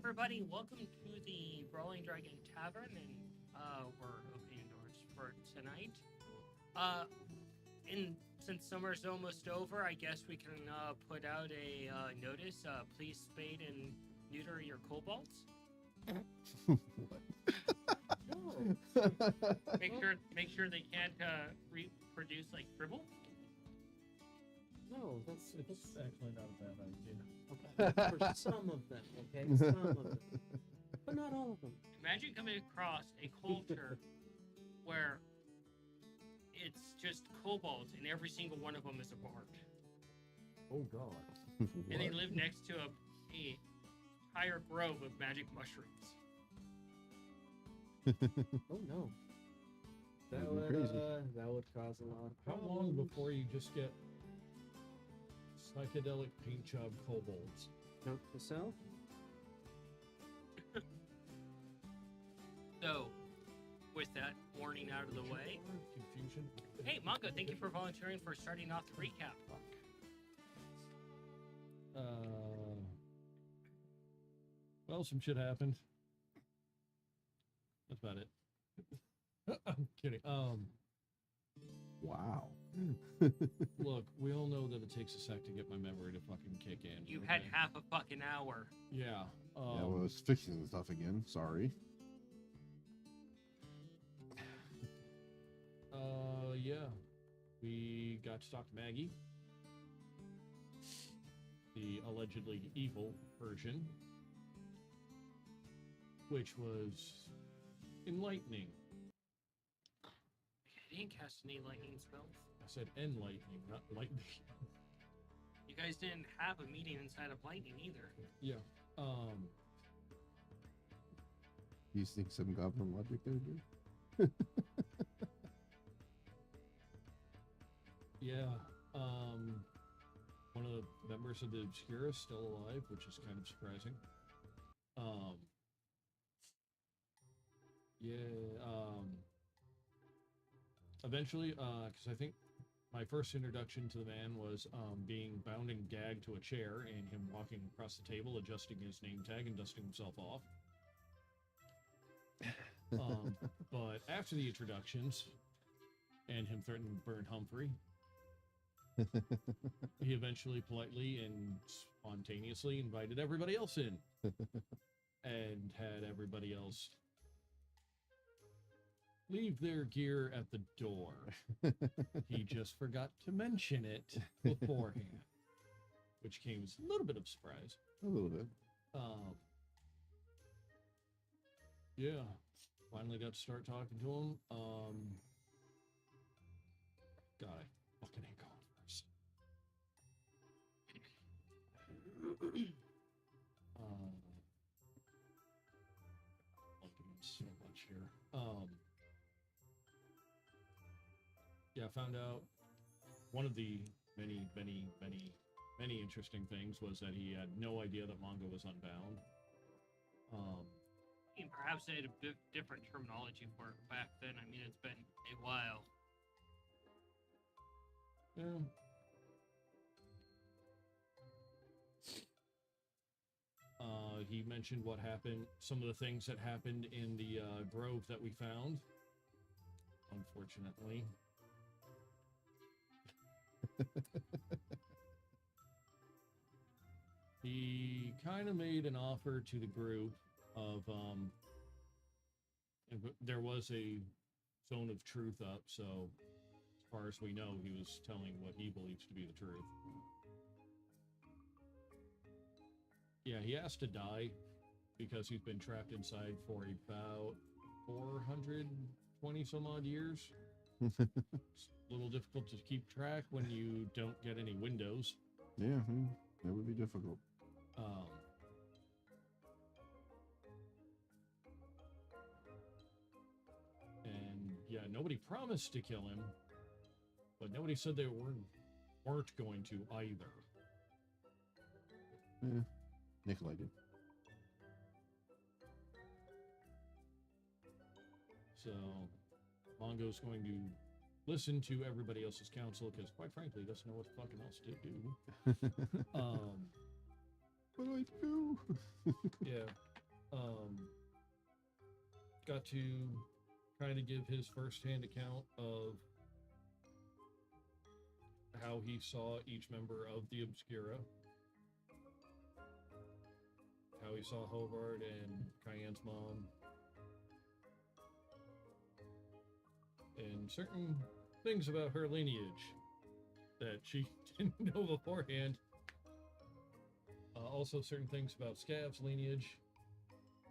everybody. Welcome to the Brawling Dragon Tavern, and we're opening doors for tonight. Uh, and since summer's almost over, I guess we can put out a notice. Please spade and neuter your kobolds. What? No. Make sure they can't reproduce like dribble. No, that's Actually, not a bad idea. okay. For some of them, okay? Some of them. But not all of them. Imagine coming across a culture where it's just kobolds and every single one of them is a bard. Oh, God. And they What? live next to a entire grove of magic mushrooms. Oh, no. That'd be crazy. That would cause a lot of How problems. long before you just get psychedelic paint job kobolds? Note to self? So, with that warning out of the way, Confusion. hey, Manga, thank you for volunteering for starting off the recap. Well, some shit happened. That's about it. I'm kidding. Wow. Look, we all know that it takes a sec to get my memory to fucking kick in. You had okay? half a fucking hour. Yeah. Yeah, well, I was fixing stuff again. Sorry. Yeah. We got to talk to Maggie, the allegedly evil version, which was enlightening. I didn't cast any lightning spells. I said enlightening, not lightning. You guys didn't have a meeting inside of lightning either. Yeah. You think some goblin logic there, dude? Yeah. One of the members of the Obscura is still alive, which is kind of surprising. Yeah. Eventually, because I think my first introduction to the man was being bound and gagged to a chair and him walking across the table, adjusting his name tag and dusting himself off. But after the introductions and him threatening to burn Humphrey, he eventually politely and spontaneously invited everybody else in and had everybody else leave their gear at the door. He just forgot to mention it beforehand, which came as a little bit of a surprise. A little bit. Yeah, finally got to start talking to him. God, I fucking hate calling first. Liking him so much here. Yeah, I found out one of the many interesting things was that he had no idea that manga was unbound. I mean, perhaps they had a bit different terminology for it back then. I mean, it's been a while. Yeah. He mentioned what happened, some of the things that happened in the grove that we found, unfortunately. He kind of made an offer to the group of, there was a zone of truth up, so as far as we know, he was telling what he believes to be the truth. Yeah, he has to die because he's been trapped inside for about 420 some odd years. It's a little difficult to keep track when you don't get any windows. Yeah, that would be difficult. And yeah, nobody promised to kill him, but nobody said they weren't going to either. Yeah, Nikolai did. So, Mongo's going to listen to everybody else's counsel because, quite frankly, he doesn't know what fucking else to do. What do I do? Yeah. got to kind of give his firsthand account of how he saw each member of the Obscura, how he saw Hobart and Cayenne's mom, and certain things about her lineage that she didn't know beforehand. Also, certain things about Scav's lineage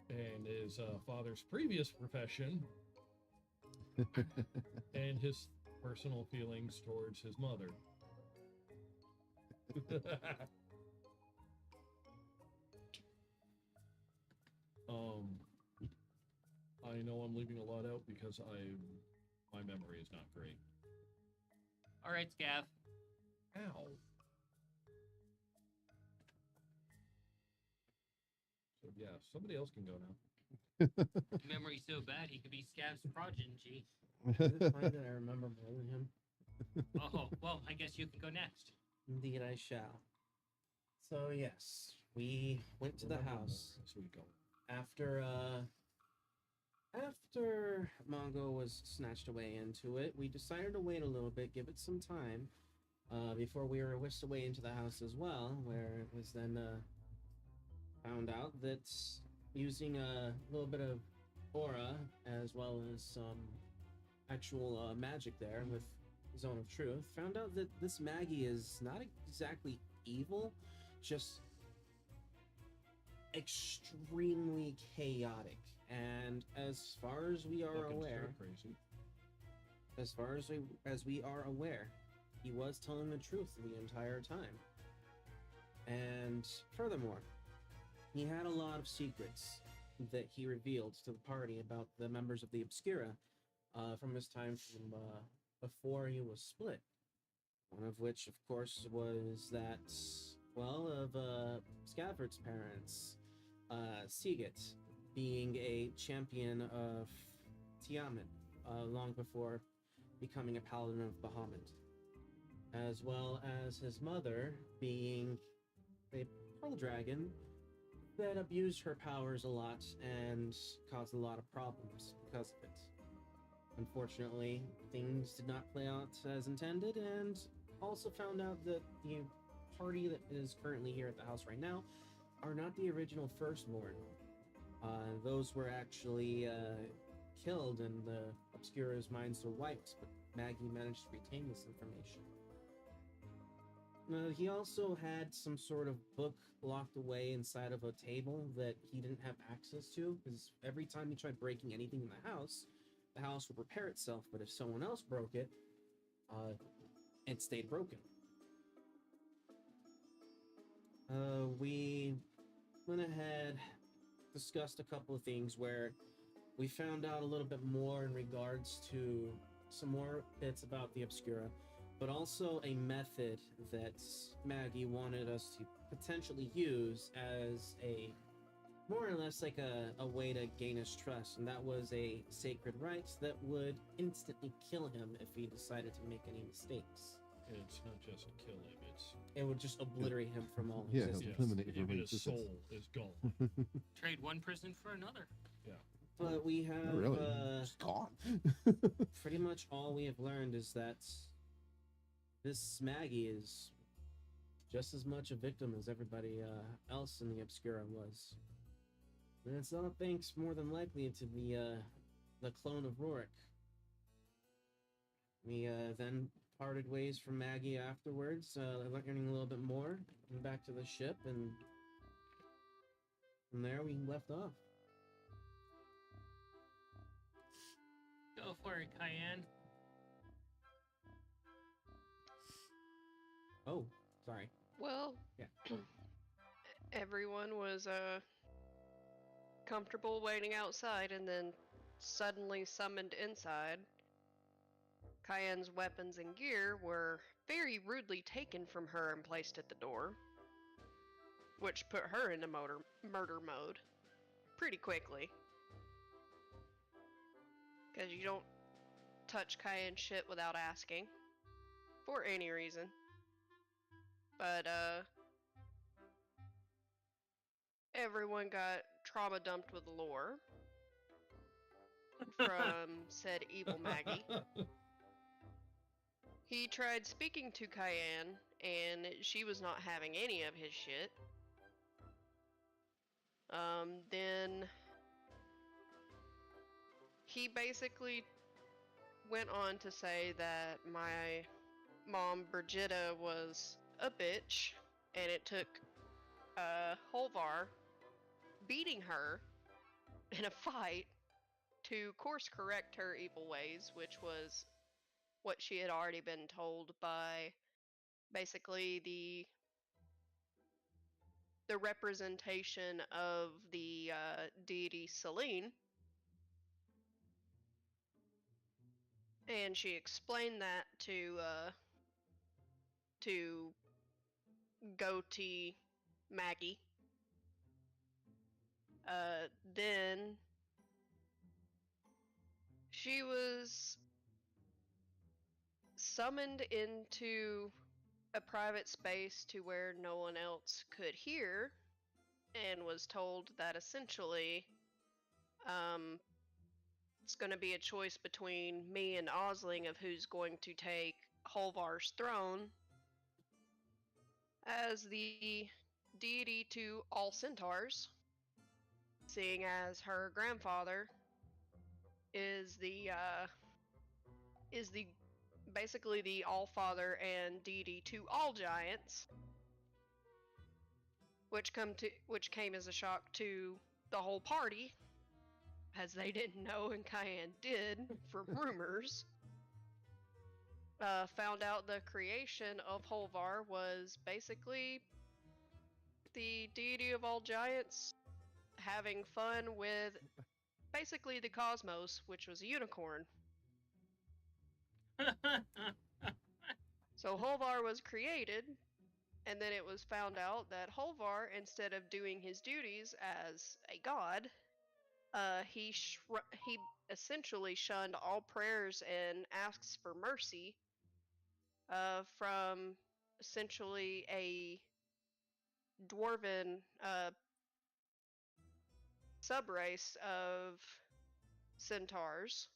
and his father's previous profession, and his personal feelings towards his mother. I know I'm leaving a lot out because my memory is not great. All right, Scav. Ow. So yeah, somebody else can go now. Memory's so bad he could be Scav's progeny. Is it fine that I remember more than him? Oh, well, I guess you can go next. Indeed, I shall. So yes, we went to the Remember house more as we go. after Mongo was snatched away into it. We decided to wait a little bit, give it some time, before we were whisked away into the house as well, where it was then found out that using a little bit of aura as well as some actual magic there with Zone of Truth, found out that this Maggie is not exactly evil, just extremely chaotic. And as far as we are Fucking aware, stir crazy. as far as we are aware, he was telling the truth the entire time. And furthermore, he had a lot of secrets that he revealed to the party about the members of the Obscura from his time from before he was split. One of which, of course, was that, well, of Scavard's parents, Seagit, being a champion of Tiamat long before becoming a paladin of Bahamut, as well as his mother being a pearl dragon that abused her powers a lot and caused a lot of problems because of it. Unfortunately, things did not play out as intended, and also found out that the party that is currently here at the house right now are not the original firstborn. Those were actually killed and the Obscura's minds were wiped, but Maggie managed to retain this information. He also had some sort of book locked away inside of a table that he didn't have access to, because every time he tried breaking anything in the house would repair itself, but if someone else broke it, it stayed broken. We went ahead, discussed a couple of things where we found out a little bit more in regards to some more bits about the Obscura, but also a method that Maggie wanted us to potentially use as a more or less like a way to gain his trust, and that was a sacred rite that would instantly kill him if he decided to make any mistakes. It's not just kill him, It would just obliterate him from all Yeah, existence. eliminate him. even his soul is gone. Trade one prison for another. But we have Not really. Just gone. pretty much all we have learned is that this Maggie is just as much a victim as everybody else in the Obscura was. And it's all thanks more than likely to the clone of Rorik. We then parted ways from Maggie afterwards, learning a little bit more, and back to the ship, and from there we left off. Go for it, Cayenne. Oh, sorry. Well, Yeah. everyone was comfortable waiting outside and then suddenly summoned inside. Cayenne's weapons and gear were very rudely taken from her and placed at the door, which put her into murder mode pretty quickly. Because you don't touch Cayenne's shit without asking, for any reason. But, everyone got trauma dumped with lore from said evil Maggie. He tried speaking to Cayenne, and she was not having any of his shit. Then he basically went on to say that my mom, Brigitta, was a bitch, and it took Holvar beating her in a fight to course correct her evil ways, which was what she had already been told by basically the representation of the deity Selene. And she explained that to goatee Maggie. Then she was summoned into a private space to where no one else could hear, and was told that essentially it's going to be a choice between me and Osling of who's going to take Holvar's throne as the deity to all centaurs, seeing as her grandfather is the basically the all-father and deity to all giants, which came as a shock to the whole party, as they didn't know and Cayenne did from rumors. Found out the creation of Holvar was basically the deity of all giants having fun with basically the cosmos, which was a unicorn. So Holvar was created, and then it was found out that Holvar, instead of doing his duties as a god, he essentially shunned all prayers and asks for mercy from essentially a dwarven subrace of centaurs.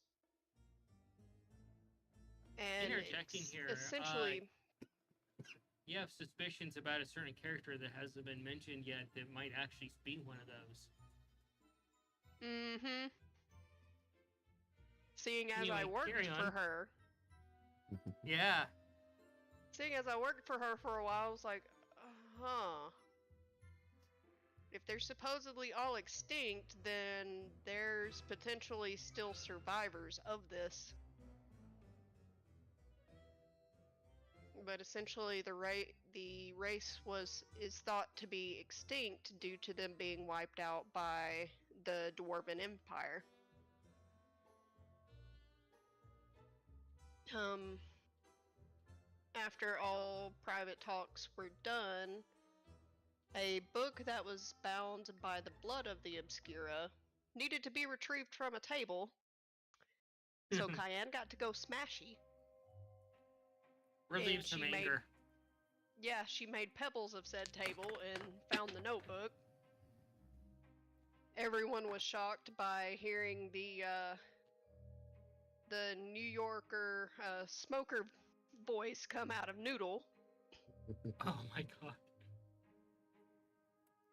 And Interjecting here, essentially, you have suspicions about a certain character that hasn't been mentioned yet that might actually be one of those. mm-hmm. Seeing as Anyway, I worked carry for on. her, Yeah. seeing as I worked for her for a while, I was like, huh. If they're supposedly all extinct, then there's potentially still survivors of this. But essentially, the race is thought to be extinct due to them being wiped out by the Dwarven Empire. After all private talks were done, a book that was bound by the blood of the Obscura needed to be retrieved from a table, so Cayenne got to go smashy. Relieve And some she made- anger. Yeah, she made pebbles of said table and found the notebook. Everyone was shocked by hearing the New Yorker smoker voice come out of Noodle. Oh my god.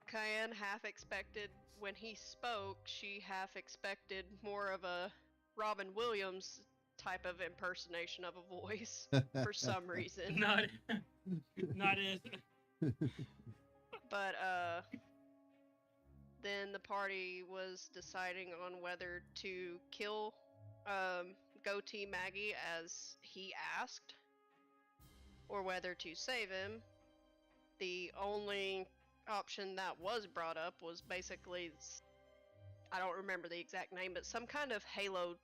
Cayenne half expected, when he spoke, she half expected more of a Robin Williams type of impersonation of a voice for some reason. Not it. But then the party was deciding on whether to kill Goatee Maggie as he asked, or whether to save him. The only option that was brought up was basically, I don't remember the exact name, but some kind of Halo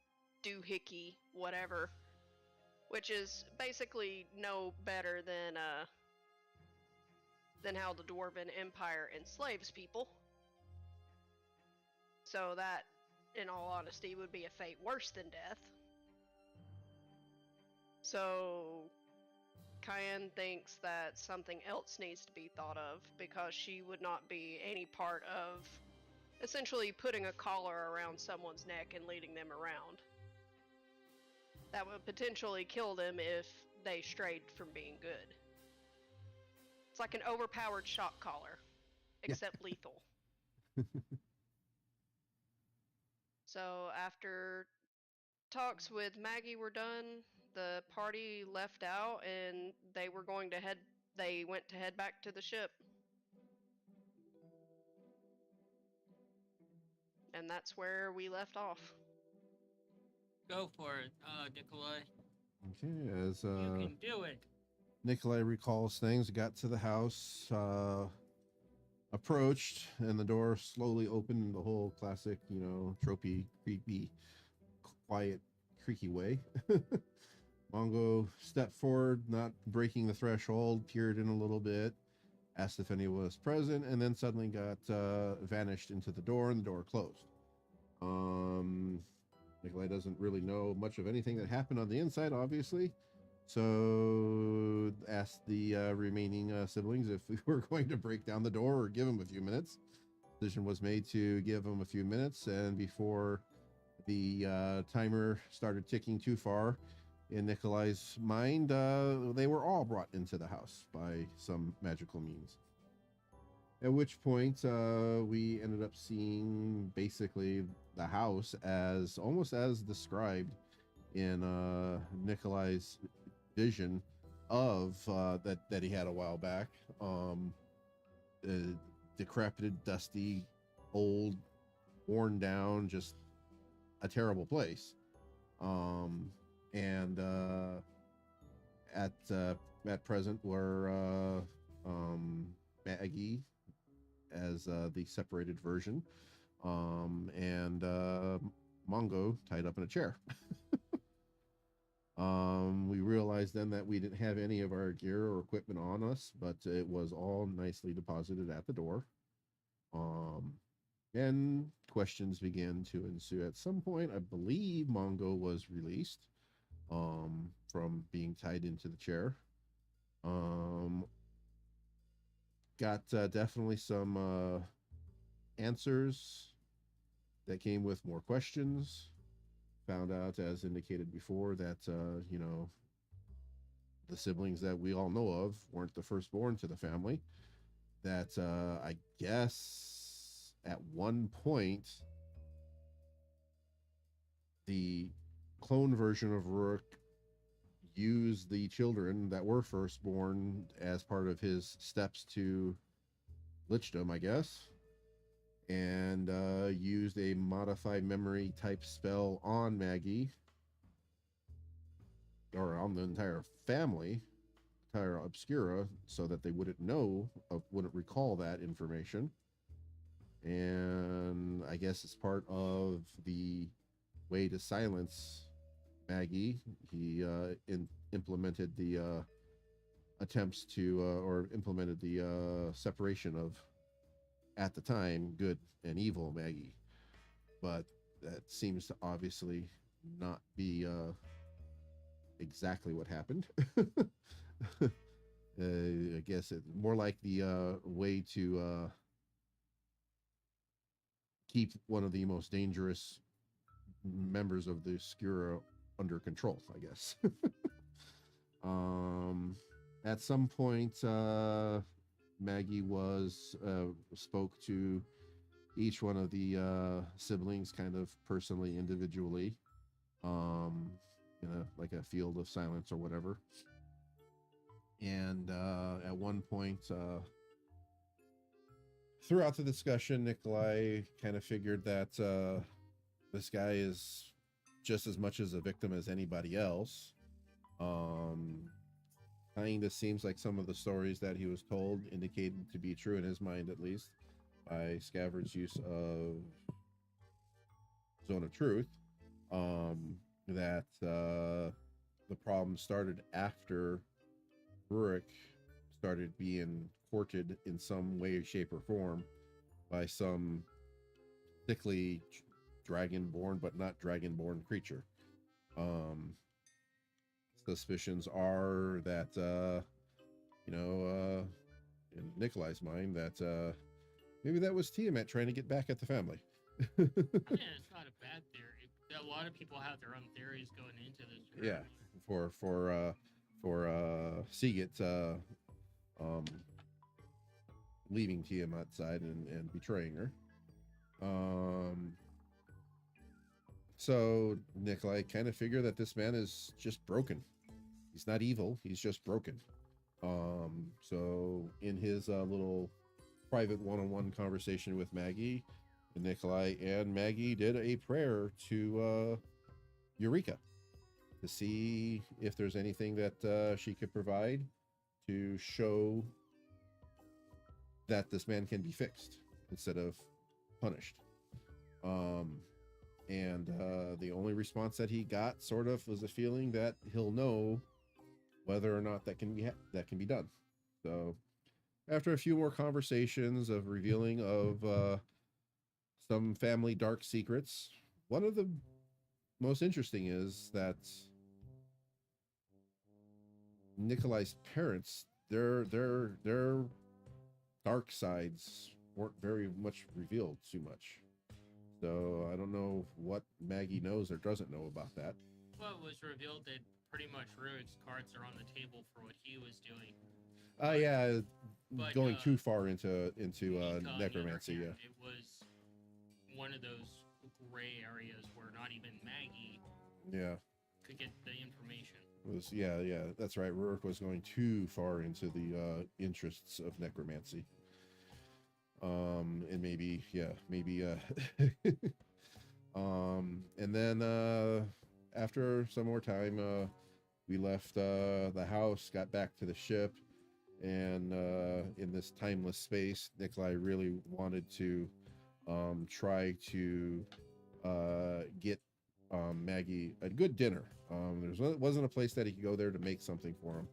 doohickey whatever, which is basically no better than how the Dwarven Empire enslaves people. So that, in all honesty, would be a fate worse than death. So Cayenne thinks that something else needs to be thought of, because she would not be any part of essentially putting a collar around someone's neck and leading them around. That would potentially kill them if they strayed from being good. It's like an overpowered shock collar, except lethal. So after talks with Maggie were done, the party left out and they went to head back to the ship. And that's where we left off. Go for it, Nikolai. Okay, as You can do it. Nikolai recalls things, got to the house, approached, and the door slowly opened in the whole classic, tropey, creepy, quiet, creaky way. Mongo stepped forward, not breaking the threshold, peered in a little bit, asked if anyone was present, and then suddenly got vanished into the door, and the door closed. Nikolai doesn't really know much of anything that happened on the inside, obviously, so asked the remaining siblings if we were going to break down the door or give them a few minutes. Decision was made to give them a few minutes, and before the timer started ticking too far in Nikolai's mind, they were all brought into the house by some magical means. At which point, we ended up seeing basically the house as almost as described in Nikolai's vision of that he had a while back. Decrepit, dusty, old, worn down, just a terrible place. And at present, we're Maggie as the separated version, and Mongo tied up in a chair. We realized then that we didn't have any of our gear or equipment on us, but it was all nicely deposited at the door. And questions began to ensue. At some point, I believe Mongo was released from being tied into the chair. Got definitely some answers that came with more questions. Found out, as indicated before, that the siblings that we all know of weren't the firstborn to the family. That I guess at one point the clone version of Rourke used the children that were firstborn as part of his steps to lichdom, I guess, and used a modified memory type spell on Maggie, or on the entire family, entire Obscura, so that they wouldn't recall that information. And I guess it's part of the way to silence Maggie. He implemented the attempts to, or implemented the separation of, at the time, good and evil Maggie. But that seems to obviously not be exactly what happened. I guess it's more like the way to keep one of the most dangerous members of the Obscura under control, I guess. At some point, Maggie spoke to each one of the siblings kind of personally, individually, like a field of silence or whatever. And at one point, throughout the discussion, Nikolai kind of figured that this guy is just as much as a victim as anybody else. Kind of seems like some of the stories that he was told indicated to be true in his mind, at least, by Scavering's use of Zone of Truth. That the problem started after Rurik started being courted in some way, shape, or form by some sickly dragonborn, but not dragonborn creature. Suspicions are that, in Nikolai's mind, that Maybe that was Tiamat trying to get back at the family. I mean, it's not a bad theory. A lot of people have their own theories going into this. Yeah, for Seagate leaving Tiamat's side and betraying her. So Nikolai kind of figured that this man is just broken. He's not evil, he's just broken. So in his little private one-on-one conversation with Maggie, Nikolai and Maggie did a prayer to Eureka to see if there's anything that she could provide to show that this man can be fixed instead of punished. And the only response that he got sort of was a feeling that he'll know whether or not that can be done. So after a few more conversations of revealing of some family dark secrets, one of the most interesting is that Nikolai's parents, their dark sides weren't very much revealed too much. So I don't know what Maggie knows or doesn't know about that. Well, it was revealed that pretty much Ruig's cards are on the table for what he was doing. Yeah, but, going too far into Mika, necromancy. Yeah, it was one of those gray areas where not even Maggie could get the information. Was that's right. Rurik was going too far into the interests of necromancy. And maybe and then after some more time, we left the house, got back to the ship, and in this timeless space, Nikolai really wanted to try to get Maggie a good dinner. There wasn't a place that he could go there to make something for him.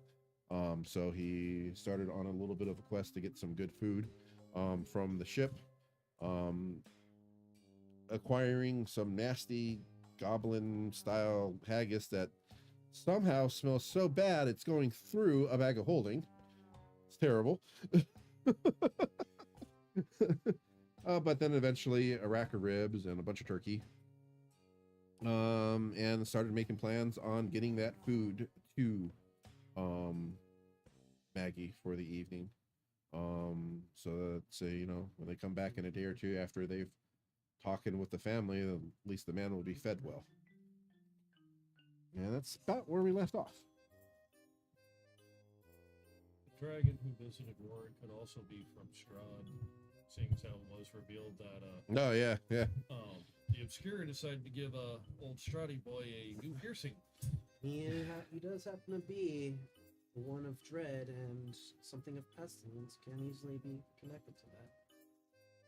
So he started on a little bit of a quest to get some good food from the ship, acquiring some nasty goblin style haggis that somehow smells so bad it's going through a bag of holding. It's terrible. But then eventually a rack of ribs and a bunch of turkey, and started making plans on getting that food to Maggie for the evening. So that, say, when they come back in a day or two after they've talking with the family, at least the man will be fed well. And that's about where we left off. The dragon who visited Rorik could also be from Strahd, seeing as how it was revealed that Oh yeah. the Obscura decided to give old Strahdy boy a new piercing. He does happen to be one of dread, and something of pestilence can easily be connected to that.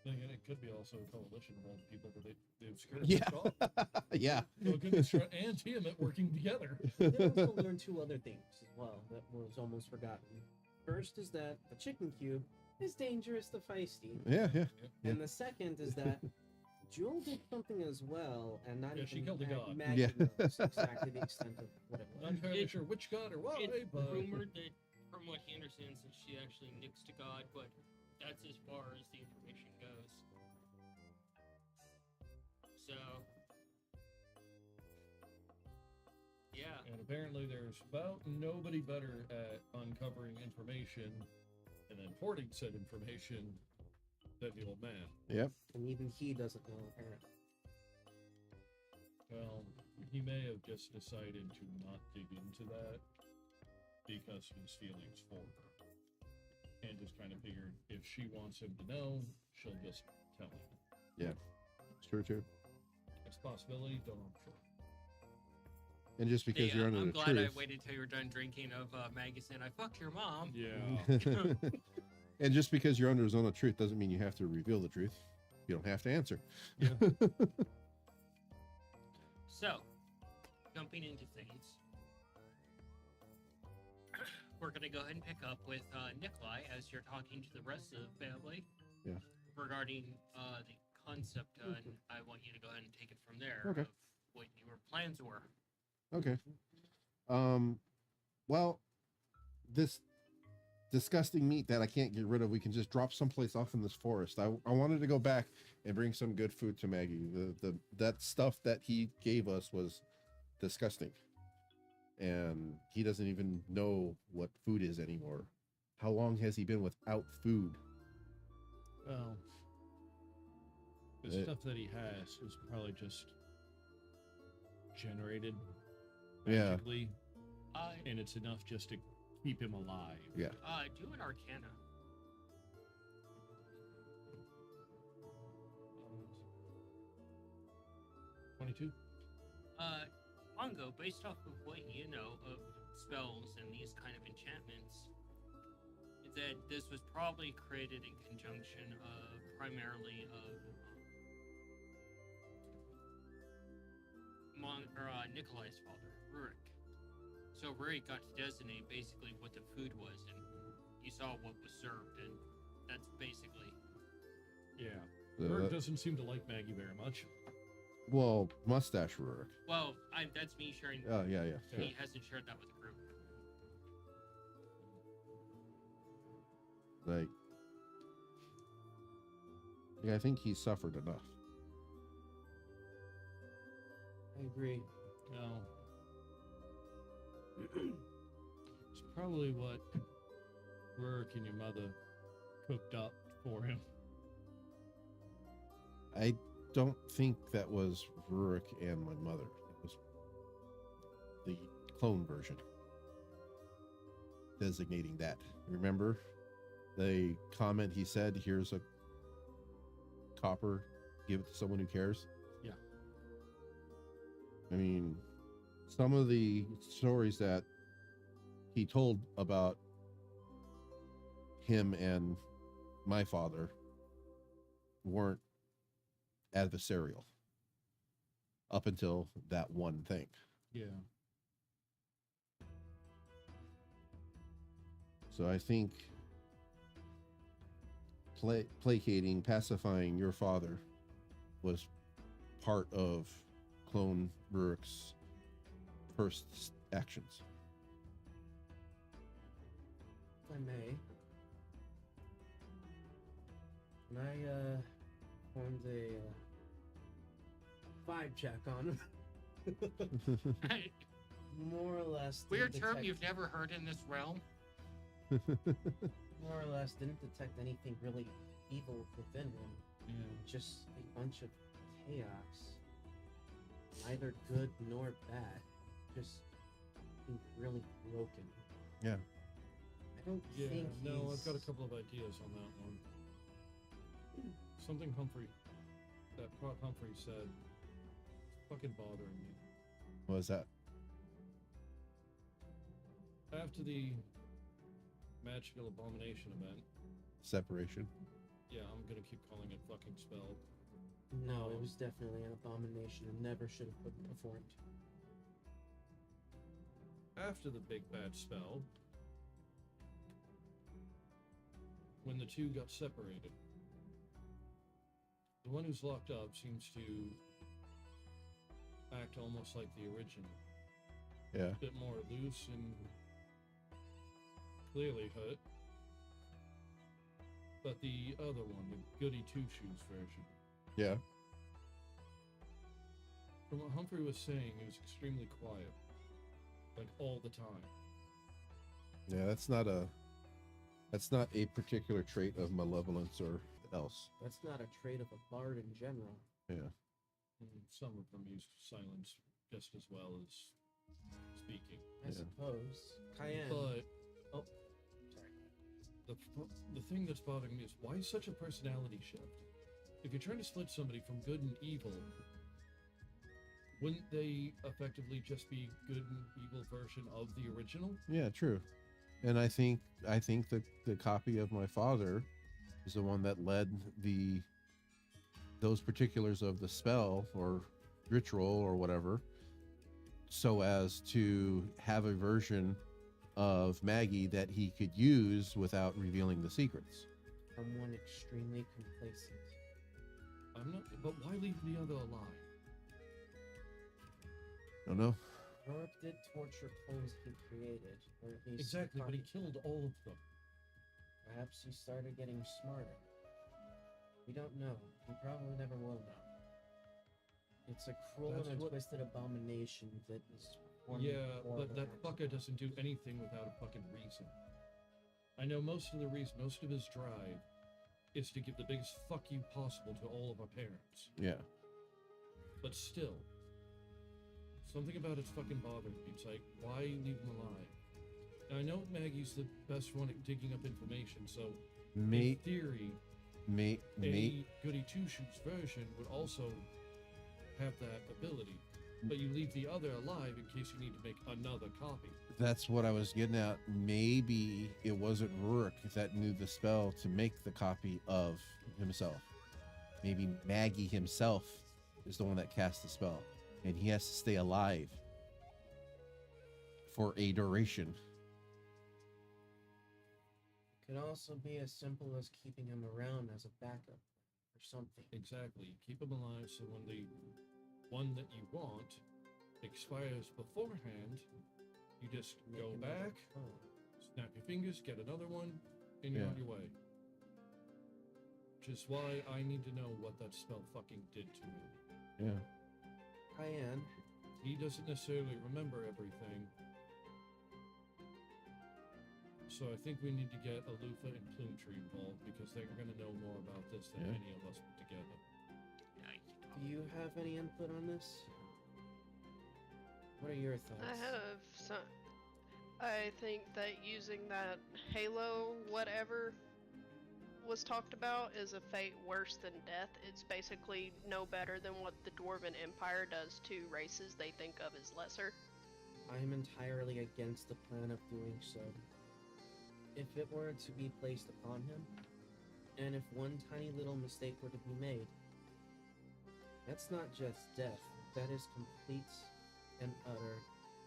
Then again, it could be also a coalition of all the people that the Obscura Yeah. picked off. Yeah. So it could be Strahd and Tiamat working together. They also learned two other things as well that was almost forgotten. First is that the chicken cube is dangerous to feisty. Yeah. And the second is that Jewel did something as well, and not even she killed a god. Maggie knows exactly the extent of what it Not was. entirely sure which god or why, It's but rumored that, from what he understands, that she actually nixed a god, but that's as far as the information goes. So, yeah. and apparently there's about nobody better at uncovering information and then porting said information than the old man. Yep. And even he doesn't know, apparently. Well, he may have just decided to not dig into that because of his feelings for her. And just kind of figured if she wants him to know, she'll just tell him. Yeah. It's true too. It's a possibility, don't know for sure. And just because Hey, you're under I'm the glad truth. I waited till you were done drinking of Maggie saying, I fucked your mom. Yeah. And just because you're under the zone of truth doesn't mean you have to reveal the truth. You don't have to answer. Yeah. So, jumping into things, we're going to go ahead and pick up with Nikolai as you're talking to the rest of the family. Yeah. Regarding the concept, and I want you to go ahead and take it from there. Okay. Of what your plans were. Okay. Well, this disgusting meat that I can't get rid of, we can just drop someplace off in this forest. I wanted to go back and bring some good food to Maggie. That stuff that he gave us was disgusting. And he doesn't even know what food is anymore. How long has he been without food? Well, the stuff that he has is probably just generated magically, and it's enough just to keep him alive. Yeah. Do an Arcana. 22. Mongo, based off of what you know of spells and these kind of enchantments, that this was probably created in conjunction of primarily of Nikolai's father, Rurik. So Rurik got to designate basically what the food was, and you saw what was served, and that's basically. Yeah. Rurik doesn't seem to like Maggie very much. Well, mustache Rurik. Well, that's me sharing. Oh, yeah. He hasn't shared that with the group. Like, yeah, I think he suffered enough. I agree. No. It's probably what Rurik and your mother cooked up for him. I don't think that was Rurik and my mother. It was the clone version designating that. Remember the comment he said, here's a copper, give it to someone who cares? Yeah. I mean, some of the stories that he told about him and my father weren't adversarial up until that one thing. Yeah. So I think placating, pacifying your father was part of clone Rurik's first actions. If I may, can I perform the vibe check on him? More or less. Weird didn't term detect- you've never heard in this realm. More or less, didn't detect anything really evil within him. Yeah. Just a bunch of chaos. Neither good nor bad. Just being really broken. Yeah. I don't Yeah, think no, he's... I've got a couple of ideas on that one. Something Prof. Humphrey said, fucking bothering me. What was that? After the magical abomination event, Separation. yeah, I'm gonna keep calling it fucking spell. No, it was definitely an abomination and never should have been performed. After the big bad spell, when the two got separated, the one who's locked up seems to act almost like the original. Yeah. A bit more loose and clearly hurt. But the other one, the goody two-shoes version, Yeah. from what Humphrey was saying, he was extremely quiet. Like, all the time. Yeah, that's not a particular trait of malevolence or else. That's not a trait of a bard in general. Yeah. And some of them used silence just as well as speaking. I Yeah. suppose. Cayenne. But Oh, sorry. the thing that's bothering me is why such a personality shift? If you're trying to split somebody from good and evil, wouldn't they effectively just be good and evil version of the original? Yeah, true. And I think the copy of my father is the one that led those particulars of the spell or ritual or whatever, so as to have a version of Maggie that he could use without revealing the secrets. Someone extremely complacent. I'm not. But why leave the other alive? Don't know. Rourke did torture clones he created, or at least Exactly, but he copy- killed all of them. Perhaps he started getting smarter. We don't know. We probably never will know. It's a cruel That's and a what- twisted abomination that is Yeah, but horrible that acts. fucker doesn't do anything without a fucking reason. I know most of the reason, most of his drive is to give the biggest fuck you possible to all of our parents. Yeah. But still, something about it's fucking bothering me. It's like, why leave him alive? Now, I know Maggie's the best one at digging up information, so May, in theory, may, a Goody Two Shoes version would also have that ability. But you leave the other alive in case you need to make another copy. That's what I was getting at. Maybe it wasn't Rourke that knew the spell to make the copy of himself. Maybe Maggie himself is the one that cast the spell, and he has to stay alive for a duration. Could also be as simple as keeping him around as a backup or something. Exactly. Keep him alive so when the one that you want expires beforehand, you just Make go another back, clone. snap your fingers, get another one, and you're Yeah. on your way. Which is why I need to know what that spell fucking did to me. Yeah. Cayenne, He doesn't necessarily remember everything. So I think we need to get Alufa and Plumetree involved because they're going to know more about this than Yeah. any of us put together. do you have any input on this? What are your thoughts? I have some. I think that using that Halo whatever was talked about is a fate worse than death. It's basically no better than what the Dwarven Empire does to races they think of as lesser. I am entirely against the plan of doing so. If it were to be placed upon him, and if one tiny little mistake were to be made, that's not just death, that is complete and utter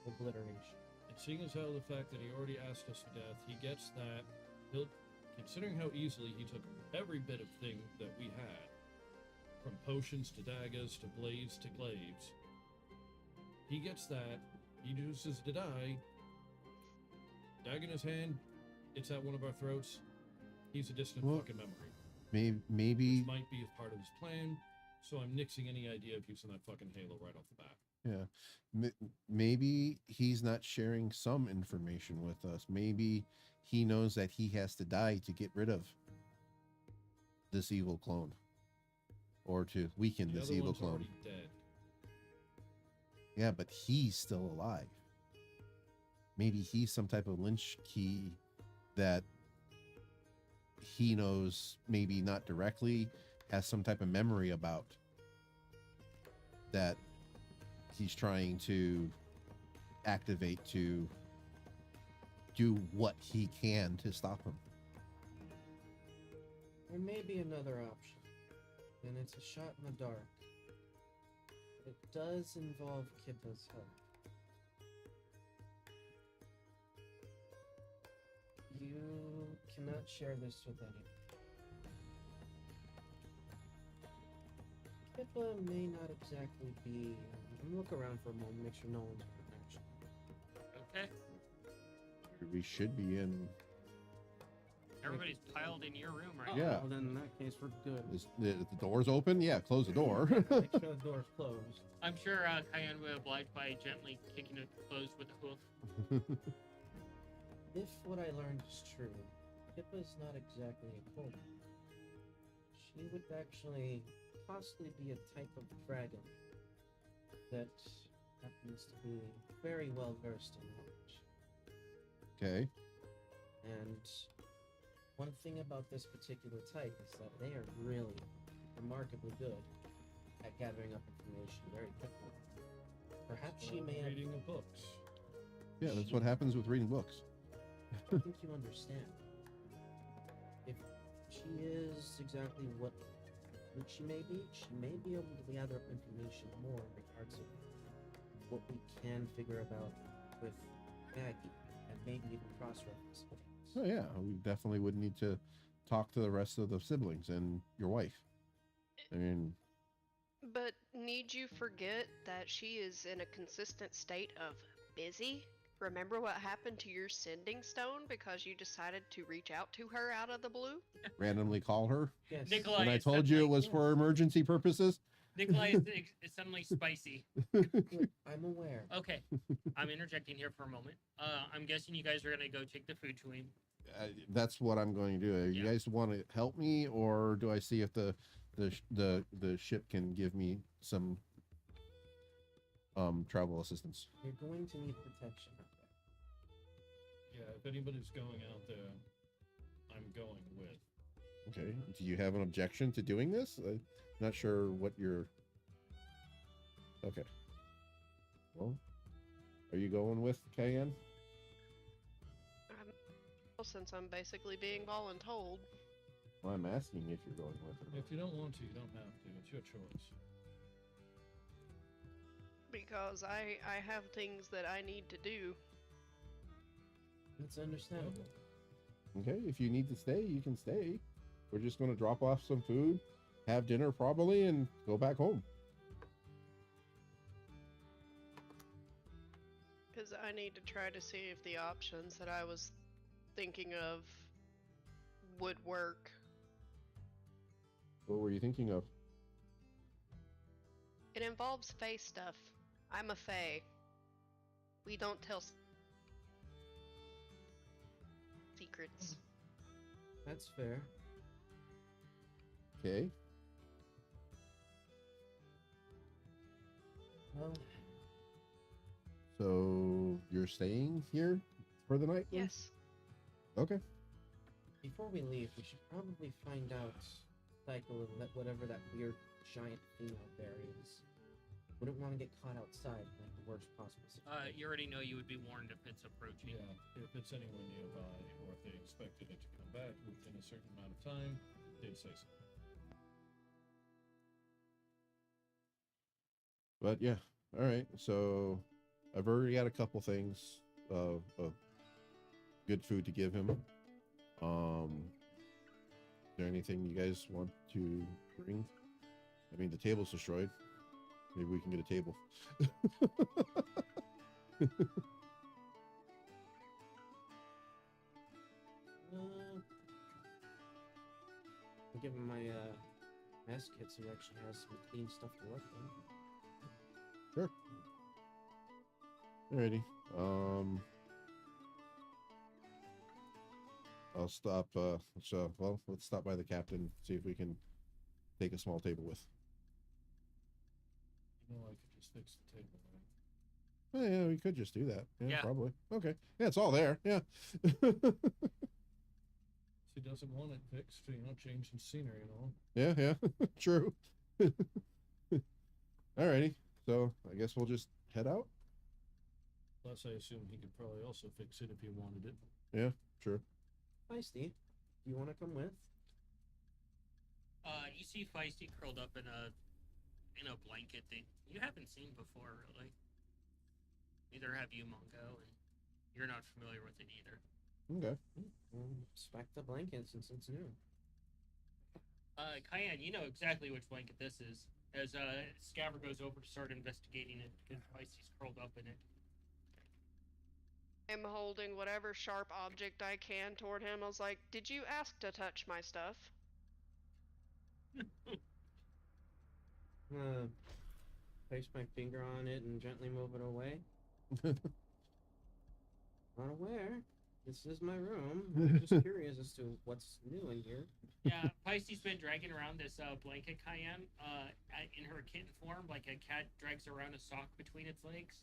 obliteration. And seeing as how the fact that he already asked us to death, he gets that. He'll, considering how easily he took every bit of thing that we had, from potions to daggers to blades to glaives, he gets that. He uses to die. Dagger in his hand, it's at one of our throats. He's a distant Well, fucking memory. Maybe Which might be a part of his plan. So I'm nixing any idea of using that fucking Halo right off the bat. yeah. Maybe he's not sharing some information with us. Maybe he knows that he has to die to get rid of this evil clone, or to weaken The this other evil one's clone. already dead. Yeah, but he's still alive. Maybe he's some type of lynch key that he knows, maybe not directly, has some type of memory about, that he's trying to activate to do what he can to stop him. There may be another option, and it's a shot in the dark. It does involve Kippa's help. You cannot share this with anyone. Kippa may not exactly be. Let me look around for a moment, make sure no one's around. Okay. We should be in. Everybody's piled in your room right Oh, Yeah. well, then in that case, we're good. Is the doors open? Yeah, close the door. Make sure the door's closed. I'm sure Cayenne would oblige by gently kicking it closed with a hoof. If what I learned is true, Kippa's not exactly a clone. She would actually possibly be a type of dragon that happens to be very well versed in knowledge. Okay. And one thing about this particular type is that they are really remarkably good at gathering up information very quickly. Perhaps she may have. Reading the books. Yeah, that's what happens with reading books. I think you understand. If she is exactly what she may be able to gather up information more in regards to what we can figure about with Maggie, and maybe even cross-reference things. Oh yeah, we definitely would need to talk to the rest of the siblings and your wife. I mean, But need you forget that she is in a consistent state of busy? remember what happened to your sending stone because you decided to reach out to her out of the blue? Randomly call her. Yes. Nikolai- And I it's told you it suddenly- was for emergency purposes. Nikolai is suddenly spicy. Look, I'm aware. Okay, I'm interjecting here for a moment. I'm guessing you guys are gonna go take the food to him. That's what I'm going to do. You Yeah. guys want to help me, or do I see if the ship can give me some travel assistance? You're going to need protection out there. Yeah, if anybody's going out there, I'm going with. Okay. Do you have an objection to doing this? I'm not sure what you're. Okay. Well, are you going with Cayenne? Since I'm basically being voluntold. Well, I'm asking if you're going with her. If you don't want to, you don't have to. It's your choice. Because I have things that I need to do. It's understandable. Okay, if you need to stay, you can stay. We're just going to drop off some food, have dinner probably, and go back home. Because I need to try to see if the options that I was thinking of would work. What were you thinking of? It involves Fae stuff. I'm a Fae. We don't tell secrets. That's fair. Okay. Well, So you're staying here for the night? then? Yes. Okay. before we leave, we should probably find out cycle of whatever that weird giant thing out there is. Wouldn't want to get caught outside in like the worst possible situation. You already know you would be warned if it's approaching. Yeah, if it's anywhere nearby, or if they expected it to come back within a certain amount of time, they'd say so. But yeah, all right. So I've already got a couple things of good food to give him. Is there anything you guys want to bring? I mean, the table's destroyed. Maybe we can get a table. I'll give him my mess kit so he actually has some clean stuff to work on. Sure. Alrighty. I'll stop. Let's stop by the captain. See if we can take a small table with. You know, I could just fix the table, right? Oh, yeah, we could just do that. Yeah, Yeah. probably. Okay. Yeah, it's all there. Yeah. He doesn't want it fixed, changing scenery and all. Yeah, yeah. True. Alrighty. So I guess we'll just head out. Plus, I assume he could probably also fix it if he wanted it. True. Hi, Steve. Do you want to come with? You see Feisty curled up in a blanket that you haven't seen before, really. Neither have you, Mongo, and you're not familiar with it either. Okay. Inspect the blanket since it's new. Cayenne, you know exactly which blanket this is. As Scaver goes over to start investigating it, because Feisty's curled up in it. I'm holding whatever sharp object I can toward him. I was like, did you ask to touch my stuff? Place my finger on it and gently move it away. Not aware. This is my room. I'm just curious as to what's new in here. Yeah, Feisty's been dragging around this blanket, Cayenne, in her kitten form, like a cat drags around a sock between its legs.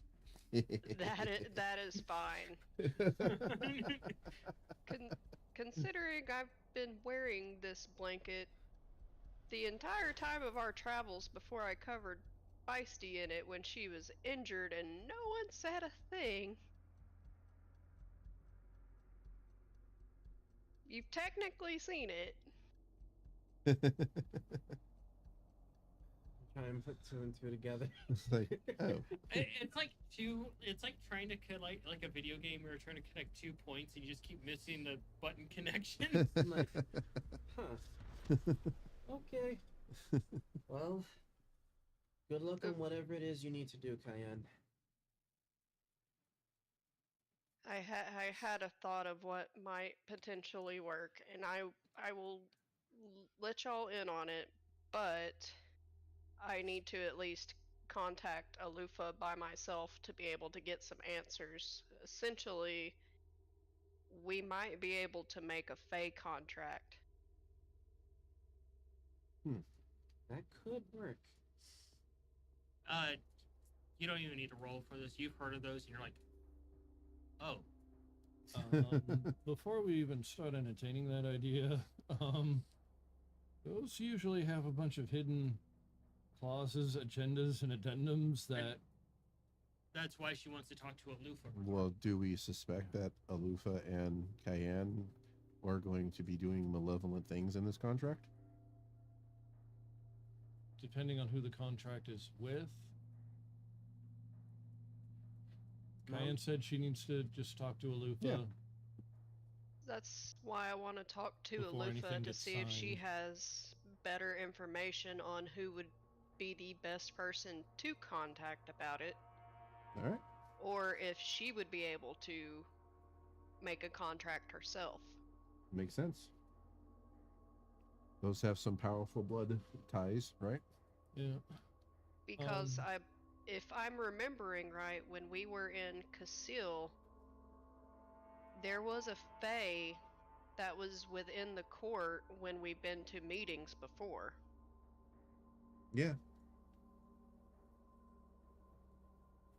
That is fine. Considering I've been wearing this blanket the entire time of our travels before I covered Feisty in it when she was injured and no one said a thing. You've technically seen it. Try and put two and two together. It's like, oh. It's like trying to connect like a video game where you're trying to connect 2 points and you just keep missing the button connection. I'm like, huh. Okay. Well, good luck on whatever it is you need to do, Cayenne. I had a thought of what might potentially work, and I will let y'all in on it, but I need to at least contact Alufa by myself to be able to get some answers. Essentially, we might be able to make a Fey contract. That could work. You don't even need to roll for this. You've heard of those, and you're like, oh, Before we even start entertaining that idea, those usually have a bunch of hidden clauses, agendas, and addendums that. that's why she wants to talk to Alufa. Well, do we suspect that Alufa and Cayenne are going to be doing malevolent things in this contract? Depending on who the contract is with. Cayenne said she needs to just talk to Alufa. Yeah. That's why I want to talk to Before Alufa anything to gets see if she signed. has better information on who would be the best person to contact about it, All right. or if she would be able to make a contract herself. Makes sense. Those have some powerful blood ties, right? Yeah. Because if I'm remembering right, when we were in Casil, there was a Fae that was within the court when we've been to meetings before. Yeah.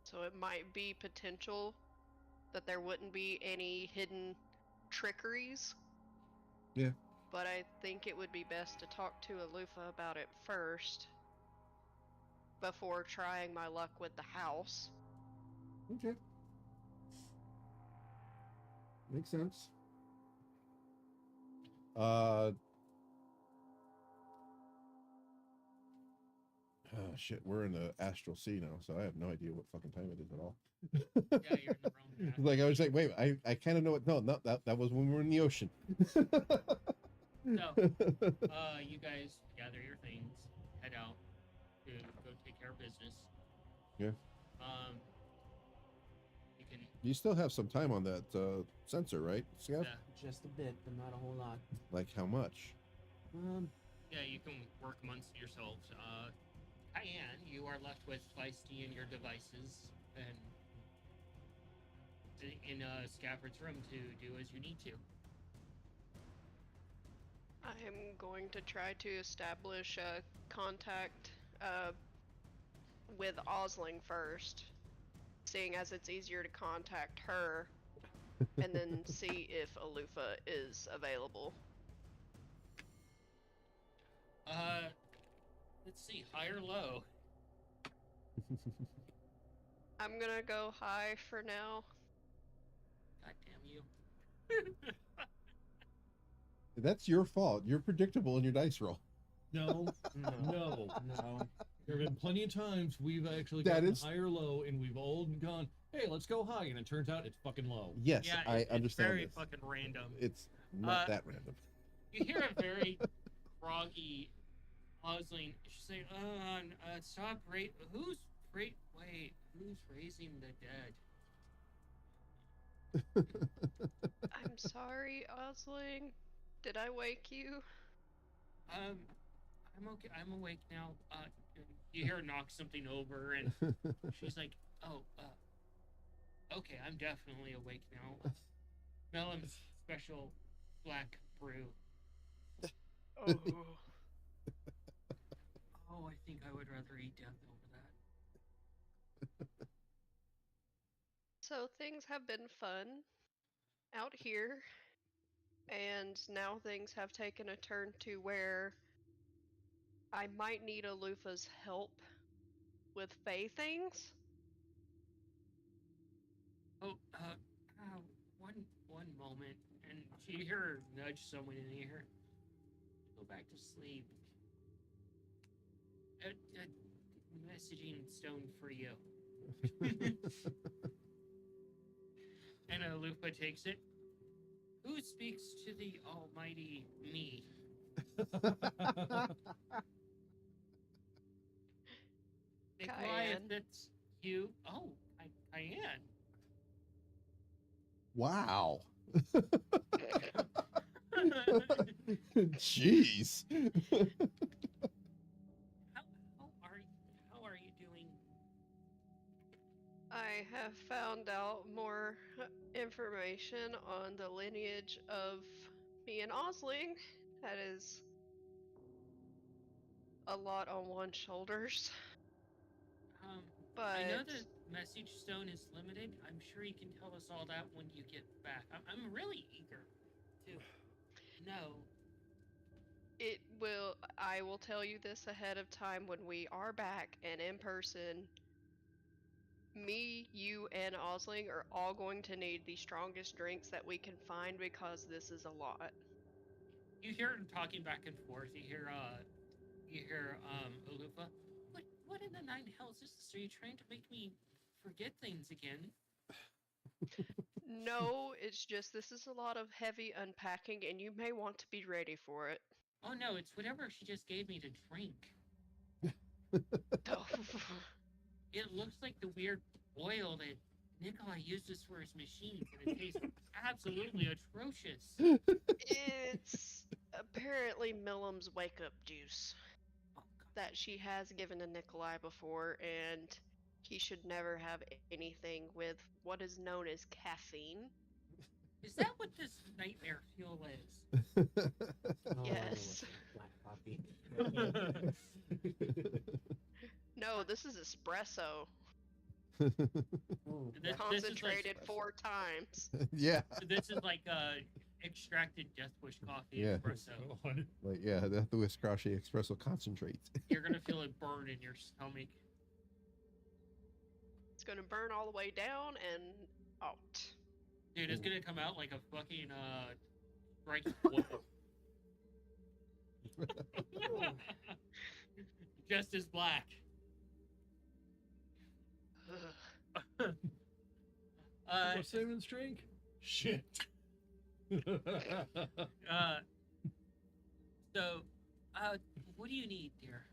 So it might be potential that there wouldn't be any hidden trickeries. Yeah. But I think it would be best to talk to Alufa about it first before trying my luck with the house. Okay. Makes sense. Oh, shit, we're in the astral sea now, so I have no idea what fucking time it is at all. Yeah, you're in the wrong. Like I was like, wait, I kind of know what. No, that was when we were in the ocean. So, you guys gather your things, head out to go take care of business. Yeah. You can. You still have some time on that sensor, right, Scout? Yeah. Just a bit, but not a whole lot. Like how much? Yeah, you can work amongst yourselves. Cayenne, you are left with Feisty and your devices, and in Scafford's room to do as you need to. I'm going to try to establish a contact with Osling first, seeing as it's easier to contact her, and then see if Alufa is available. Let's see, high or low? I'm gonna go high for now. God damn you. That's your fault. You're predictable in your dice roll. No. No. There have been plenty of times we've actually That gotten is- high or low, and we've all gone, hey, let's go high, and it turns out it's fucking low. Yes, Yeah, I understand It's very this. fucking random. It's not that random. You hear a very groggy Osling. She's saying, stop who's raising the dead? I'm sorry, Osling. Did I wake you? I'm okay. I'm awake now. You hear her knock something over, and she's like, "Oh, okay. I'm definitely awake now. Melon's special black brew. Oh. Oh, I think I would rather eat death over that." So things have been fun out here, and now things have taken a turn to where I might need Alufa's help with Fae things. Oh, one moment, and you hear her nudge someone in the ear. Go back to sleep. A messaging stone for you. And Alufa takes it. Who speaks to the almighty me? Nikolai, if Cayenne. that's you. Oh, Cayenne. Wow. Jeez. How are you doing? I have found out more information on the lineage of me and Osling. That is a lot on one's shoulders. I know But the message stone is limited. I'm sure you can tell us all that when you get back. I'm really eager to know. I will tell you this ahead of time when we are back and in person. Me, you, and Osling are all going to need the strongest drinks that we can find because this is a lot. You hear them talking back and forth. You hear Olufa. What in the nine hells is this? Are you trying to make me forget things again? No, it's just this is a lot of heavy unpacking, and you may want to be ready for it. Oh no, it's whatever she just gave me to drink. Oh, It looks like the weird oil that Nikolai uses for his machines, and it tastes absolutely atrocious. it's apparently Millam's wake up juice Oh, God. that she has given to Nikolai before, and he should never have anything with what is known as caffeine. Is that what this nightmare fuel is? Oh, Yes. black coffee. No, this is espresso. Oh, This is Concentrated espresso. 4 times. Yeah. This is like extracted Death Wish coffee Yeah. espresso. Like, yeah, the Wiscrashi espresso concentrate. You're gonna feel it burn in your stomach. It's gonna burn all the way down and out. Dude, it's Ooh. gonna come out like a fucking striking wolf. Just as black. Ugh. What's Simon's drink? Shit. So, what do you need, dear?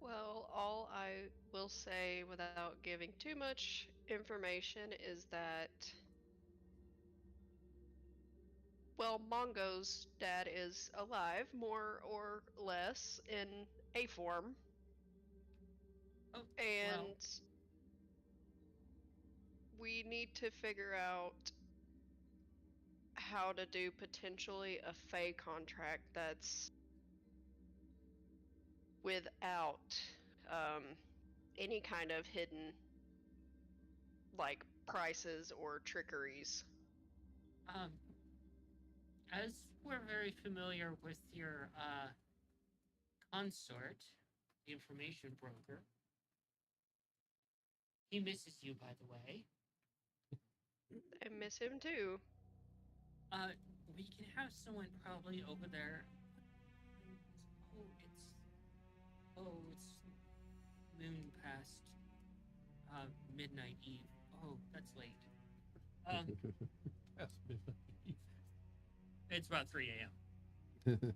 Well, all I will say without giving too much information is that, well, Mongo's dad is alive, more or less, in a form. Oh, And well, we need to figure out how to do potentially a Fey contract that's without any kind of hidden like prices or trickeries. As we're very familiar with your consort, the information broker, he misses you, by the way. I miss him too. We can have someone probably over there. It's moon past midnight eve. Oh, that's late. That's midnight. It's about 3 a.m.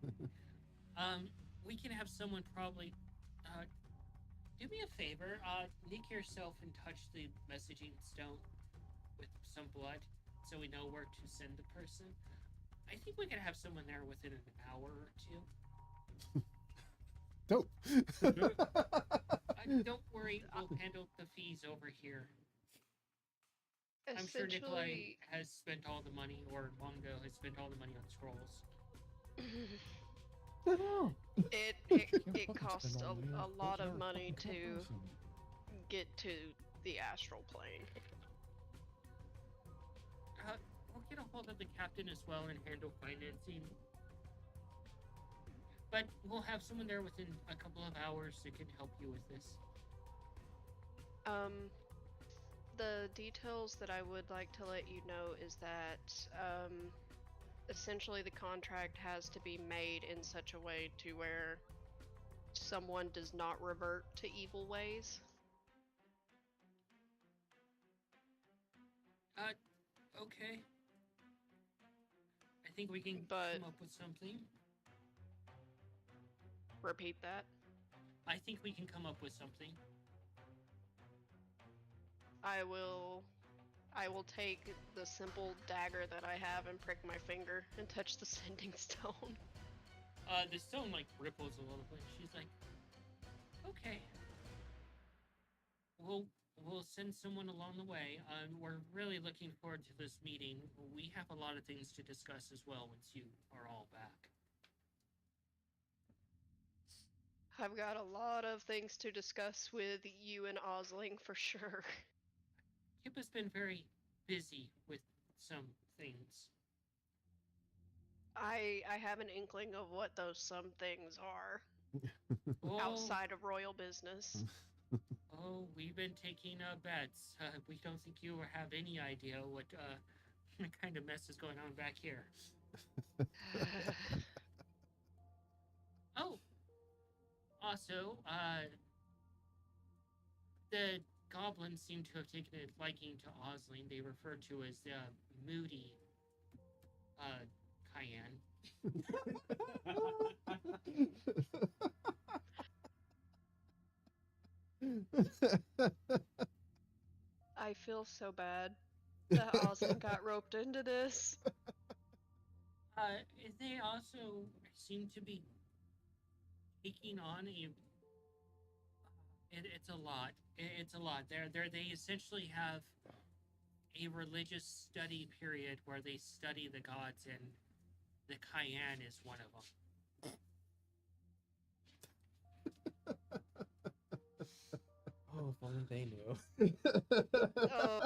We can have someone probably. Do me a favor. Nick yourself and touch the messaging stone with some blood, so we know where to send the person. I think we can have someone there within an hour or two. Dope. Don't worry, we'll handle the fees over here. I'm sure Nikolai Essentially, has spent all the money, or Mongo has spent all the money on scrolls. it costs a lot of money to get to the astral plane. We'll get a hold of the captain as well and handle financing. But we'll have someone there within a couple of hours that can help you with this. The details that I would like to let you know is that essentially the contract has to be made in such a way to where someone does not revert to evil ways. Okay. I think we can But- come up with something. Repeat that. I think we can come up with something. I I will take the simple dagger that I have and prick my finger and touch the sending stone. The stone like ripples a little bit. She's like, "Okay, we'll send someone along the way. We're really looking forward to this meeting. We have a lot of things to discuss as well once you are all back." I've got a lot of things to discuss with you and Osling for sure. Kip has been very busy with some things. I have an inkling of what those some things are Oh, outside of royal business. oh, we've been taking bets. We don't think you have any idea what kind of mess is going on back here. Oh, also, the goblins seem to have taken a liking to Osling. They refer to as moody Cayenne. I feel so bad that Osling got roped into this. They also seem to be taking on a. It's a lot. It's a lot. They essentially have a religious study period where they study the gods, and the Cayenne is one of them. Oh, if only they knew. Oh,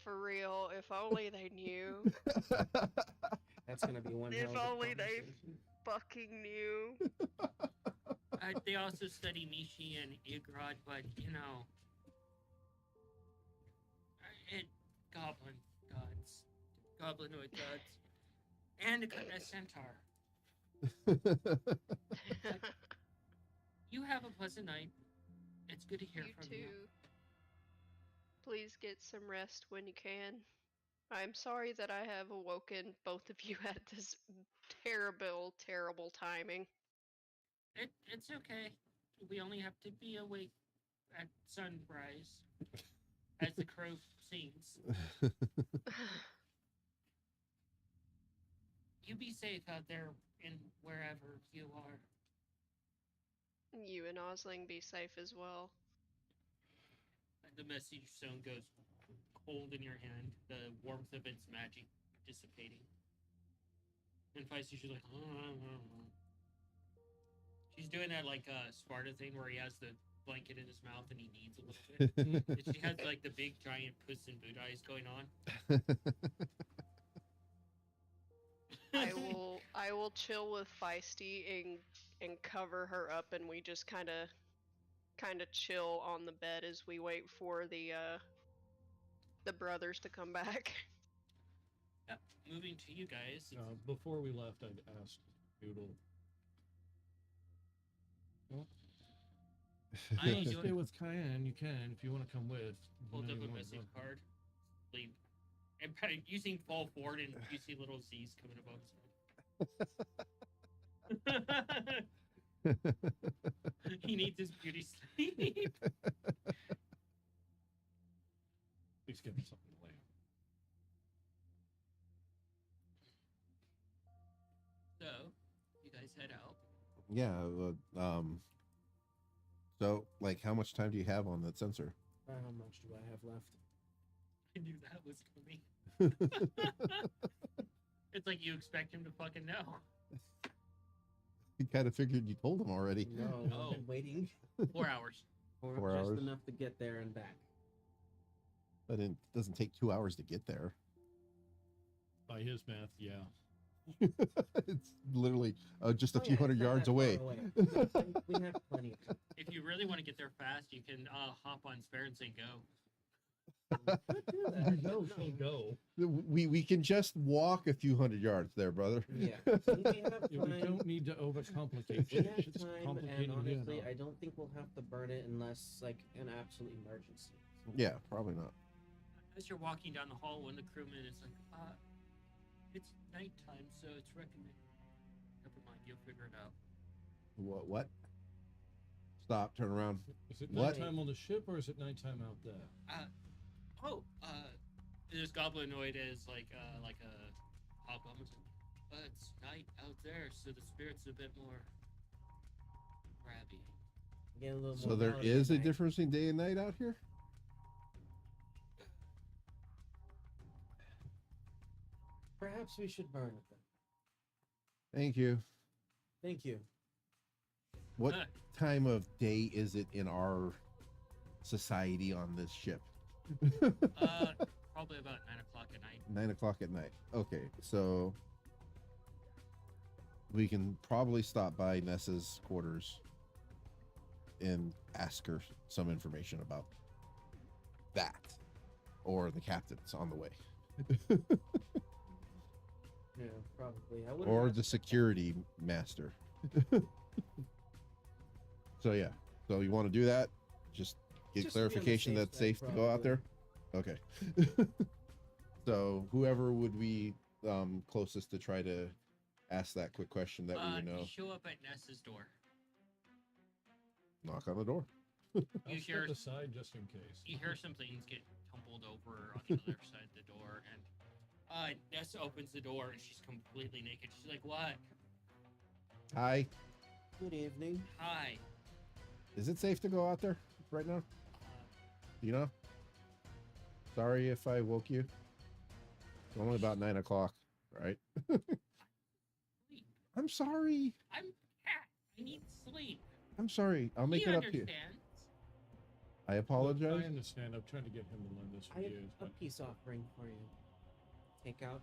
for real. If only they knew. That's gonna be one If hell of a only they conversation. fucking knew. They also study Mishi and Igrod, but goblin gods, goblinoid gods, and a centaur. You have a pleasant night. It's good to hear You from too. you. Please get some rest when you can. I'm sorry that I have awoken both of you at this terrible, terrible timing. It's okay. We only have to be awake at sunrise, as the crow sings. You be safe out there in wherever you are. You and Osling be safe as well. The message stone goes cold in your hand, the warmth of its magic dissipating. And Feisty, she's like, she's doing that like Sparta thing where he has the blanket in his mouth and he needs a little bit. And she has like the big giant Puss in Boot eyes going on. I will chill with Feisty and cover her up, and we just kind of chill on the bed as we wait for the brothers to come back. Yep. Moving to you guys. Before we left, I'd asked Noodle. Well, I if you do stay it. with Cayenne, you can. If you want to come with, Hold you up know a you wanna message go. card. Leave. And using fall forward, and you see little Z's coming above his head. He needs his beauty sleep. Please give me something to lay on. So, you guys head out. Yeah. So, like, how much time do you have on that sensor? How much do I have left? I knew that was coming. It's like you expect him to fucking know. You kind of figured you told him already. No, Oh. I've been waiting 4 hours. for 4 just hours. enough to get there and back. But it doesn't take 2 hours to get there. By his math, yeah. It's literally just a Oh, few yeah, hundred it's not yards that far away. We have plenty of time. If you really want to get there fast, you can hop on Spare and say go. Could do that. No, she'll go. We can just walk a few hundred yards there, brother. Yeah, we have Yeah, we time. don't need to overcomplicate We have shit. It's time, and complicated honestly, enough. I don't think we'll have to burn it unless like an absolute emergency. Yeah, probably not. As you're walking down the hall, one of the crewmen is like, it's nighttime, so it's recommended. Never mind, you'll figure it out. What? Stop, turn around. Is it What? nighttime on the ship or is it nighttime out there? This goblinoid is like a hobgoblin. It's night out there, so the spirit's a bit more crabby. Get a little So more there rowdy is at a night. difference in day and night out here? Perhaps we should burn it then. Thank you. Thank you. What Huh. time of day is it in our society on this ship? Probably about 9 o'clock at night. 9 o'clock at night. Okay, so we can probably stop by Nessa's quarters and ask her some information about that, or the captain's on the way, Yeah, probably. I wouldn't or ask the for security master. So yeah, so you want to do that? Just get Just to be on the clarification safe that's side, safe to go out there. Okay. So whoever would be closest to try to ask that quick question that we would know. You show up at Nessa's door. Knock on the door. I'll You step hear- aside just in case. You hear some things get tumbled over on the other side of the door, and Nessa opens the door and she's completely naked. She's like, "What? Hi. Good evening. Hi." Is it safe to go out there right now? Do you know? Sorry if I woke you. It's only about 9 o'clock, right? Sleep. I'm sorry. I'm cat. I need sleep. I'm sorry. I'll make He it up to you. understands. I Look, apologize. I understand. I'm trying to get him to learn this I for have years, a but peace offering for you. Take out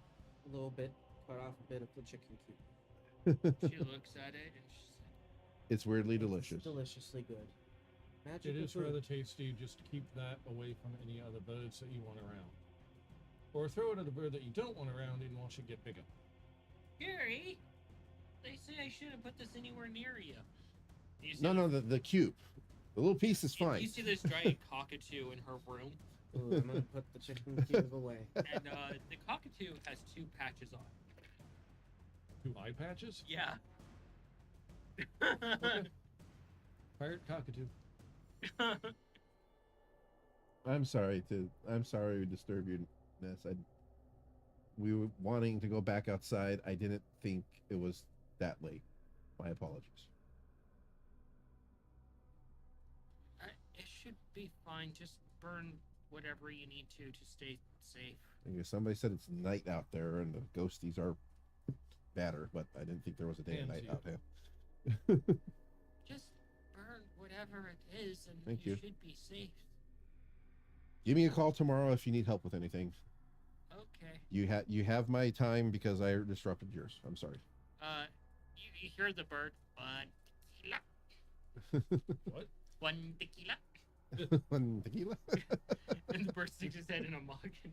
a little bit, cut off a bit of the chicken coop. She looks at it and she's like, It's weirdly It's delicious. deliciously good. it Magical is food. rather tasty. Just keep that away from any other birds that you want around. Or throw it at a bird that you don't want around and watch it get bigger. "Gary, they say I shouldn't put this anywhere near you." You see No, the cube. The little piece is you- fine. You see this giant cockatoo in her room, Ooh, I'm gonna put the chicken cube away. and the cockatoo has 2 patches on. 2 eye patches? Yeah. Pirate cockatoo. I'm sorry to disturb you, Ness. We were wanting to go back outside. I didn't think it was that late. My apologies. It should be fine. Just burn whatever you need to stay safe. I guess somebody said it's night out there and the ghosties are badder, but I didn't think there was a day and night Fancy. out there. Just burn whatever it is, and Thank you you. should be safe. Give me a call tomorrow if you need help with anything. Okay. You have my time because I disrupted yours. I'm sorry. You hear the bird. Tequila. What? One tequila. One tequila. And the bird sticks his head in a mug and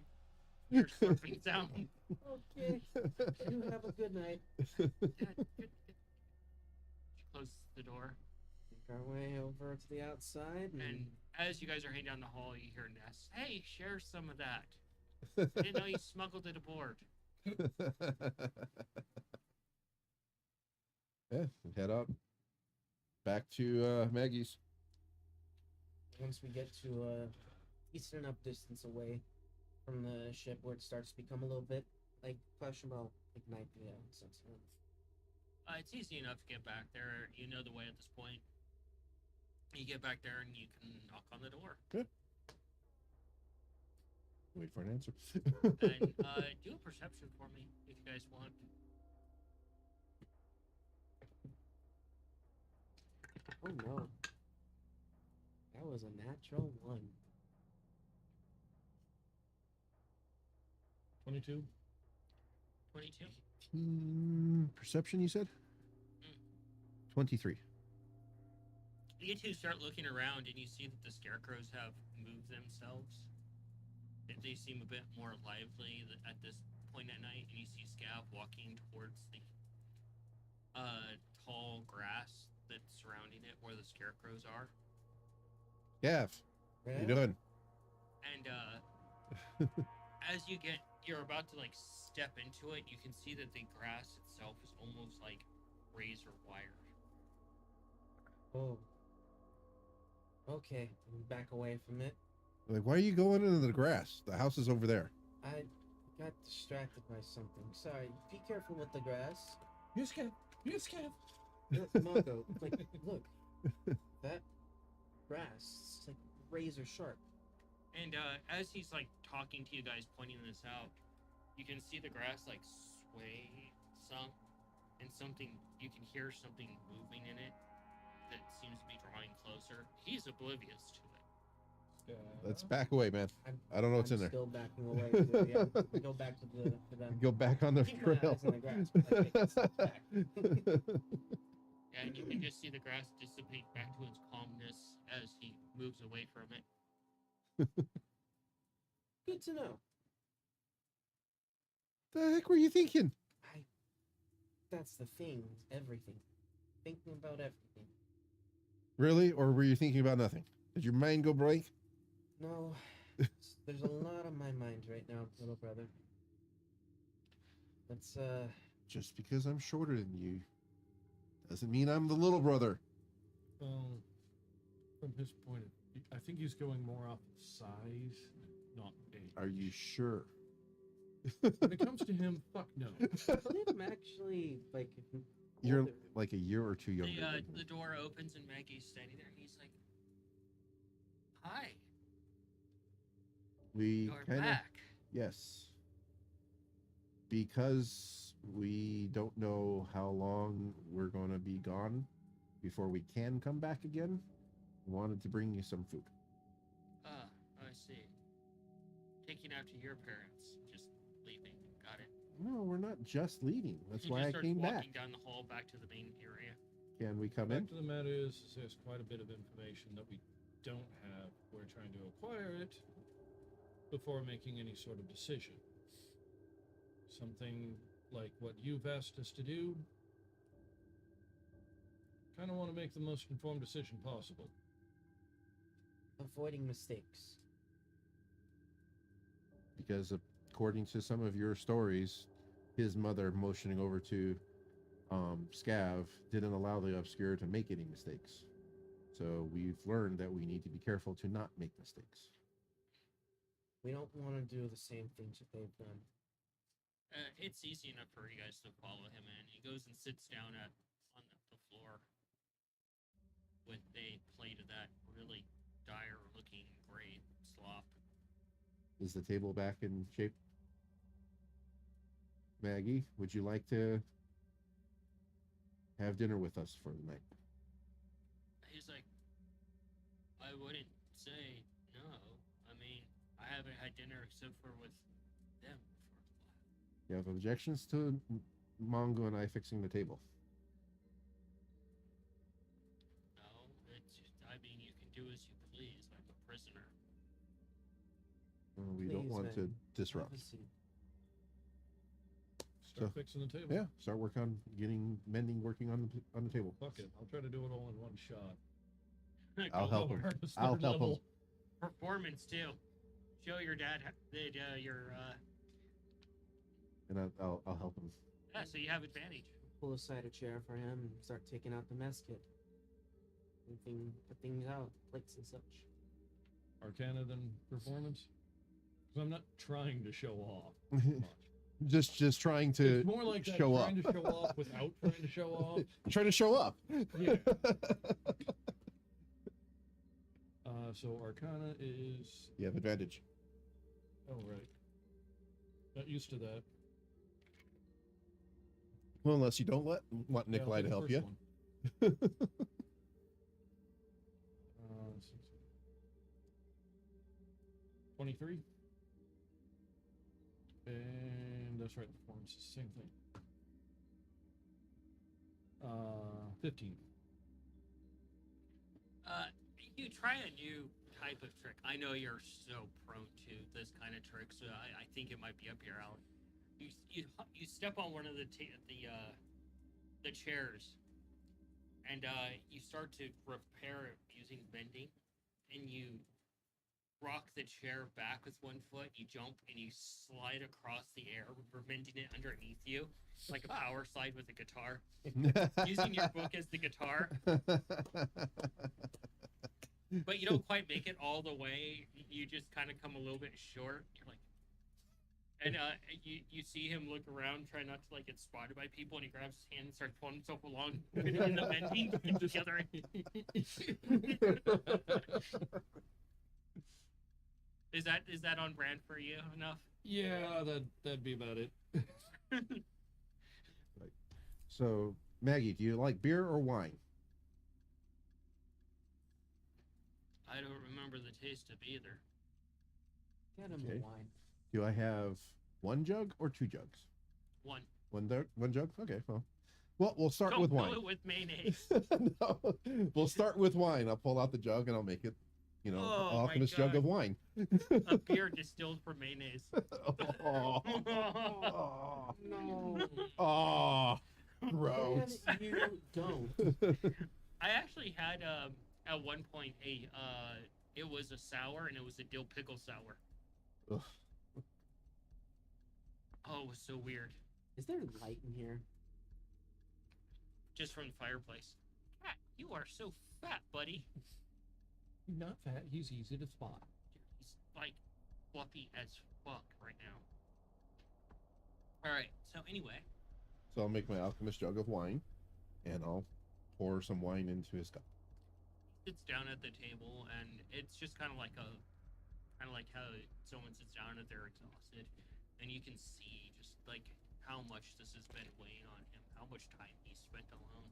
your slurping sound. Okay. You have a good night. Good. She closes the door, Make our way over to the outside and as you guys are heading down the hall, you hear Ness. "Hey, share some of that. I didn't know you smuggled it aboard." Yeah, head up. Back to Maggie's. once we get to a decent enough distance away from the ship where it starts to become a little bit like questionable, like night, yeah, sense. It's easy enough to get back there. You know the way at this point. You get back there and you can knock on the door. Wait for an answer. And do a perception for me if you guys want. Oh no. That was a natural 1. 22? 22. Perception, you said? 23. You two start looking around and you see that the scarecrows have moved themselves. They seem a bit more lively at this point at night, and you see Scav walking towards the tall grass that's surrounding it where the scarecrows are. Gav, how you doing? And as you're about to like step into it, you can see that the grass itself is almost like razor wire. Oh. Okay, back away from it. Like, why are you going into the grass? The house is over there. I got distracted by something. Sorry. Be careful with the grass. Yes, Kev. Yes, Kev. Look, Marco, like, look. That grass, it's like razor sharp. And as he's like talking to you guys, pointing this out, you can see the grass like sway some, and something you can hear something moving in it that seems to be drawing closer. He's oblivious to it. Let's back away, man. I don't know what's I'm in there. still backing away. To, yeah, we go back to them. Go back on the Keep my trail. eyes on the grass, but I take a step back. And you can just see the grass dissipate back to its calmness as he moves away from it. Good to know. The heck were you thinking? That's the thing. Everything. Thinking about everything. Really? Or were you thinking about nothing? Did your mind go blank? No, there's a lot on my mind right now, little brother. Let's Just because I'm shorter than you doesn't mean I'm the little brother. Well, from his point of view, I think he's going more off of size, not age. Are you sure? When it comes to him, fuck no. I'm actually like You're older. like a year or two younger. than him. The door opens and Maggie's standing there. And he's like, "Hi, We you're kind of back." yes, because we don't know how long we're going to be gone before we can come back again. Wanted to bring you some food. I see. Taking out to your parents, just leaving. Got it. No, we're not just leaving. That's He why just I starts came back. walking down the hall back to the main area. Can we come Back in? to the matter is there's quite a bit of information that we don't have. We're trying to acquire it before making any sort of decision. Something like what you've asked us to do. Kind of want to make the most informed decision possible. Avoiding mistakes. Because according to some of your stories, his mother motioning over to Scav didn't allow the Obscure to make any mistakes. So we've learned that we need to be careful to not make mistakes. We don't want to do the same things that they've done. It's easy enough for you guys to follow him in. He goes and sits down on the floor with a plate of that really dire-looking gray slop. Is the table back in shape? Maggie, would you like to have dinner with us for the night? He's like, I wouldn't say no. I mean, I haven't had dinner except for with them for a while. You have objections to Mongo and I fixing the table? No, I mean, you can do as you please. I'm a prisoner. We don't Please, want to man. disrupt. Have a seat. Start So- fixing the table. Yeah, start working on working on the table. Fuck it. I'll try to do it all in one shot. I'll help him. We're at the I'll third help him. level. Performance too. Show your dad that your And I'll help him. yeah, so you have advantage. Pull aside a chair for him and start taking out the mess kit. Put things out, plates and such. Arcana than performance? Because I'm not trying to show off much. just trying to It's more like that, show up. trying to show off without trying to show off. Trying to show up. Yeah. So Arcana is... You have advantage. Oh, right. Not used to that. Well, unless you don't want Yeah, I'll Nikolai take to the help first you. one. 23. And that's right, performance is the same thing. 15. You try a new type of trick. I know you're so prone to this kind of trick, so I think it might be up your alley. You step on one of the chairs, and you start to repair it using bending, and you rock the chair back with one foot. You jump and you slide across the air, bending it underneath you, like a power slide with a guitar, using your book as the guitar. But you don't quite make it all the way. You just kind of come a little bit short. You're like, And you see him look around, try not to like get spotted by people, and he grabs his hand and starts pulling himself along in the vending together. Is that on brand for you enough? Yeah, that'd be about it. So, Maggie, do you like beer or wine? I don't remember the taste of either. Get him Okay. a wine. Do I have one jug or two jugs? One. One jug? Okay, well, we'll start Don't with fill wine. it with mayonnaise. No, we'll start with wine. I'll pull out the jug and I'll make it, Oh, an alchemist my jug God. of wine. A beer distilled from mayonnaise. Oh, No. oh, gross. And you don't. I actually had at one point it was a sour, and it was a dill pickle sour. Ugh. Oh, it was so weird. Is there light in here? Just from the fireplace. Cat, you are so fat, buddy. He's not fat. He's easy to spot. He's like fluffy as fuck right now. All right. So anyway, So I'll make my alchemist jug of wine, and I'll pour some wine into his cup. sits down at the table, and it's just kind of like how someone sits down if they're exhausted, and you can see just like how much this has been weighing on him, how much time he spent alone.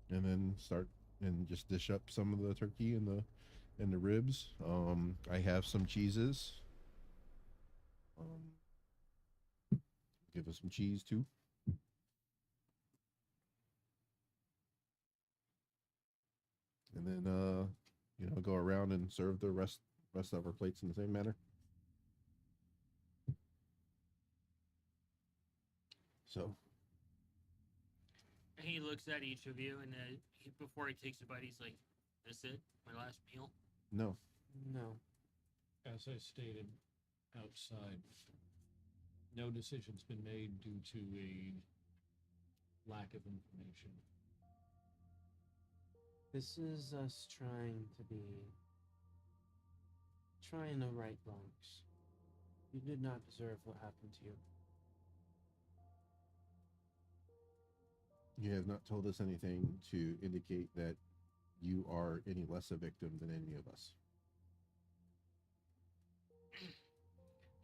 And then start and just dish up some of the turkey and the ribs. I have some cheeses. Give us some cheese too. And then go around and serve the rest of our plates in the same manner. So He looks at each of you, and before he takes a bite, he's like, "This it? My last meal?" no. No. As I stated outside, no decision's been made due to a lack of information. This is us trying to right wrongs. You did not deserve what happened to you. You have not told us anything to indicate that you are any less a victim than any of us.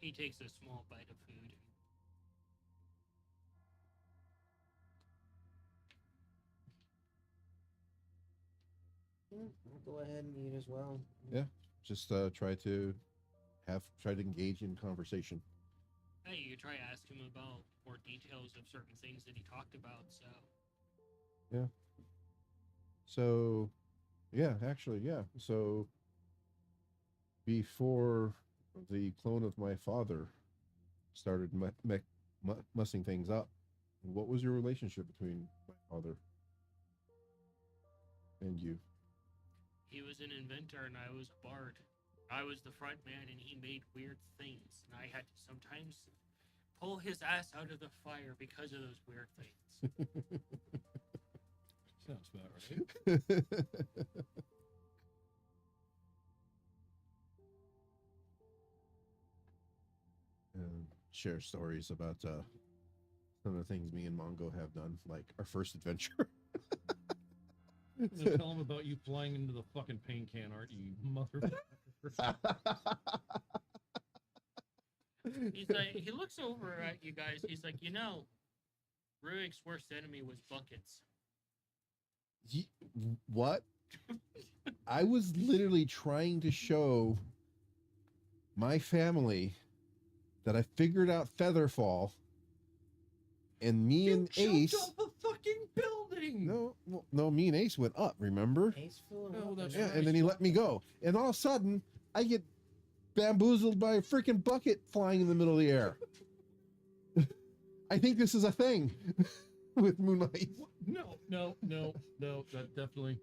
He takes a small bite of food. I'll go ahead and eat as well. Yeah. Just try to engage in conversation. Hey, you try to ask him about more details of certain things that he talked about, so. Yeah. So, yeah, actually, yeah. So, before the clone of my father started messing things up, what was your relationship between my father and you? He was an inventor and I was a bard. I was the front man and he made weird things. And I had to sometimes pull his ass out of the fire because of those weird things. Sounds about right. And share stories about some of the things me and Mongo have done, like our first adventure. They'll tell him about you flying into the fucking paint can, aren't you, motherfucker? He's like, he looks over at you guys. He's like, Ruik's worst enemy was buckets. What? I was literally trying to show my family that I figured out Featherfall, and me and Ace. Jumped off a fucking building. No, me and Ace went up. Remember? Ace flew Oh, up that's and- Yeah, and then he let me go, and all of a sudden I get bamboozled by a freaking bucket flying in the middle of the air. I think this is a thing with Moonlight. No, that definitely.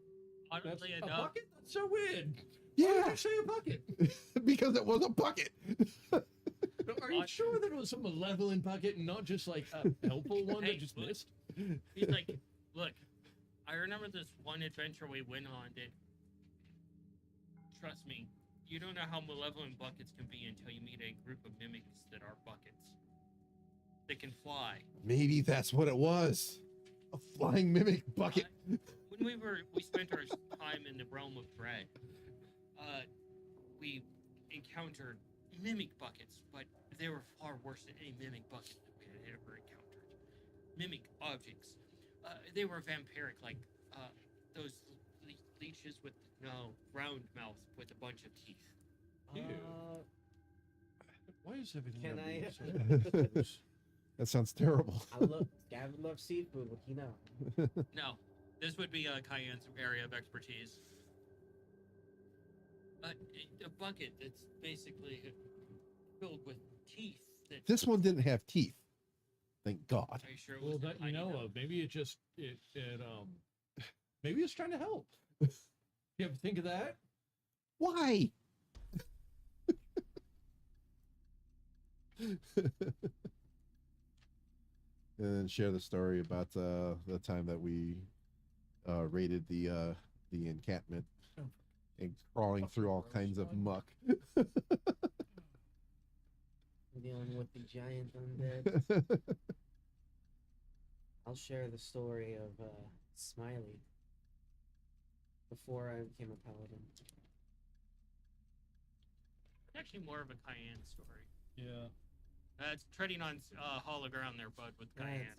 That's Oddly a enough, bucket? That's so weird. Why Yeah, did you say a bucket? because it was a bucket. Are you sure that it was a malevolent bucket and not just like a helpful one Hey, that just look. missed? he's like, look, I remember this one adventure we went on that Trust me, you don't know how malevolent buckets can be until you meet a group of mimics that are buckets. They can fly. Maybe that's what it was. A flying mimic bucket. When we spent our time in the realm of dread, we encountered mimic buckets, but they were far worse than any mimic bucket that we had ever encountered. Mimic objects. They were vampiric, like those leeches with round mouth with a bunch of teeth. Ew. Why is everything Can gotta be I- so gross? That sounds terrible. Gavin loves seafood. What do you know? No, this would be Cayenne's area of expertise. A bucket that's basically filled with teeth. This one didn't have teeth. Thank God. Are you sure it Well, was that you tiny know enough? of. Maybe it just maybe it's trying to help. You ever think of that? Why? And then share the story about the time that we raided the encampment and crawling through all kinds of muck. Dealing with the giant undead. I'll share the story of Smiley before I became a paladin. Actually, more of a Cayenne story. Yeah. It's treading on hollow ground there, bud, with Cayenne.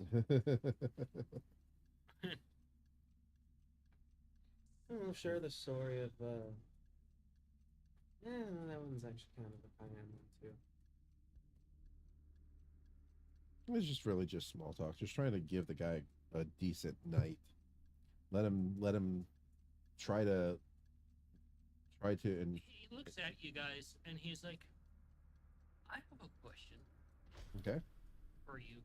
I'll share the story of. Yeah, that one's actually kind of a Cayenne one too. It was just really just small talk, just trying to give the guy a decent night. Let him try to and He looks at you guys and he's like, I have a question okay. for you.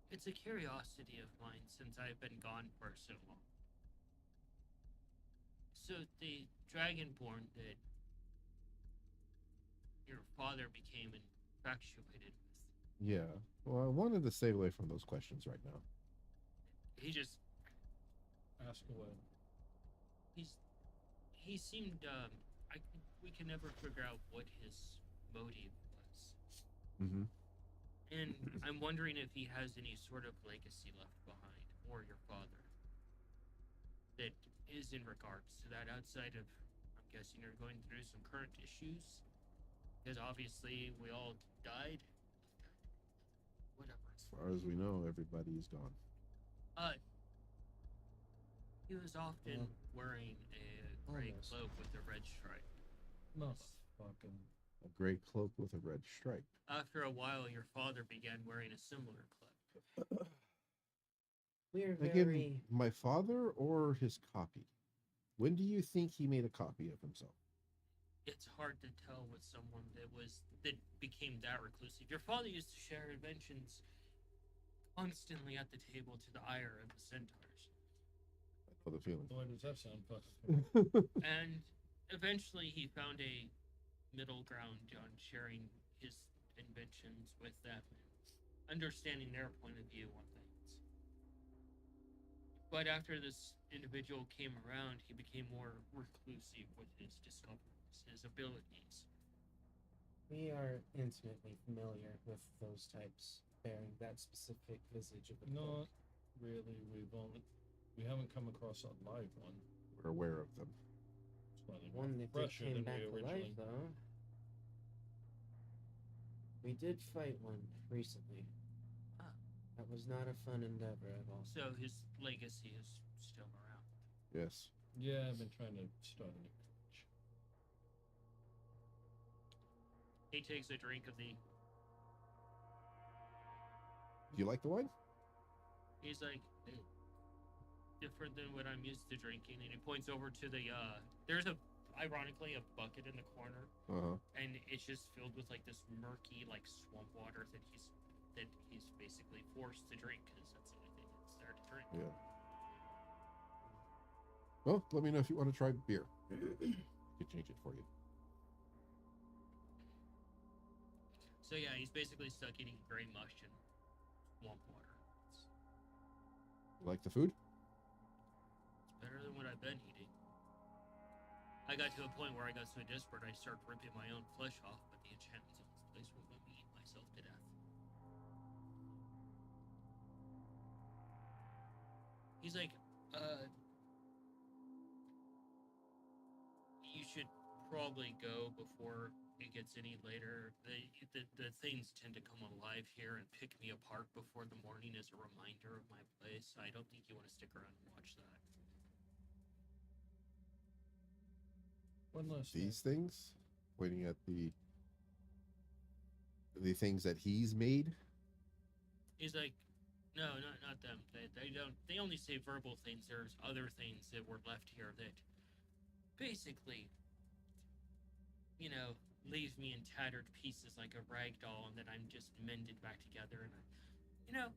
It's a curiosity of mine since I've been gone for so long. So the dragonborn that your father became infatuated with, Yeah. Well, I wanted to stay away from those questions right now. he just Ask away. he seemed we can never figure out what his motive was. Mm-hmm. And I'm wondering if he has any sort of legacy left behind, or your father, that is in regards to that outside of, I'm guessing you're going through some current issues, because obviously we all died. Whatever. As far as we know, everybody is gone. He was often wearing a gray Almost. cloak with a red stripe. Motherfucking. A gray cloak with a red stripe. After a while, your father began wearing a similar cloak. We're Again, very. my father or his copy? When do you think he made a copy of himself? It's hard to tell with someone that became that reclusive. Your father used to share inventions constantly at the table to the ire of the centaurs. I know the feeling. Boy, does that sound fucking. And eventually he found a middle ground on sharing his inventions with them, understanding their point of view on things. But after this individual came around, he became more reclusive with his discoveries, his abilities. We are intimately familiar with those types bearing that specific visage of a Not really. We haven't come across a live one. We're aware of them. Slightly more one that did fresher came than back we to life, originally. though. We did fight one recently. Ah. That was not a fun endeavor at all. So his legacy is still around. Yes. Yeah, I've been trying to start a new page. He takes a drink of the. Do you like the wine? He's like, different than what I'm used to drinking, and he points over to the. There's ironically, a bucket in the corner, and it's just filled with like this murky, like swamp water that he's basically forced to drink because that's the only thing that's there to drink. Yeah. Well, let me know if you want to try beer. Could change it for you. So yeah, he's basically stuck eating gray mush and swamp water. You like the food? It's better than what I've been eating. I got to a point where I got so desperate I started ripping my own flesh off, but the enchantments on this place won't let me eat myself to death. He's like, you should probably go before it gets any later. The things tend to come alive here and pick me apart before the morning as a reminder of my place. I don't think you want to stick around and watch that. One last These things, pointing at the things that he's made. He's like, no, not them. They don't. They only say verbal things. There's other things that were left here that basically, leave me in tattered pieces like a rag doll, and then I'm just mended back together. And I'm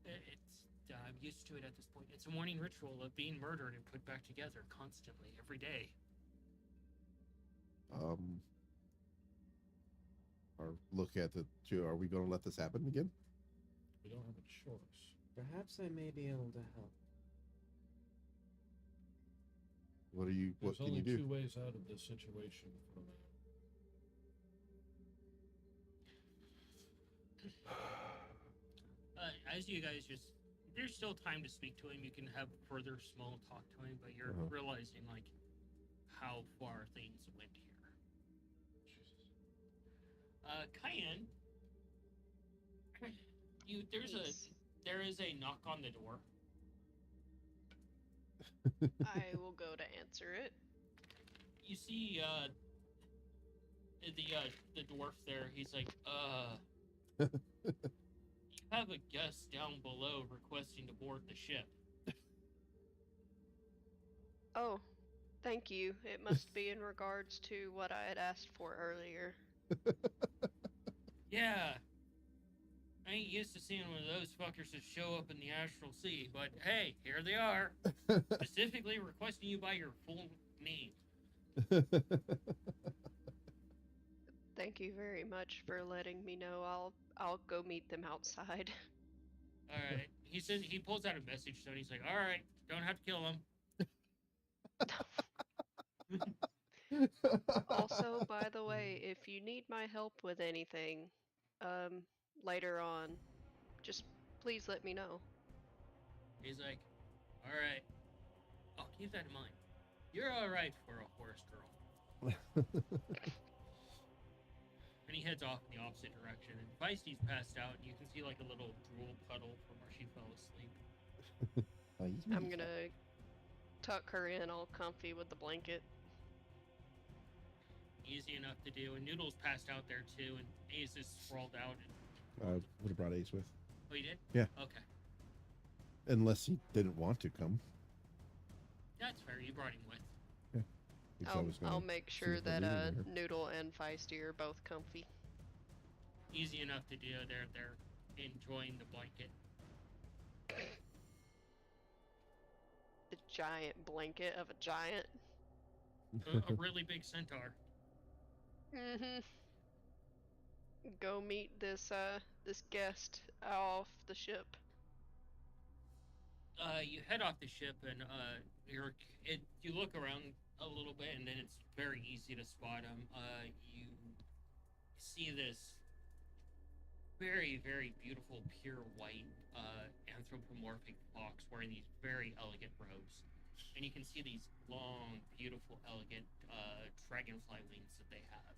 used to it at this point. It's a morning ritual of being murdered and put back together constantly, every day. Or look at the two. Are we going to let this happen again? We don't have a choice. Perhaps I may be able to help. What are you? What There's can only you do? two ways out of this situation for me. As you guys there's still time to speak to him. You can have further small talk to him, but you're realizing like how far things went here. Cayenne, there is a knock on the door. I will go to answer it. You see, the dwarf there. He's like, you have a guest down below requesting to board the ship. Oh, thank you. It must be in regards to what I had asked for earlier. Yeah. I ain't used to seeing one of those fuckers that show up in the astral sea, but hey, here they are. Specifically requesting you by your full name. Thank you very much for letting me know. I'll go meet them outside. Alright. He says he pulls out a message stone. He's like, alright, don't have to kill him. Also, by the way, if you need my help with anything, later on, just please let me know. He's like, alright, I'll keep that in mind. You're alright for a horse girl. And he heads off in the opposite direction. And Feisty's passed out, and you can see like a little drool puddle from where she fell asleep. I'm gonna tuck her in all comfy with the blanket. Easy enough to do. And Noodle's passed out there too, and Ace is sprawled out. Would have brought Ace with. Oh, you did? Yeah. Okay. Unless he didn't want to come. That's fair. You brought him with. I'll make sure if we're that leaving here. Noodle and Feisty are both comfy. Easy enough to do. They're enjoying the blanket. The giant blanket of a giant. A really big centaur. Mm-hmm. Go meet this guest off the ship. You head off the ship, and you look around a little bit, and then it's very easy to spot him. You see this very, very beautiful, pure white anthropomorphic fox wearing these very elegant robes. And you can see these long, beautiful, elegant dragonfly wings that they have.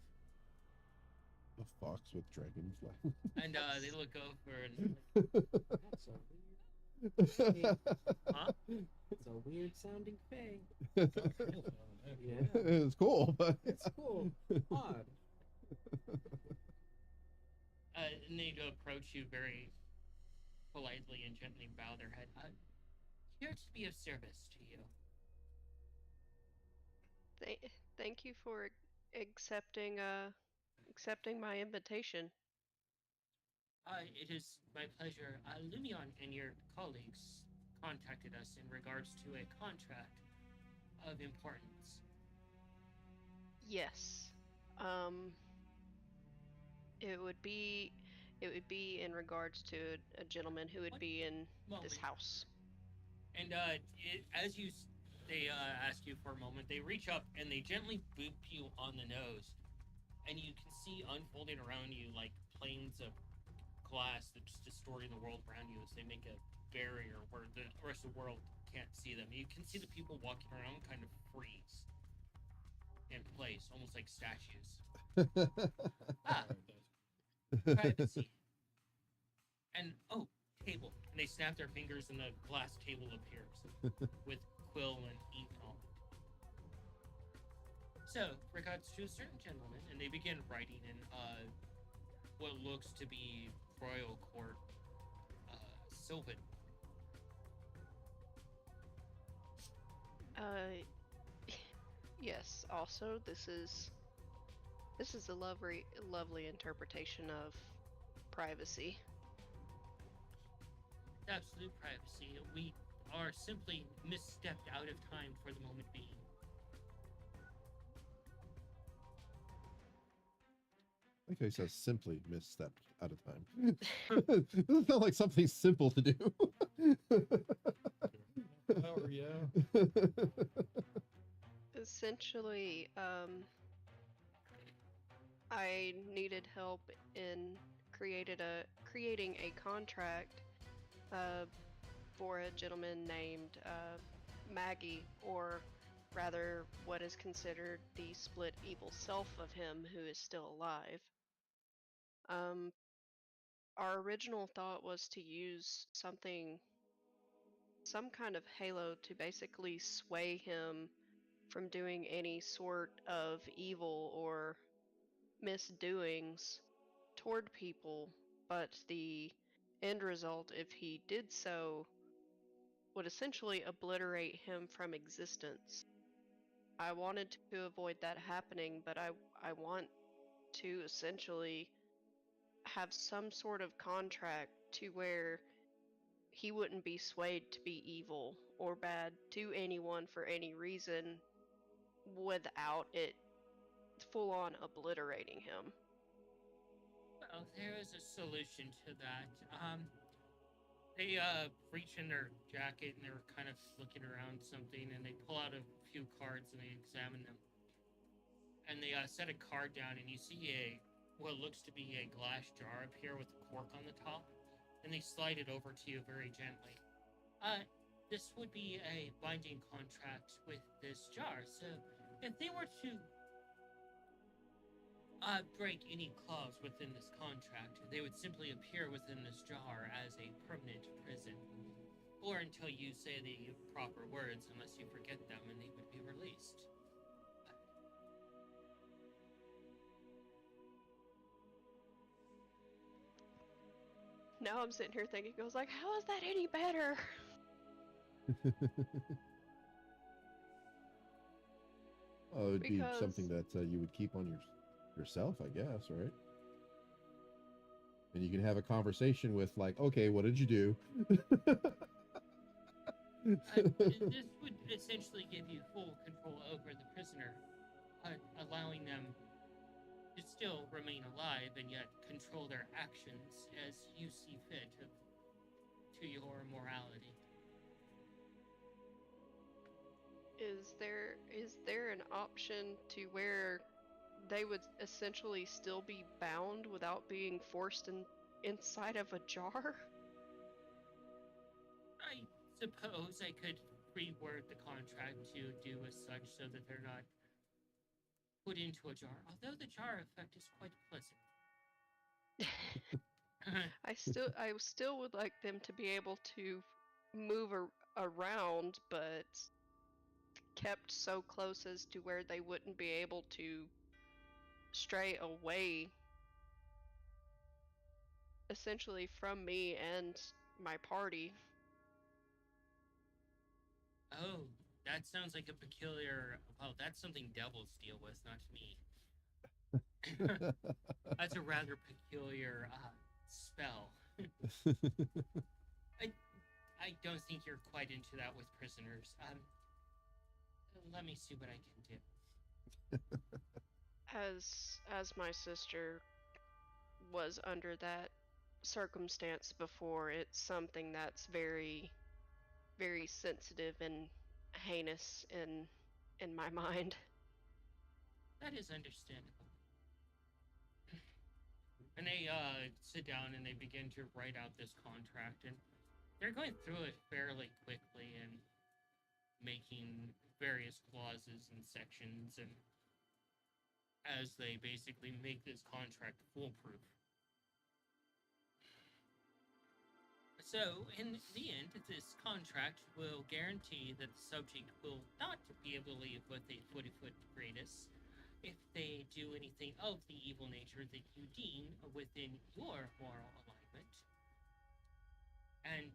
A fox with dragonfly. And they look over and... That's a weird. Huh? It's a weird sounding fae. Yeah. It's cool, but It's cool. Odd. And they approach you very politely and gently bow their head. Here to be of service to you. Thank you for accepting my invitation. It is my pleasure. Lumion and your colleagues contacted us in regards to a contract of importance. Yes. It would be in regards to a gentleman who would be in this house. And as you they ask you for a moment. They reach up and they gently boop you on the nose, and you can see unfolding around you like planes of glass that's distorting the world around you as they make a barrier where the rest of the world can't see them. You can see the people walking around kind of freeze in place, almost like statues. Ah, privacy. And oh, table. And they snap their fingers and the glass table appears with quill and ink on it. So, regards to a certain gentleman, and they begin writing in what looks to be royal court Sylvan. Yes. Also, this is a lovely interpretation of privacy. Absolute privacy. We are simply misstepped out of time for the moment being. Like how he says simply misstepped out of time. It felt like something simple to do. Oh, yeah. Essentially, I needed help in creating a contract uh, for a gentleman named Maggie, or rather, what is considered the split evil self of him who is still alive. Um, our original thought was to use some kind of halo to basically sway him from doing any sort of evil or misdoings toward people, but the end result, if he did so, would essentially obliterate him from existence. I wanted to avoid that happening, but I want to essentially have some sort of contract to where he wouldn't be swayed to be evil or bad to anyone for any reason without it full on obliterating him. Well, there is a solution to that. They reach in their jacket and they're kind of looking around something, and they pull out a few cards and they examine them. And they set a card down, and you see what looks to be a glass jar appear with a cork on the top, and they slide it over to you very gently. This would be a binding contract with this jar. So, if they were to break any clause within this contract, they would simply appear within this jar as a permanent prison. Or until you say the proper words, unless you forget them, and they would be released. Now I'm sitting here thinking, goes like, how is that any better? Oh, it would be Because something that you would keep on yourself, I guess, right? And you can have a conversation with, like, okay, what did you do? This would essentially give you full control over the prisoner, allowing them to still remain alive and yet control their actions as you see fit to your morality. is there an option to where they would essentially still be bound without being forced inside of a jar? I suppose I could reword the contract to do as such so that they're not put into a jar, although the jar effect is quite pleasant. I still would like them to be able to move around, but kept so close as to where they wouldn't be able to stray away essentially from me and my party. Oh, that sounds like a peculiar. Well, that's something devils deal with, not me. That's a rather peculiar spell. I don't think you're quite into that with prisoners. Let me see what I can do. As my sister was under that circumstance before, it's something that's very, very sensitive and heinous in my mind. That is understandable. And they sit down and they begin to write out this contract, and they're going through it fairly quickly and making various clauses and sections, and as they basically make this contract foolproof. So, in the end, this contract will guarantee that the subject will not be able to leave with a 40-foot radius if they do anything of the evil nature that you deem within your moral alignment. And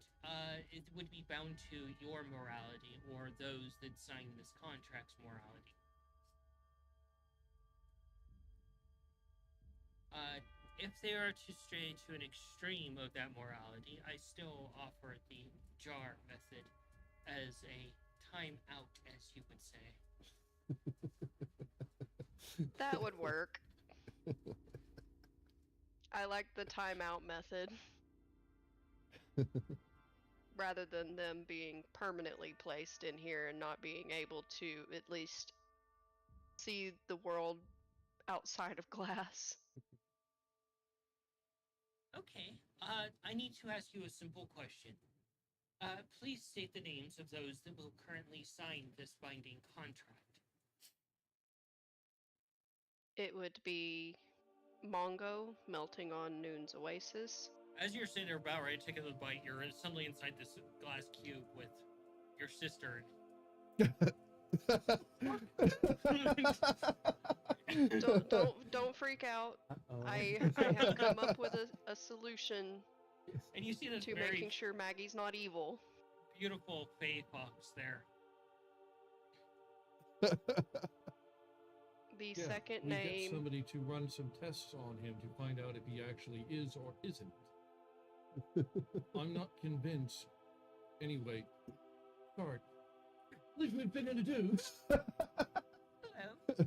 it would be bound to your morality or those that sign this contract's morality. If they are to stray to an extreme of that morality, I still offer the jar method as a time out, as you would say. That would work. I like the timeout method. Rather than them being permanently placed in here and not being able to at least see the world outside of glass. Okay, I need to ask you a simple question. Please state the names of those that will currently sign this binding contract. It would be Mongo melting on Noon's Oasis. As you're sitting there about ready to take a bite, you're suddenly inside this glass cube with your sister. Don't freak out. Uh-oh. I have come up with a solution And you see this to very making sure Maggie's not evil. beautiful Fae fox there. The Yeah, second we get name. somebody to run some tests on him to find out if he actually is or isn't. I'm not convinced. Anyway, sorry. Leave me been introduced. Hello.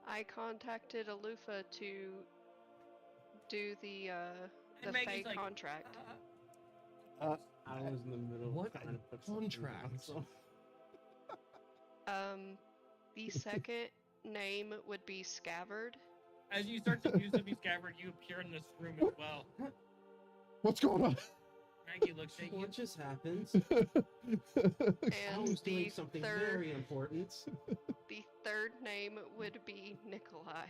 I contacted Alufa to do the And Maggie's Fae like, contract. I was in the middle of What trying to put something contract? on, so- The second name would be Scabbard. As you start to use the scabbard, you appear in this room as well. What's going on? Maggie looks at you. What just happened? I And was doing the something third, very important. the third name would be Nikolai.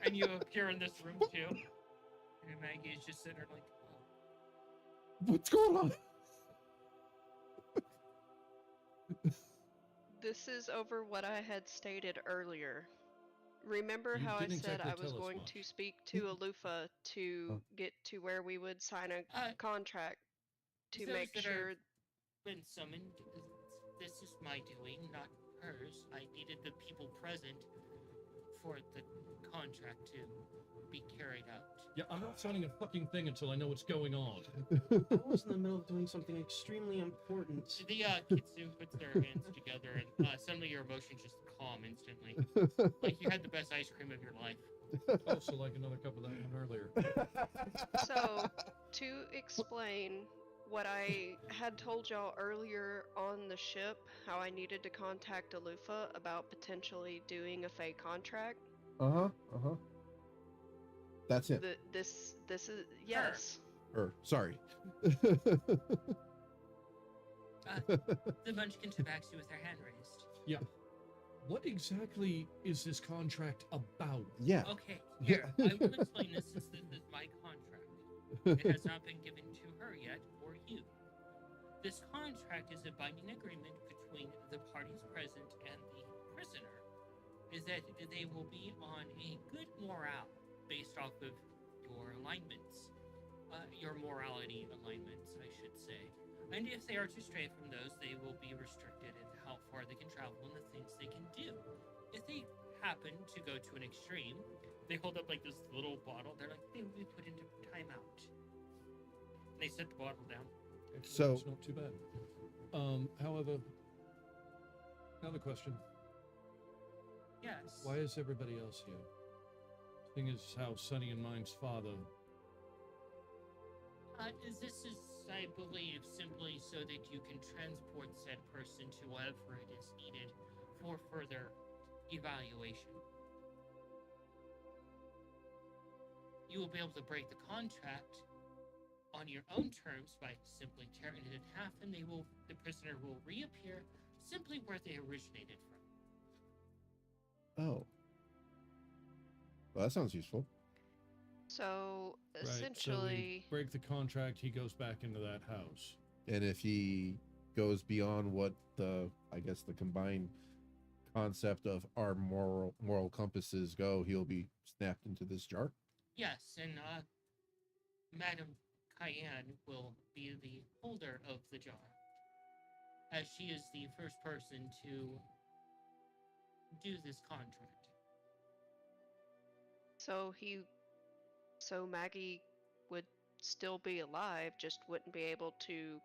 And you appear in this room too. And Maggie is just sitting there like, oh. What's going on? This is over what I had stated earlier. Remember You how I didn't said I exactly was tell us going much. to speak to Alufa to get to where we would sign a contract to those make that sure. are been summoned. This is my doing, not hers. I needed the people present for the contract to be carried out. Yeah, I'm not signing a fucking thing until I know what's going on. I was in the middle of doing something extremely important. The Kitsune puts their hands together, and suddenly your emotions just calm instantly, like you had the best ice cream of your life. Also, like another cup of that one earlier. So, to explain what I had told y'all earlier on the ship, how I needed to contact Alufa about potentially doing a Fae contract. That's it. This is yes. Sorry. The Munchkin tabaxi with their hand raised. Yeah. What exactly is this contract about? Yeah. Okay, here, I will explain this since this is my contract. It has not been given to her yet, or you. This contract is a binding agreement between the parties present and the prisoner, is that they will be on a good morale based off of your alignments. Your morality alignments, I should say. And if they are to stray from those, they will be restricted in how far they can travel and the things they can do. If they happen to go to an extreme, they hold up like this little bottle. They're like, they will be put into timeout. They set the bottle down. So- It's not too bad. However, another question. Yes. Why is everybody else here? Thing is how Sonny and mine's father... This is I believe, simply so that you can transport said person to wherever it is needed for further evaluation. You will be able to break the contract on your own terms by simply tearing it in half, and the prisoner will reappear simply where they originated from. Oh. Well, that sounds useful. So Right, so we essentially, break the contract, he goes back into that house. And if he goes beyond what I guess the combined concept of our moral compasses go, he'll be snapped into this jar. Yes, and Madame Cayenne will be the holder of the jar, as she is the first person to do this contract. so Maggie would still be alive, just wouldn't be able to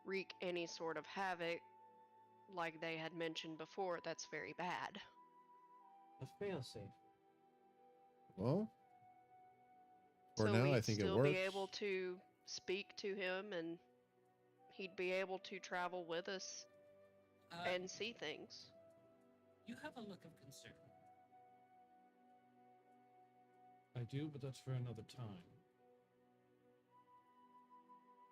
wreak any sort of havoc like they had mentioned before. That's very bad. A failsafe. Well, for So now, I we'd think it still works. be able to speak to him, and he'd be able to travel with us and see things. You have a look of concern. I do, but that's for another time.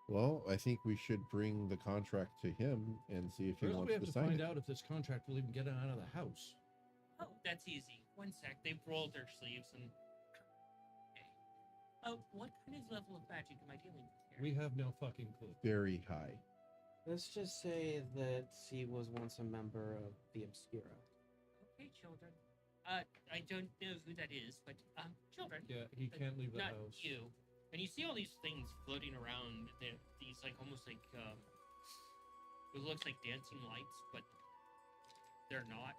Well, I think we should bring the contract to him and see if he First, wants we have to to sign find it. out if this contract will even get him out of the house. Oh, that's easy. One sec. They've rolled their sleeves and. Okay. What kind of level of magic am I dealing with here? We have no fucking clue. Very high. Let's just say that he was once a member of the Obscura. Okay, children. I don't know who that is, but children. Yeah, he can't leave the Not house. you. And you see all these things floating around. These like almost like it looks like dancing lights, but they're not.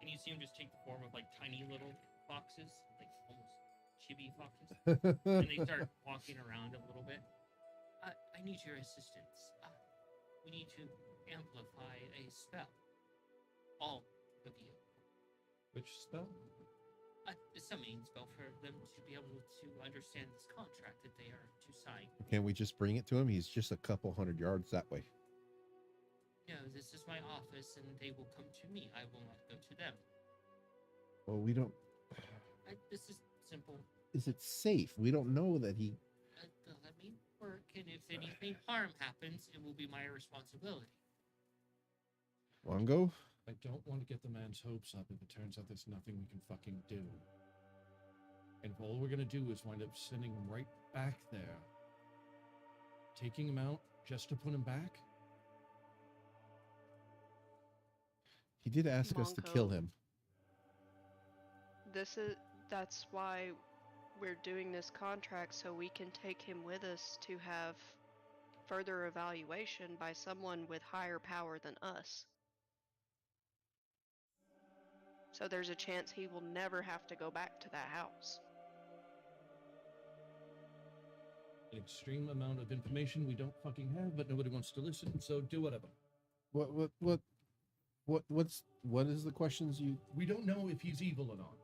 And you see them just take the form of like tiny little foxes, like almost chibi foxes. And they start walking around a little bit. I need your assistance. We need to amplify a spell. All of you. Which spell? A summoning spell for them to be able to understand this contract that they are to sign. Can we just bring it to him? He's just a couple hundred yards that way. No, this is my office, and they will come to me. I will not go to them. Well, we don't. This is simple. Is it safe? We don't know that he. Let me work, and if anything harm happens, it will be my responsibility. Wango? I don't want to get the man's hopes up if it turns out there's nothing we can fucking do. And if all we're gonna do is wind up sending him right back there, taking him out just to put him back? He did ask us to kill Monko. him. That's why we're doing this contract, so we can take him with us to have further evaluation by someone with higher power than us. So there's a chance he will never have to go back to that house. An extreme amount of information we don't fucking have, but nobody wants to listen, so do whatever. What is the questions you? We don't know if he's evil or not.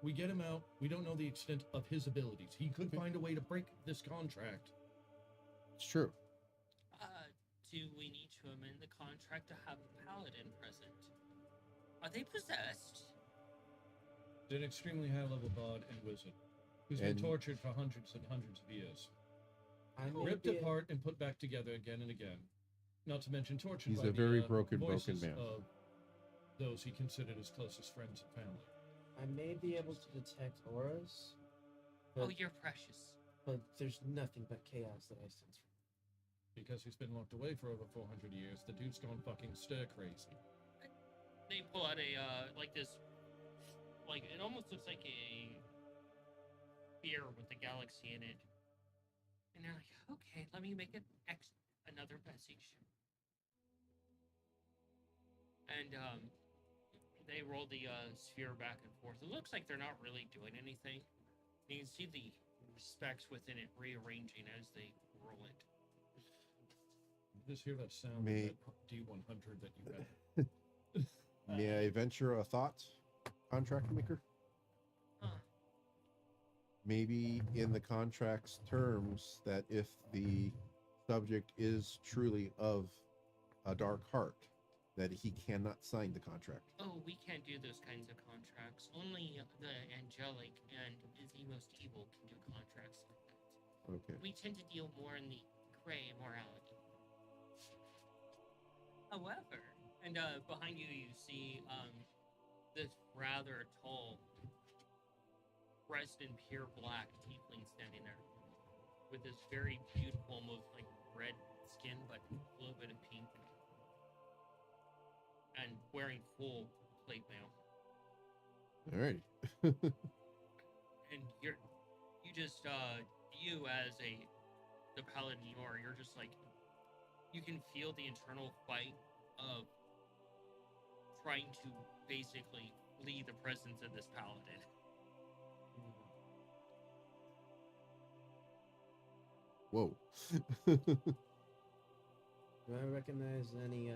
We get him out, we don't know the extent of his abilities. He could find a way to break this contract. It's true. Do we need to amend the contract to have a paladin present? Are they possessed? They're an extremely high-level bard and wizard who's been tortured for hundreds and hundreds of years. Ripped apart and put back together again and again. Not to mention tortured He's by a very the broken voices man. of those he considered his closest friends and family. I may be able to detect auras, Oh, you're precious. but there's nothing but chaos that I sense from him. Because he's been locked away for over 400 years, the dude's gone fucking stir crazy. They pull out a, like this, like, it almost looks like a beer with the galaxy in it. And they're like, okay, let me make it another message. And, they roll the, sphere back and forth. It looks like they're not really doing anything. You can see the specs within it rearranging as they roll it. Just hear that sound Me. of that D100 that you had. May I venture a thought, contract maker? maybe in the contract's terms that if the subject is truly of a dark heart, that he cannot sign the contract. Oh, we can't do those kinds of contracts. Only the angelic and the most evil can do contracts like that. Okay. We tend to deal more in the gray morality. However, and behind you, you see this rather tall, dressed in pure black tiefling standing there with this very beautiful, almost like red skin, but a little bit of pink, and wearing full plate mail. Alrighty. And you as the paladin you're just like, you can feel the internal fight of trying to basically flee the presence of this paladin. Whoa. Do I recognize any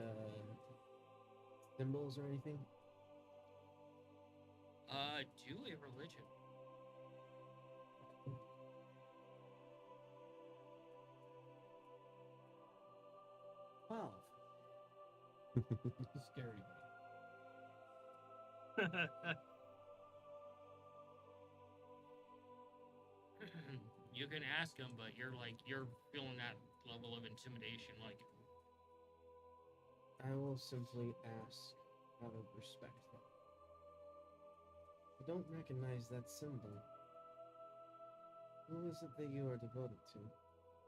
symbols or anything? Do a religion. 12. Scary. You can ask him, but you're feeling that level of intimidation. Like, I will simply ask out of respect. I don't recognize that symbol. Who is it that you are devoted to?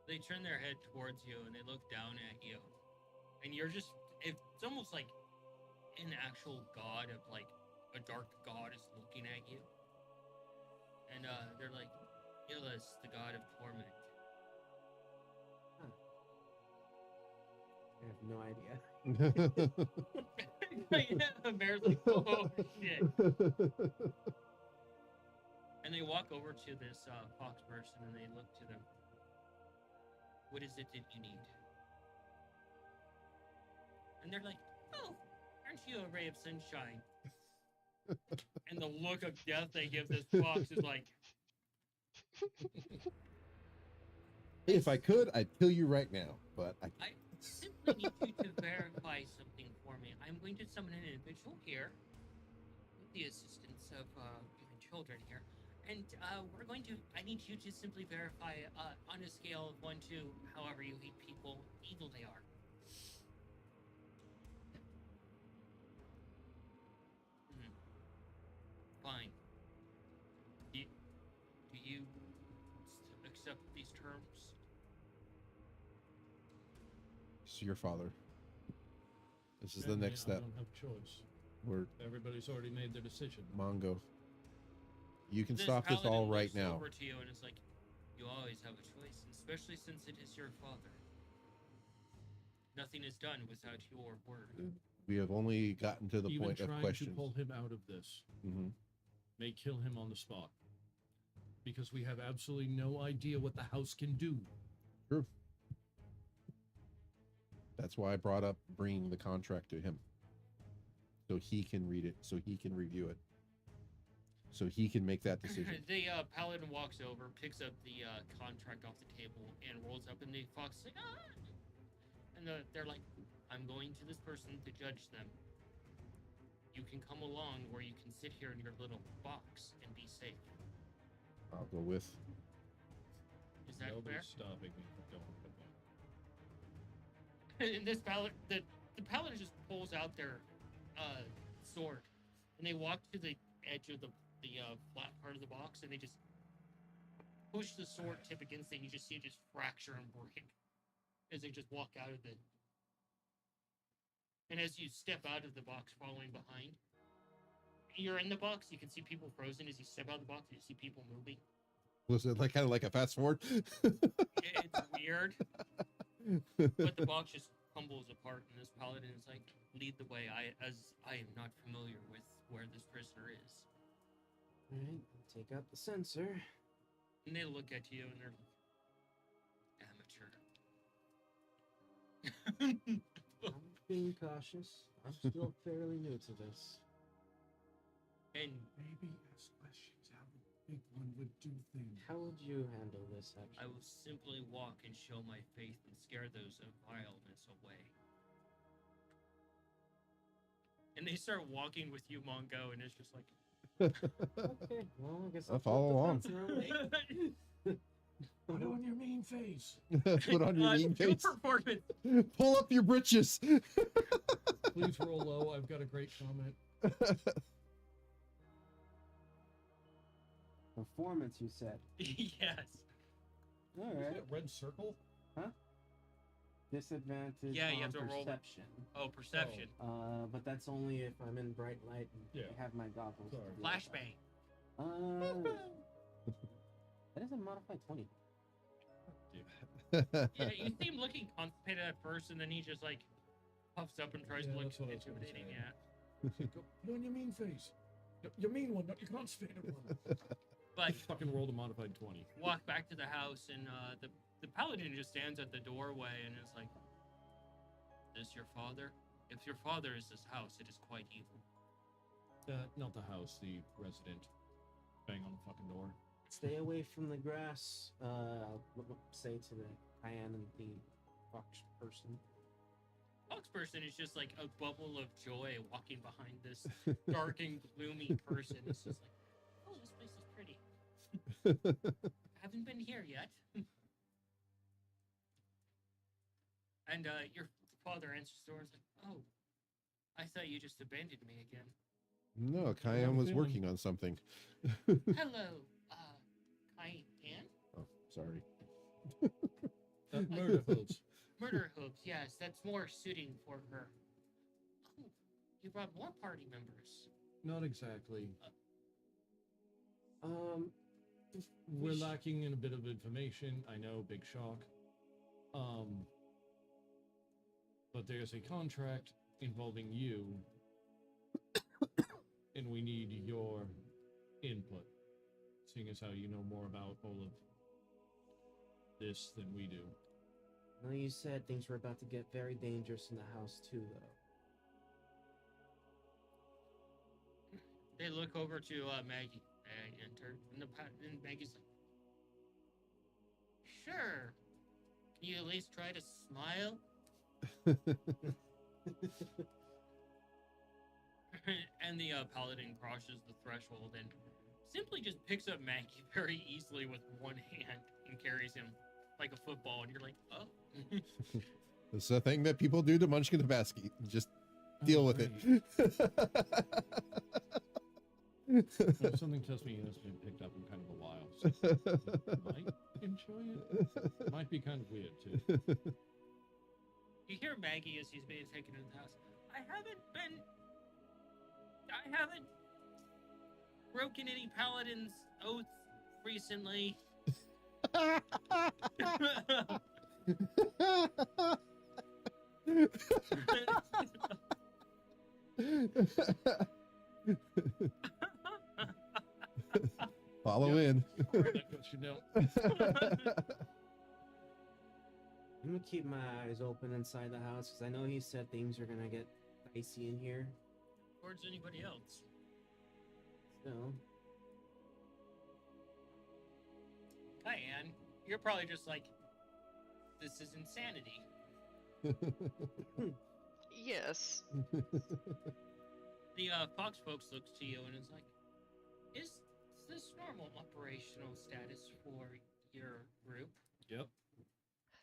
they turn their head towards you and they look down at you, and you're just, it's almost like an actual god of like a dark god is looking at you, and they're like, Illus, the god of torment. I have no idea. Yeah, Bear's like, oh shit. And they walk over to this fox person and they look to them. What is it that you need? And they're like, oh, aren't you a ray of sunshine? And the look of death they give this fox is like, If I could, I'd kill you right now, but I I simply need you to verify something for me. I'm going to summon an individual here with the assistance of even children here. And I need you to simply verify on a scale of 1 to however you hate people, evil they are. Fine. Do you accept these terms? It's your father. This is the Apparently next I step. don't have a choice. We're Everybody's already made their decision. Mongo. You can This stop this all paladin right looks now. over to you and it's like, you always have a choice, especially since it is your father. Nothing is done without your word. We have only gotten to the Even point of trying questions. to pull him out of this Hmm. may kill him on the spot. Because we have absolutely no idea what the house can do. True. That's why I brought up bringing the contract to him. So he can read it, so he can review it. So he can make that decision. The paladin walks over, picks up the contract off the table, and rolls up, and the fox is like, ah! And they're like, I'm going to this person to judge them. You can come along, or you can sit here in your little box and be safe. I'll go with. Is that fair? Nobody's stopping me from going with them. And this paladin, the paladin just pulls out their sword, and they walk to the edge of the flat part of the box, and they just push the sword tip against it, and you just see it just fracture and break as they just walk out of it. And as you step out of the box following behind, you're in the box, you can see people frozen. As you step out of the box, you see people moving. Was it like kind of like a fast forward? It's weird. But the box just crumbles apart, and this paladin is like, lead the way, as I am not familiar with where this prisoner is. Alright, take out the sensor. And they look at you and they're like, amateur. I'm being cautious. I'm still fairly new to this. And Maybe ask questions out big one would do things. How would you handle this, I actually? will simply walk and show my faith and scare those vileness away. And they start walking with you, Mongo, and it's just like, Okay, well, I guess I'll I'll follow along. Put on your mean face. Put on your mean do face. performance. Pull up your britches. Please roll low. I've got a great comment. Performance, you said. Yes. All Is right. that red circle? Disadvantage Yeah, you on have to roll. perception. Oh, perception. But that's only if I'm in bright light and Yeah. I have my goggles. Sorry. Flashbang. That is a modified 20. Yeah, you see him looking constipated at first, and then he just like puffs up and tries Yeah, to look that's what I was gonna intimidating. say. Yeah. Go, put on your mean face. Your mean one, not your constipated one. But Fucking rolled a modified 20. walk back to the house, and the paladin just stands at the doorway and is like, "Is this your father? If your father is this house, it is quite evil." Not the house, the resident. Bang on the fucking door. Stay away from the grass. Say to the cayenne and the fox person. Fox person is just like a bubble of joy walking behind this dark and gloomy person. It's just like, oh, this place is pretty. Haven't been here yet. And your father answers the door and is like, oh, I thought you just abandoned me again. No, Cayenne was working on something. Hello, Cayenne? Oh, sorry. Murder hooves. Murder hooves, yes, that's more suiting for her. Oh, you brought more party members. Not exactly. We We're lacking in a bit of information. I know, big shock. But there's a contract involving you, and we need your input, seeing as how you know more about all of this than we do. No, you said things were about to get very dangerous in the house too, though. They look over to Maggie. I enter, and Maggie's like, sure. Can you at least try to smile? And the paladin crosses the threshold and simply just picks up Maggie very easily with one hand and carries him like a football. And you're like, oh. It's a thing that people do to Munchkin Tabasky. Just deal with it. Something tells me it has been picked up in kind of a while, so might enjoy it. Might be kind of weird too. You hear Maggie as he's being taken into the house. I haven't broken any paladin's oath recently. Follow Yeah. in. You know. I'm gonna keep my eyes open inside the house because I know he said things are gonna get dicey in here. Towards anybody else. So, Diane, you're probably just like, this is insanity. Yes. The Fox folks looks to you and is like, is this normal operational status for your group? Yep.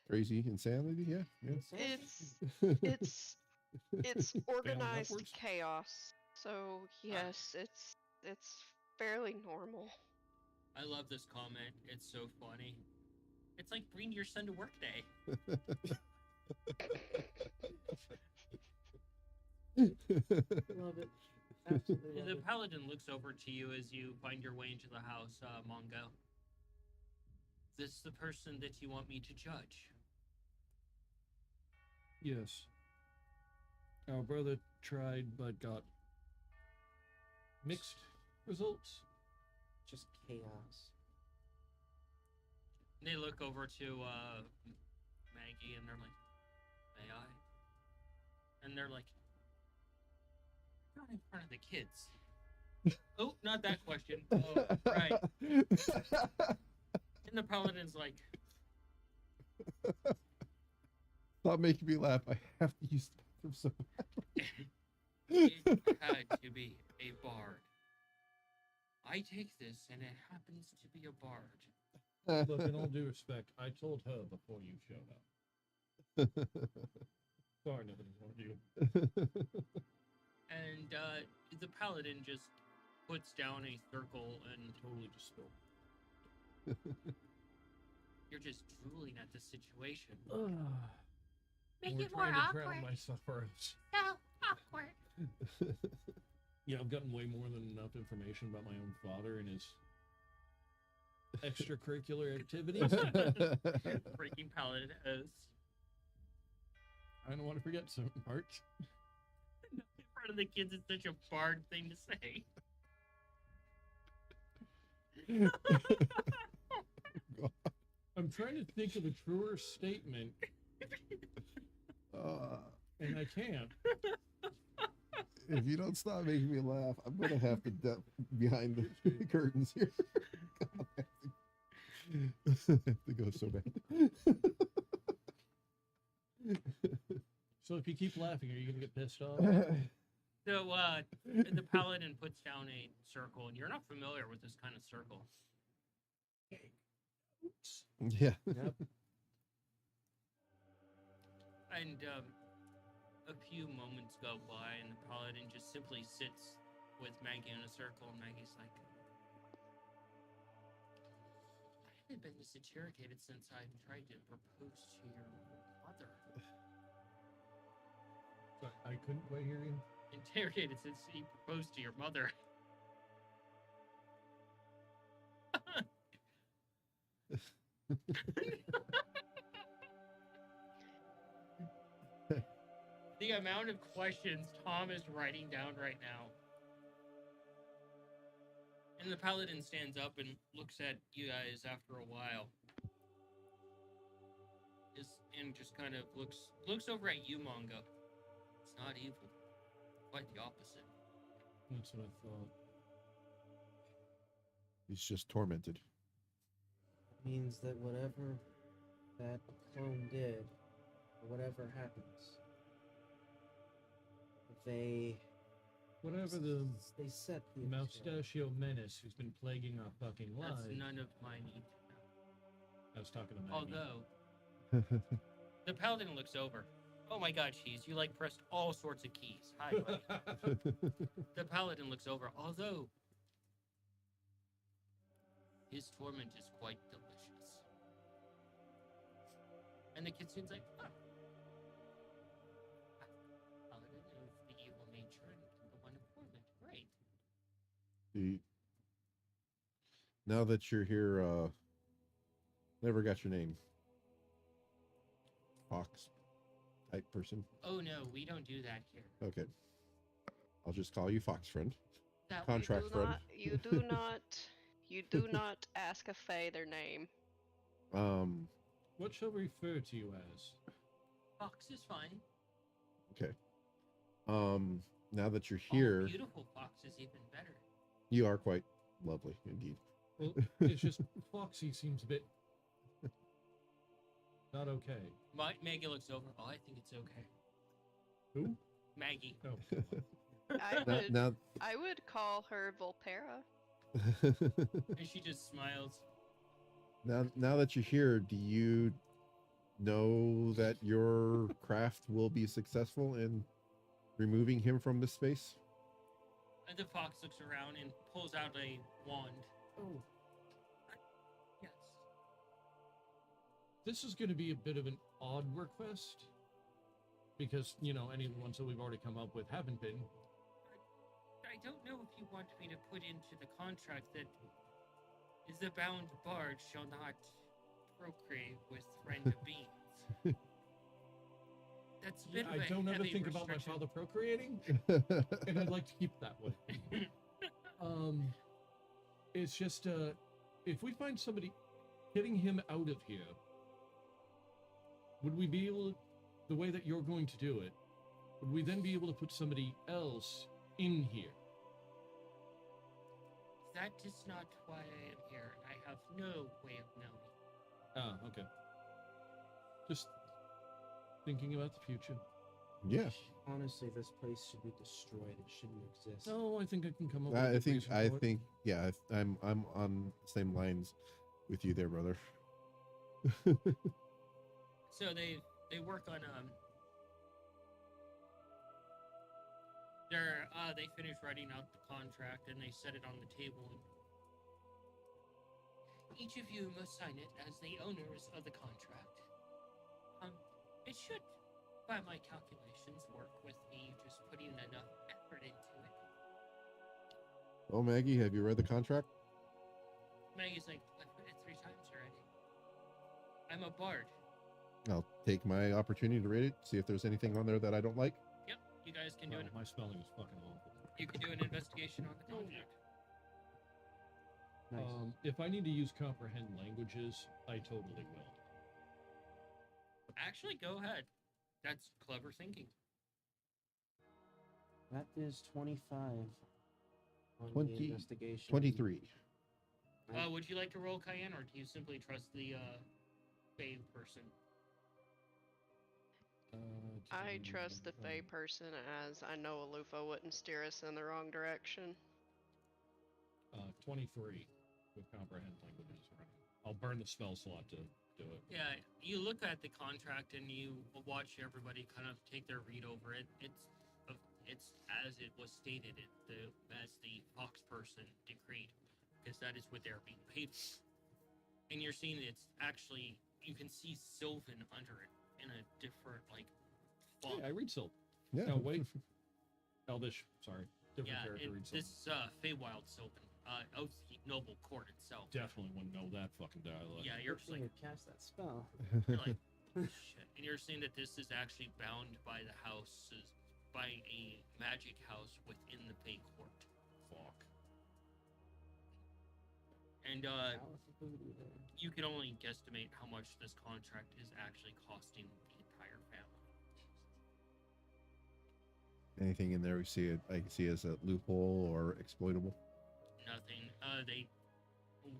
Crazy insanity, yeah. Yeah. It's organized upwards? chaos. So yes, it's fairly normal. I love this comment. It's so funny. It's like bring your son to work day. love it. Absolutely love The it. paladin looks over to you as you find your way into the house, Mongo. This is the person that you want me to judge. Yes. Our brother tried but got mixed results. Just chaos. They look over to Maggie and they're like, may I? And they're like, not in front of the kids. Oh, not that question. Oh, right. And the paladin's like, Stop making me laugh. I have to use the bathroom so it had to be a bard. I take this, and it happens to be a bard. bad. Look, in all due respect, I told her before you showed up. Sorry, nobody warned you. And the paladin just puts down a circle, and Totally just spilled. you're just drooling at the situation. Make We're it more trying to awkward. drown my sorrows. So awkward. Yeah, I've gotten way more than enough information about my own father and his extracurricular activities. Breaking paladin oaths. I don't want to forget certain parts. In front of the kids, it's such a bard thing to say. I'm trying to think of a truer statement, and I can't. If you don't stop making me laugh, I'm gonna have to duck behind the curtains here. I have to go so bad. So if you keep laughing, are you gonna get pissed off? So, the paladin puts down a circle, and you're not familiar with this kind of circle. Yeah. Yep. And a few moments go by, and the paladin just simply sits with Maggie in a circle, and Maggie's like, I haven't been this interrogated since I tried to propose to your mother. Sorry, I couldn't quite hear you. Interrogated since he proposed to your mother. The amount of questions Tom is writing down right now. And the paladin stands up and looks at you guys after a while. And just kind of looks over at you, Mongo. It's not evil. Quite the opposite. That's what I thought. He's just tormented. Means that whatever that clone did, or whatever happens, they Whatever the they set the experiment. Moustachio menace who's been plaguing our fucking lives. That's none of my need to know. I was talking to Maggie. Although, the paladin looks over. Oh my god, Cheese, you like pressed all sorts of keys. Hi, buddy. The paladin looks over. Although, his torment is quite delicious. And the kid seems like, oh. Paladin of the evil nature and the one of torment. Great. Now that you're here, never got your name. Fox type person. Oh no, we don't do that here. Okay. I'll just call you Fox friend. That Contract You do friend. not. You do not. You do not ask a fae their name. What shall we refer to you as? Fox is fine. Okay. Now that you're here, Oh, beautiful Fox is even better. you are quite lovely indeed. Well, it's just Foxy seems a bit not okay. Maggie looks over. Oh, I think it's okay. Who? Maggie. Oh. I would call her Volpera. And she just smiles. now that you're here, do you know that your craft will be successful in removing him from this space? And the fox looks around and pulls out a wand. Oh, Yes. this is going to be a bit of an odd request because, you know, any of the ones that we've already come up with haven't been. I don't know if you want me to put into the contract that is the bound bard shall not procreate with friend of beings. That's a bit of a I don't ever heavy think about my restriction. father procreating, and I'd like to keep it that way. It's just if we find somebody getting him out of here, would we be able to, the way that you're going to do it, would we then be able to put somebody else in here? That is not why I am here. I have no way of knowing. Ah, okay. Just thinking about the future. Yeah. Honestly, this place should be destroyed. It shouldn't exist. No, I think I can come up with a I good think reason for it. yeah, I'm on the same lines with you there, brother. So they work on they finish writing out the contract and they set it on the table. Each of you must sign it as the owners of the contract. It should, by my calculations, work with me just putting enough effort into it. Oh, Maggie, have you read the contract? Maggie's like, I've read it 3 times already. I'm a bard. I'll take my opportunity to read it, see if there's anything on there that I don't like. Yep, you guys can do Wow, it. my spelling is fucking awful. You can do an investigation on the contract. Nice. If I need to use comprehend languages, I totally will. Actually, go ahead. That's clever thinking. That is 25 on 20 the investigation. 23. Would you like to roll Cayenne, or do you simply trust the Fae person? I trust the Fae person, as I know Alufo wouldn't steer us in the wrong direction. 23 with comprehend languages. Right? I'll burn the spell slot to do it. Yeah, you look at the contract and you watch everybody kind of take their read over it. It's as it was stated, as the Fox person decreed, because that is what they're being paid for. And you're seeing it's actually, you can see Sylvan under it in a different, like, font. Hey, I read Silk. Yeah. No, wait. Elvish. Sorry. Different Yeah, character reads Silk. this is Feywild Sylvan, of the noble court itself. Definitely wouldn't know that fucking dialect. Yeah, you're just like, you cast that spell. you're like, shit. And you're seeing that this is actually bound by the houses, by a magic house within the Fey court. Fuck. And Powerful voodoo there. you can only guesstimate how much this contract is actually costing the entire family. Anything in there I can see as a loophole or exploitable. Nothing.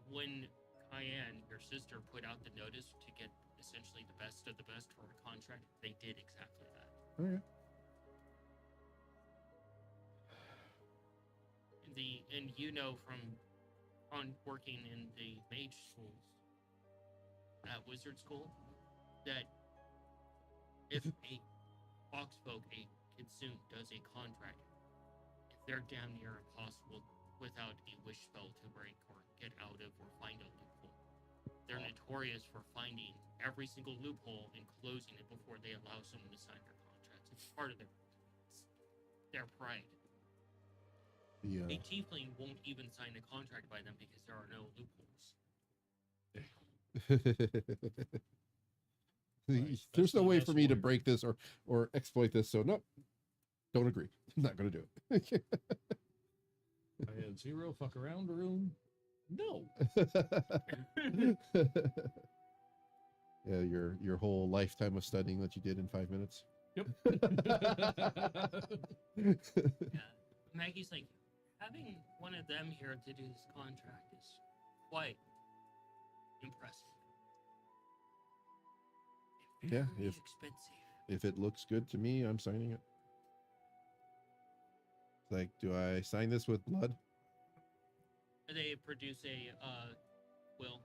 When Cayenne, your sister, put out the notice to get essentially the best of the best for a contract, they did exactly that. Okay. And you know from on working in the mage schools at wizard school that if a foxfolk, a kitsune, does a contract, they're damn near impossible without a wish spell to break or get out of or find a loophole. They're notorious for finding every single loophole and closing it before they allow someone to sign their contracts. It's part of their pride. A tiefling won't even sign a contract by them because there are no loopholes. There's no way That's for me to weird. break this or exploit this, so nope. Don't agree. I'm not going to do it. I had 0 fuck around room. No. Yeah, your whole lifetime of studying that you did in 5 minutes. Yep. Yeah. Maggie's like, having one of them here to do this contract is quite impressive. And Yeah, very if- expensive. If it looks good to me, I'm signing it. It's like, do I sign this with blood? They produce a will.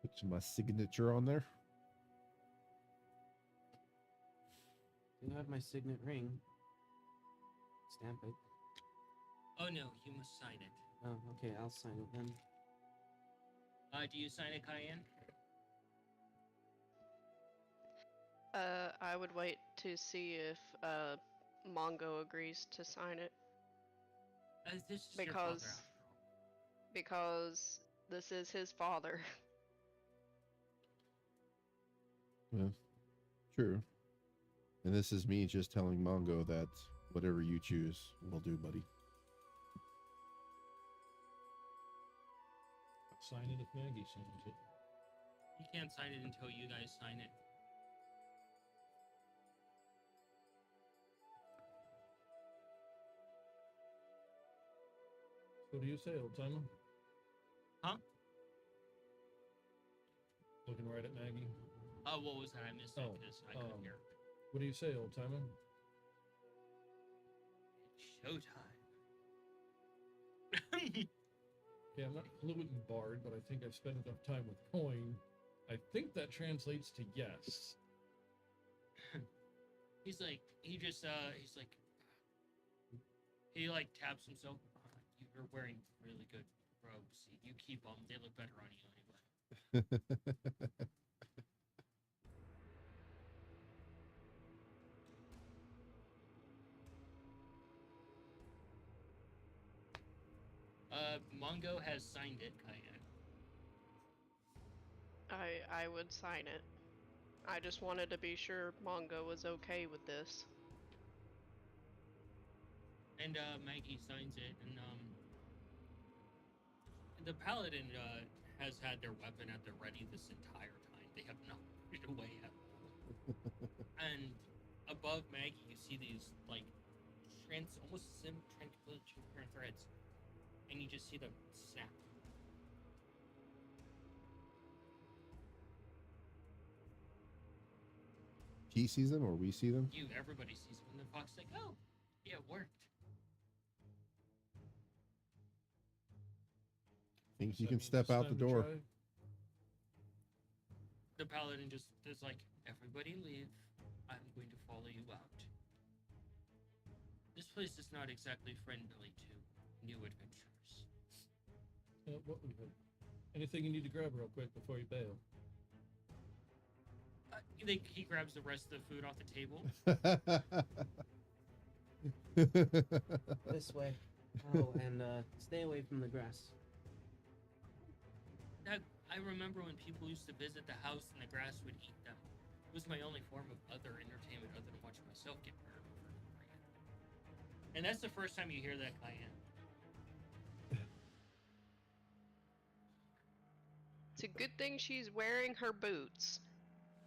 Put my signature on there. You have my signet ring. Stamp it. Oh no, you must sign it. Oh, okay, I'll sign it then. Do you sign it, Cayenne? I would wait to see if Mongo agrees to sign it, This is your father, because after all. because this is his father. True. And this is me just telling Mongo that whatever you choose will do, buddy. Sign it if Maggie signs it. You can't sign it until you guys sign it. What do you say, old timer? Huh? Looking right at Maggie. What was that? I missed it because I couldn't hear. What do you say, old timer? Showtime. Okay, I'm not fluent in Bard, but I think I've spent enough time with coin. I think that translates to yes. He's like, he taps himself. You're wearing really good robes. You keep them. They look better on you anyway. Mongo has signed it, Cayenne. I would sign it. I just wanted to be sure Mongo was okay with this. And Maggie signs it, and the paladin has had their weapon at the ready this entire time. They have not put it away at all. And above Maggie, you see these like almost transparent threads, and you just see them snap. He sees them, or we see them? Everybody sees them, and the fox is like, oh, yeah, it worked. Thinks So you that can means step it's out time the to door. try? The paladin just is like, everybody leave. I'm going to follow you out. This place is not exactly friendly to new adventurers. Anything you need to grab real quick before you bail? He grabs the rest of the food off the table. This way. Oh, and stay away from the grass. I remember when people used to visit the house and the grass would eat them. It was my only form of other entertainment other than watching myself get murdered. And that's the first time you hear that, Cayenne. It's a good thing she's wearing her boots.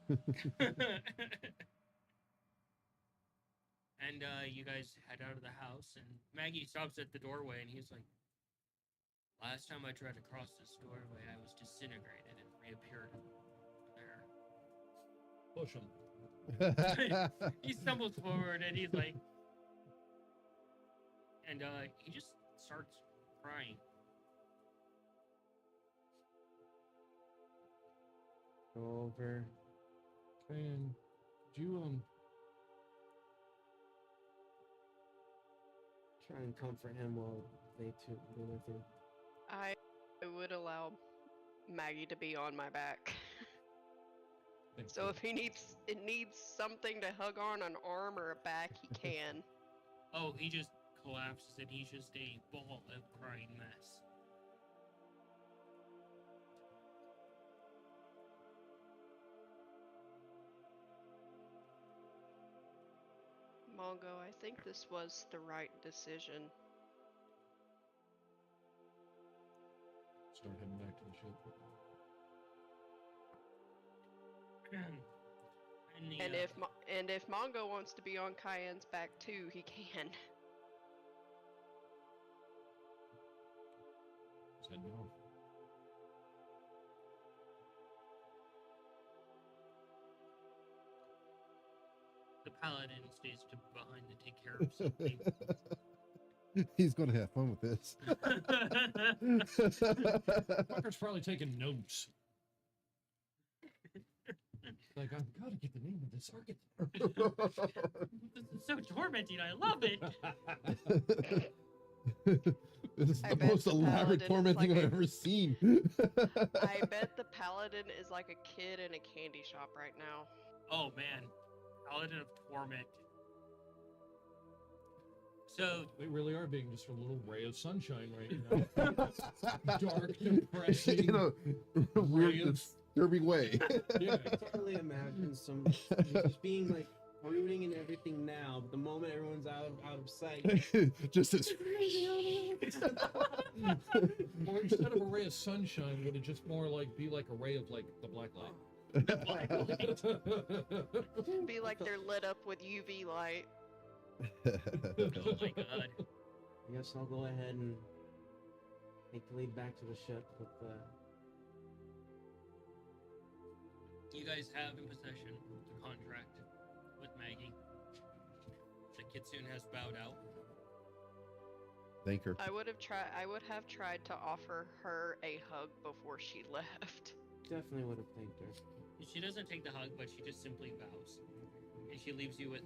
And you guys head out of the house, and Maggie stops at the doorway, and he's like, last time I tried to cross this doorway, I was disintegrated and reappeared there. Push him. He stumbles forward, and he's like, and he just starts crying. Go over. And do you Try and comfort him while they two do their thing. I would allow Maggie to be on my back. So if he needs something to hug on, an arm or a back, he can. Oh, he just collapses, and he's just a ball of crying mess. Mongo, I think this was the right decision. start heading back to the ship? And if Mongo wants to be on Cayenne's back too, he can. Let's head off. The paladin stays behind to take care of something. He's going to have fun with this. Fucker's probably taking notes. Like, I've got to get the name of this archetype. This is so tormenting. I love it. This is I the bet most the elaborate paladin is tormenting like I've ever seen. I bet the paladin is like a kid in a candy shop right now. Oh man, paladin of torment. So They really are being just a little ray of sunshine right now. Dark, depressing. In a weird, disturbing way. Yeah. I totally imagine some just being like brooding and everything now, but the moment everyone's out of sight. Just as Or instead of a ray of sunshine, would it just more like be like a ray of like the black light? Be like they're lit up with UV light. oh my god. I guess I'll go ahead and Make the lead back to the ship with the. You guys have in possession the contract with Maggie. The kitsune has bowed out. Thank her. I would have tried to offer her a hug before she left. Definitely would have thanked her. She doesn't take the hug, but she just simply bows, and she leaves you with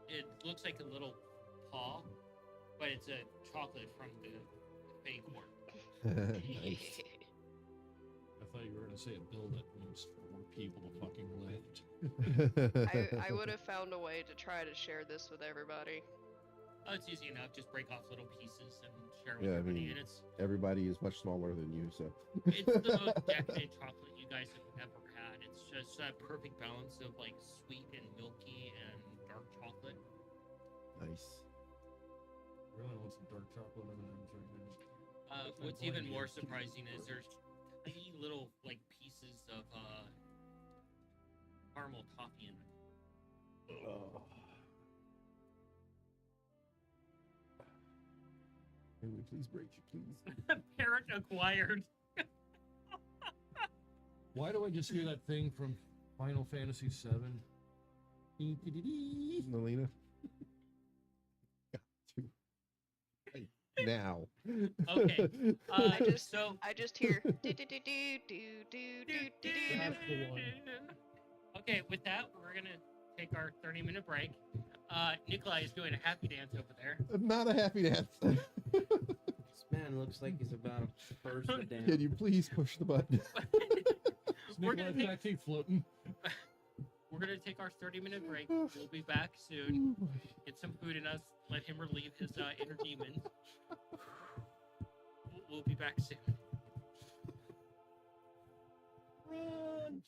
it looks like a little paw, but it's a chocolate from the fake one. Nice. I thought you were going to say a bill that means 4 people to fucking lift. I would have found a way to try to share this with everybody. Oh, it's easy enough. Just break off little pieces and share with Yeah, I everybody. mean- And it's Everybody is much smaller than you, so. the most decadent chocolate you guys have ever had. It's just that perfect balance of like sweet and milky and dark chocolate. Nice. I really want some dark chocolate M&Ms right now. What's even more surprising is there's tiny little like pieces of caramel toffee in it. Can we please break you, please? Parent acquired. Why do I just hear that thing from Final Fantasy VII? Melina. Now. Okay. I just- So I just hear do do do do do do do do That's the one. Okay, with that, we're gonna take our 30-minute break. Nikolai is doing a happy dance over there. Not a happy dance. This man looks like he's about to burst the dam. Can you please push the button? We're gonna Nikolai's back floating. We're gonna take our 30-minute break. We'll be back soon. Get some food in us. Let him relieve his inner demon. We'll be back soon. Run.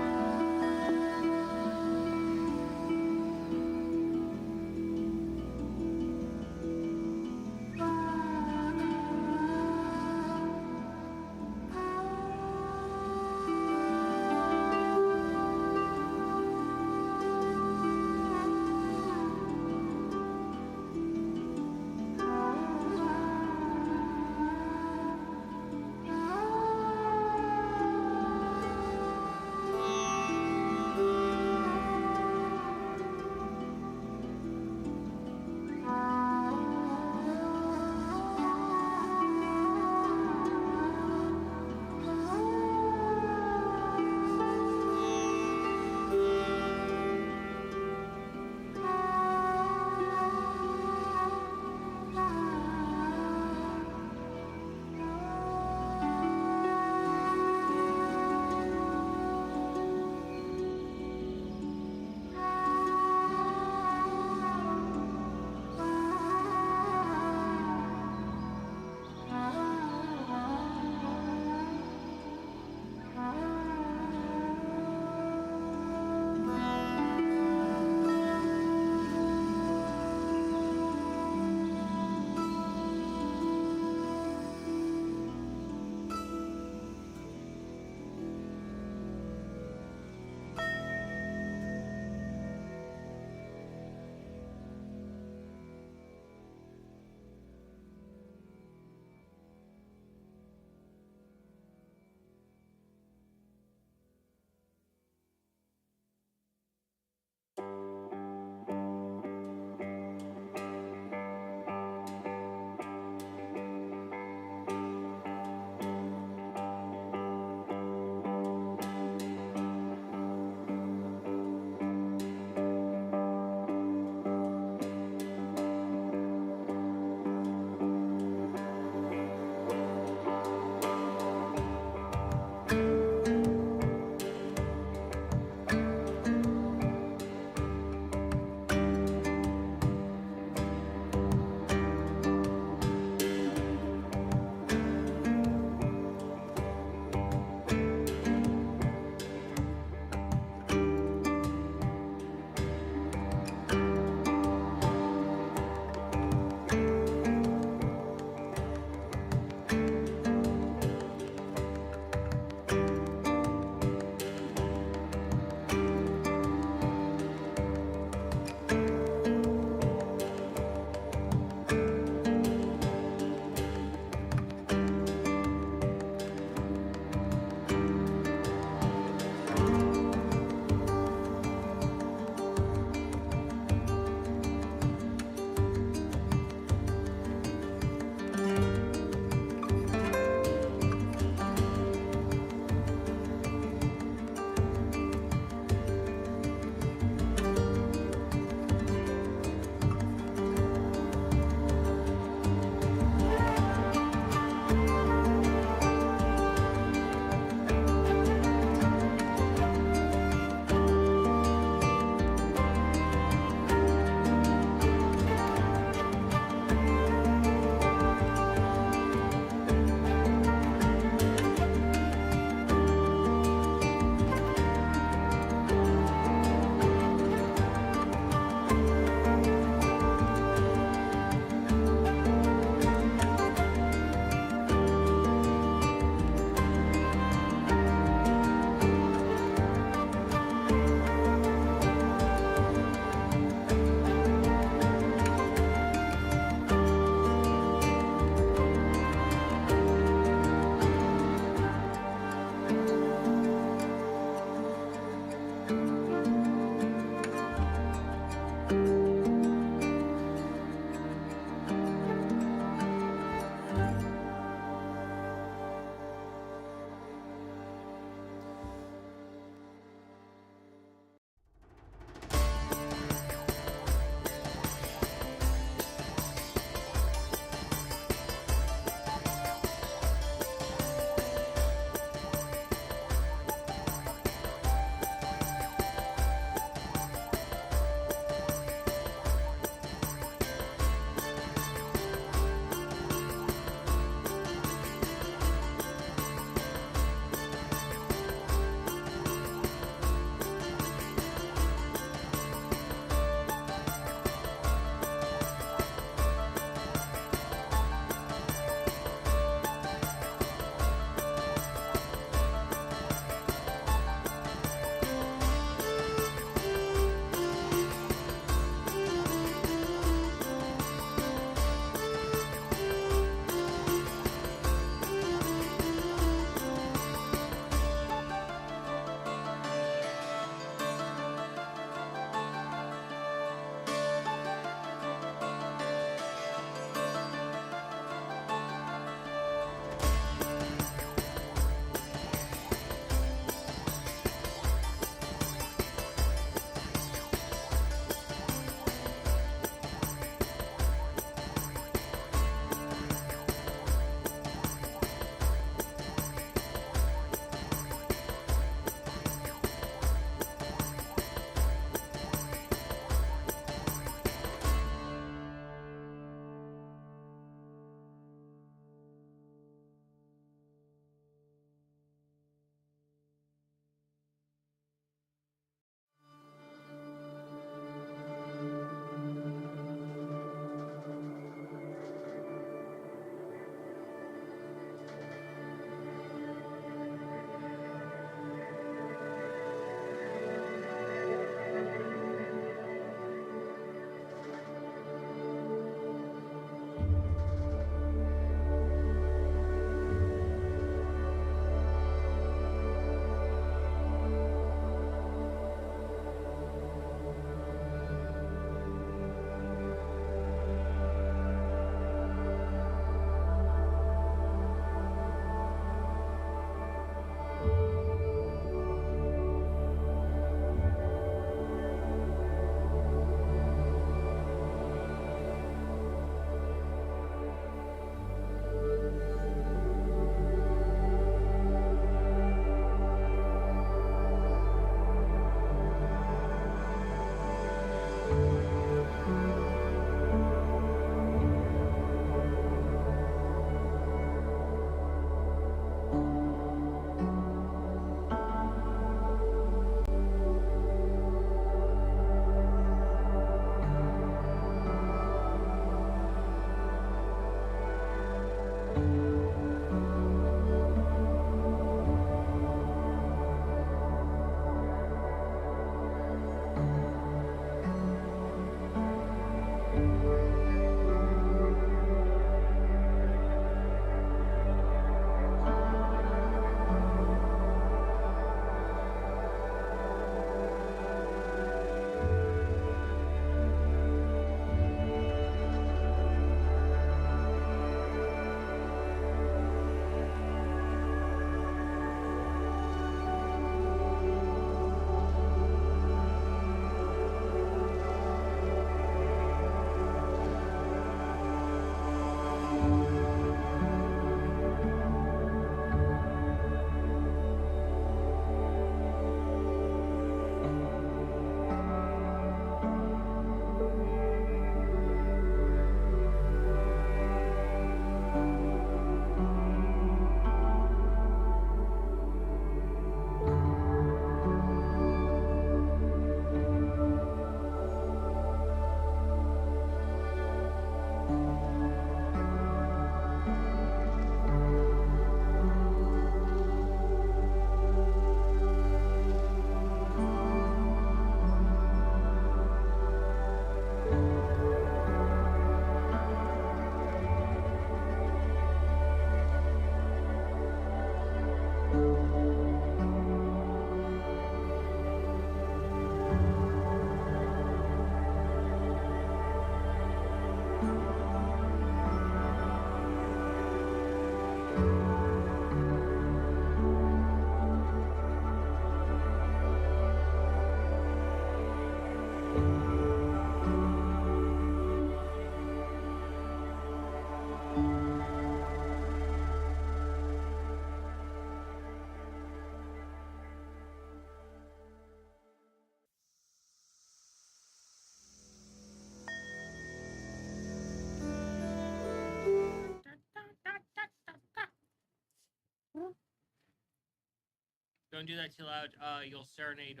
Don't do that too loud. You'll serenade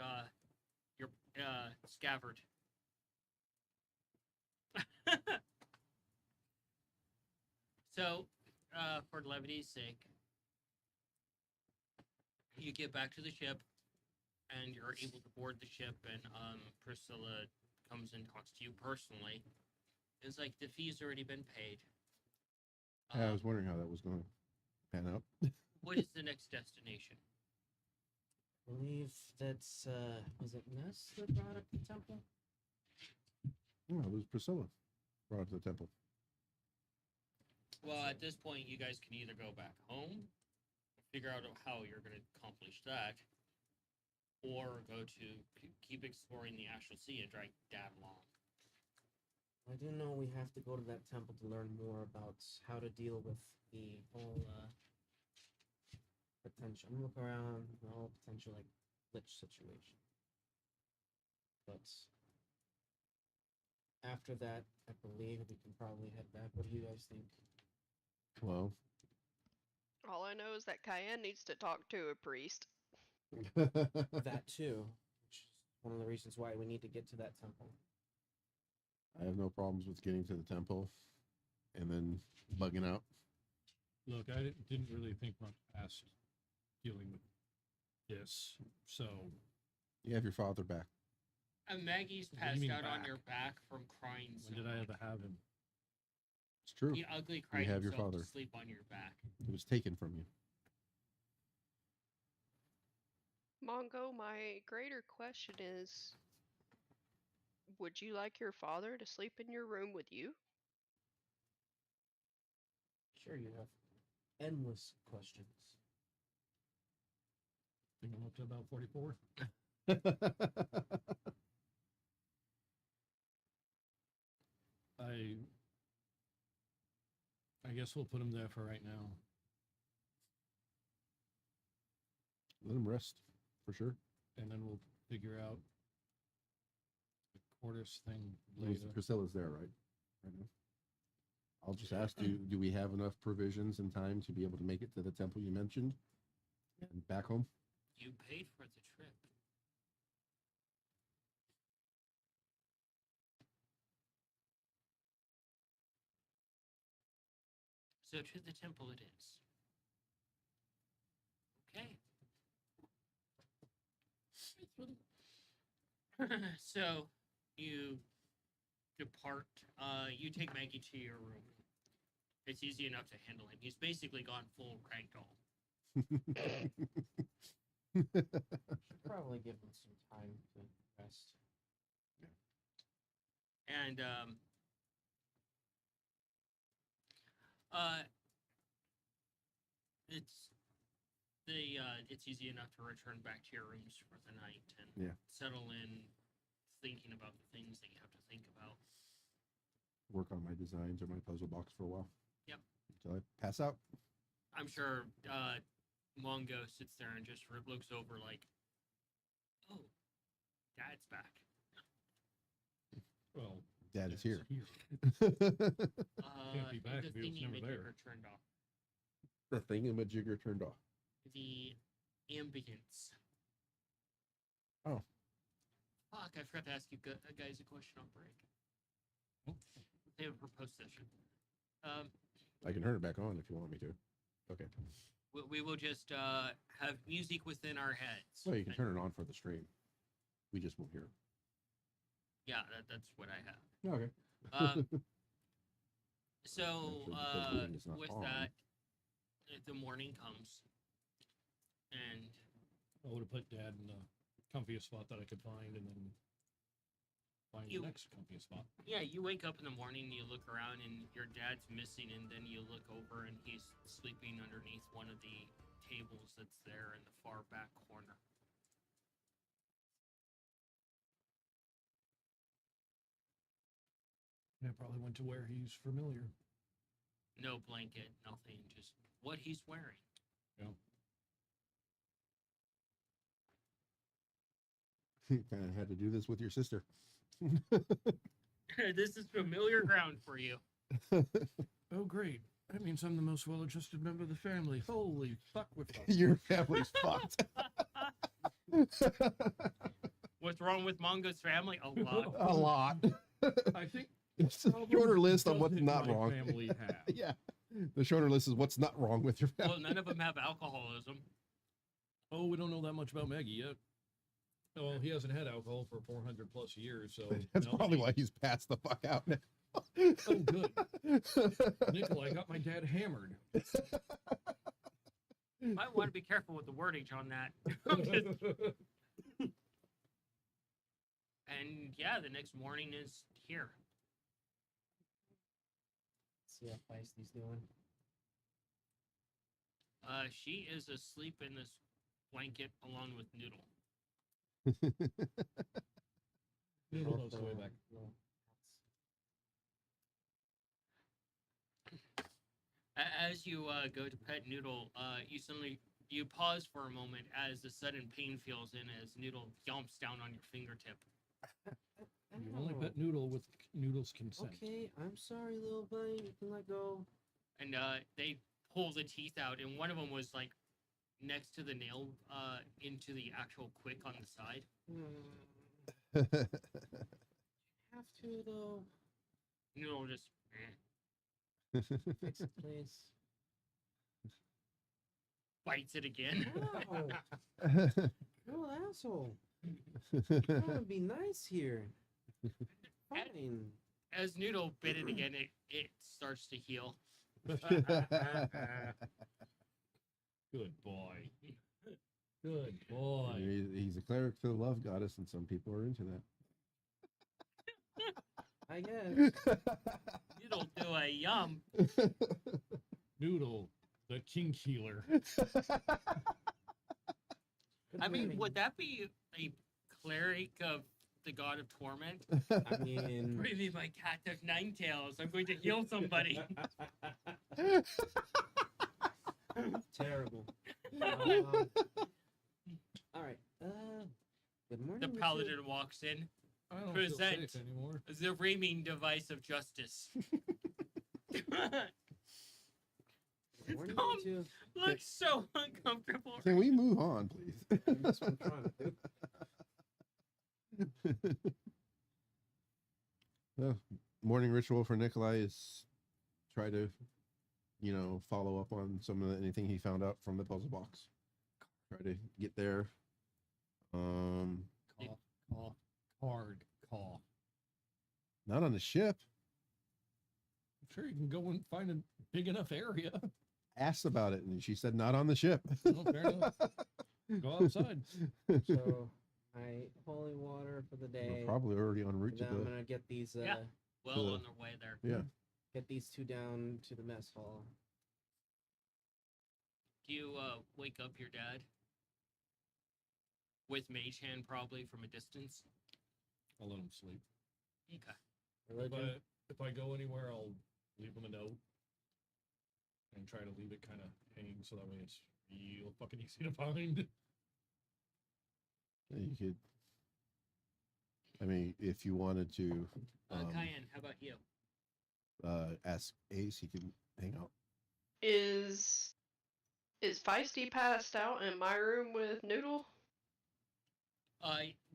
your scabbard. So, for levity's sake, you get back to the ship, and you're able to board the ship, and Priscilla comes and talks to you personally. It's like the fee's already been paid. Yeah, I was wondering how that was going to pan out. What is the next destination? I believe that's was it Ness that brought up the temple? No, it was Priscilla brought it to the temple. Well, at this point, you guys can either go back home, figure out how you're going to accomplish that, or go to keep exploring the Astral Sea and drag Dad along. I do know we have to go to that temple to learn more about how to deal with the whole potential. I'm looking around the whole potential like glitch situation. But after that, I believe we can probably head back. What do you guys think? Well, All I know is that Cayenne needs to talk to a priest. That too, which is one of the reasons why we need to get to that temple. I have no problems with getting to the temple and then bugging out. Look, I didn't really think much past dealing with this, so You have your father back. And Maggie's What do you passed mean out on back? your back from crying so when did I much. ever have him? It's true. He ugly cried have your himself father. to sleep on your back. It was taken from you. Mongo, my greater question is, would you like your father to sleep in your room with you? Sure, you have endless questions. Think I'm up to about 44. I guess we'll put him there for right now. Let him rest, for sure. And then we'll figure out the quarters thing Because later. Priscilla's there, right? Right now. I'll just ask, do we have enough provisions and time to be able to make it to the temple you mentioned? And back home? You paid for the trip. So to the temple it is. Okay. So you depart. You take Maggie to your room. It's easy enough to handle him. He's basically gone full ragdoll. Should probably give him some time to rest. And it's easy enough to return back to your rooms for the night and settle in, thinking about the things that you have to think about. Work on my designs or my puzzle box for a while. Yep. Until I pass out. I'm sure Mongo sits there and just looks over like, oh, Dad's back. Well, Dad is Dad's here. Can't be back The if he was never there. thingamajigger turned off. The thingamajigger turned off. The ambience. Oh. Fuck, I forgot to ask you guys a question on break. They have a post session. I can turn it back on if you want me to. Okay. We will just have music within our heads. Well, you can turn it on for the stream. We just won't hear it. Yeah, that's what I have. Okay. So, Actually, because the thing is not with on. that, the morning comes, and I would have put Dad in the comfiest spot that I could find, and then find You- the next comfiest spot. yeah, you wake up in the morning, you look around, and your dad's missing, and then you look over, and he's sleeping underneath one of the tables that's there in the far back corner. I probably went to where he's familiar. No blanket, nothing, just what he's wearing. You kind of had to do this with your sister. This is familiar ground for you. Oh, great. That means I'm the most well-adjusted member of the family. Holy fuck with us. Your family's fucked. What's wrong with Mongo's family? A lot. A lot. I think It's a shorter list of what's doesn't not my wrong. family have. Yeah. The shorter list is what's not wrong with your family. Well, none of them have alcoholism. Oh, we don't know that much about Maggie yet. Well, he hasn't had alcohol for 400 plus years, so That's no, probably why he's passed the fuck out now. Oh, good. Nikolai got my dad hammered. Might want to be careful with the wordage on that. And yeah, the next morning is here. See how Feisty's doing. She is asleep in this blanket along with Noodle. Noodle knows the way back. As you go to pet Noodle, you pause for a moment as the sudden pain fills in as Noodle yomps down on your fingertip. You only pet Noodle with Noodle's consent. Okay, I'm sorry, little buddy. You can let go. And they pull the teeth out, and one of them was like next to the nail into the actual quick on the side. Have to though. Noodle just Fix it, please. bites it again. No, no, asshole. I'm gonna be nice here. Fine. As Noodle bit it again, it starts to heal. Good boy. Good boy. He's a cleric to the love goddess, and some people are into that. I guess. Noodle do a yum. Noodle, the king healer. Good I mean, morning. would that be a cleric of the god of torment? I mean, Bring me my cat of nine tails. I'm going to heal somebody. terrible. All right. Good morning. The Mr. paladin walks in. I don't Present. feel safe anymore. The reaming device of justice. Good morning, Tom. you two. Looks so uncomfortable. Can we move on, please? That's what I'm trying to do. Well, morning ritual for Nikolai is try to, follow up on anything he found out from the puzzle box. Try to get there. Cough, cough, hard cough. Not on the ship. I'm sure you can go and find a big enough area. Asked about it, and she said not on the ship. Oh, fair enough. Go outside. So, my holy water for the day. We're probably already en route And to then I'm the. gonna get these. Yeah. Well Cool. on their way there. Yeah. Get these two down to the mess hall. Do you wake up your dad? With Mage Hand probably from a distance? I'll let him sleep. Okay. Religion. If I go anywhere, I'll leave him a note and try to leave it kind of hanging so that way it's real fucking easy to find. Yeah, you could. I mean, if you wanted to Cayenne, how about you? ask Ace, he can hang out. Is Feisty passed out in my room with Noodle?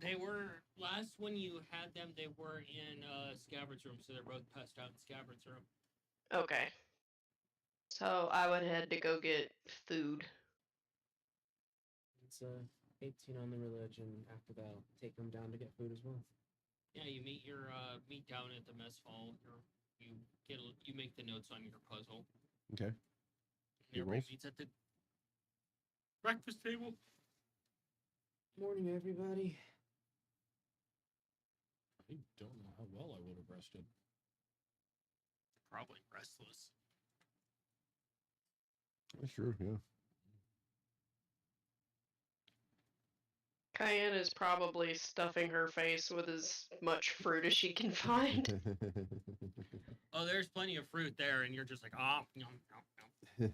They were last when you had them. They were in Scabbard's room, so they're both passed out in Scabbard's room. Okay. So I would head to go get food. It's 18 on the religion. After that, I'll take them down to get food as well. Yeah, you meet down at the mess hall. You make the notes on your puzzle. Okay. Your Everybody rolls? meets at the breakfast table. Morning, everybody. I don't know how well I would have rested. Probably restless. That's true. Yeah. Cayenne is probably stuffing her face with as much fruit as she can find. Oh, there's plenty of fruit there, and you're just like, ah, yum, yum, yum.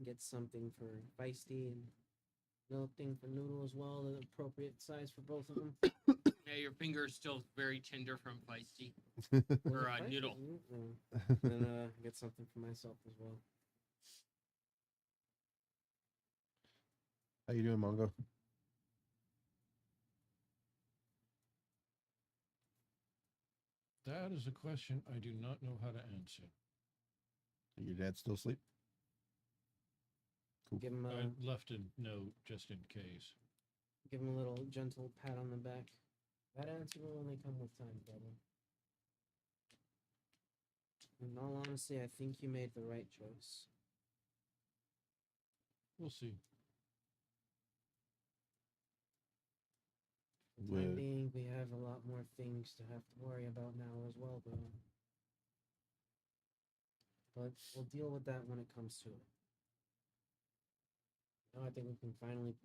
Get something for Feisty and little thing for Noodle as well, the appropriate size for both of them. Yeah, your finger's still very tender from Feisty. Or Feisty? Noodle. And get something for myself as well. How you doing, Mongo? That is a question I do not know how to answer. Your dad still asleep? Cool. Give him I left a note just in case. a little gentle pat on the back. That answer will only come with time, brother. In all honesty, I think you made the right choice. We'll see. For the time Would- being, we have a lot more things to have to worry about now as well, though. But we'll deal with that when it comes to it. Now I think we can finally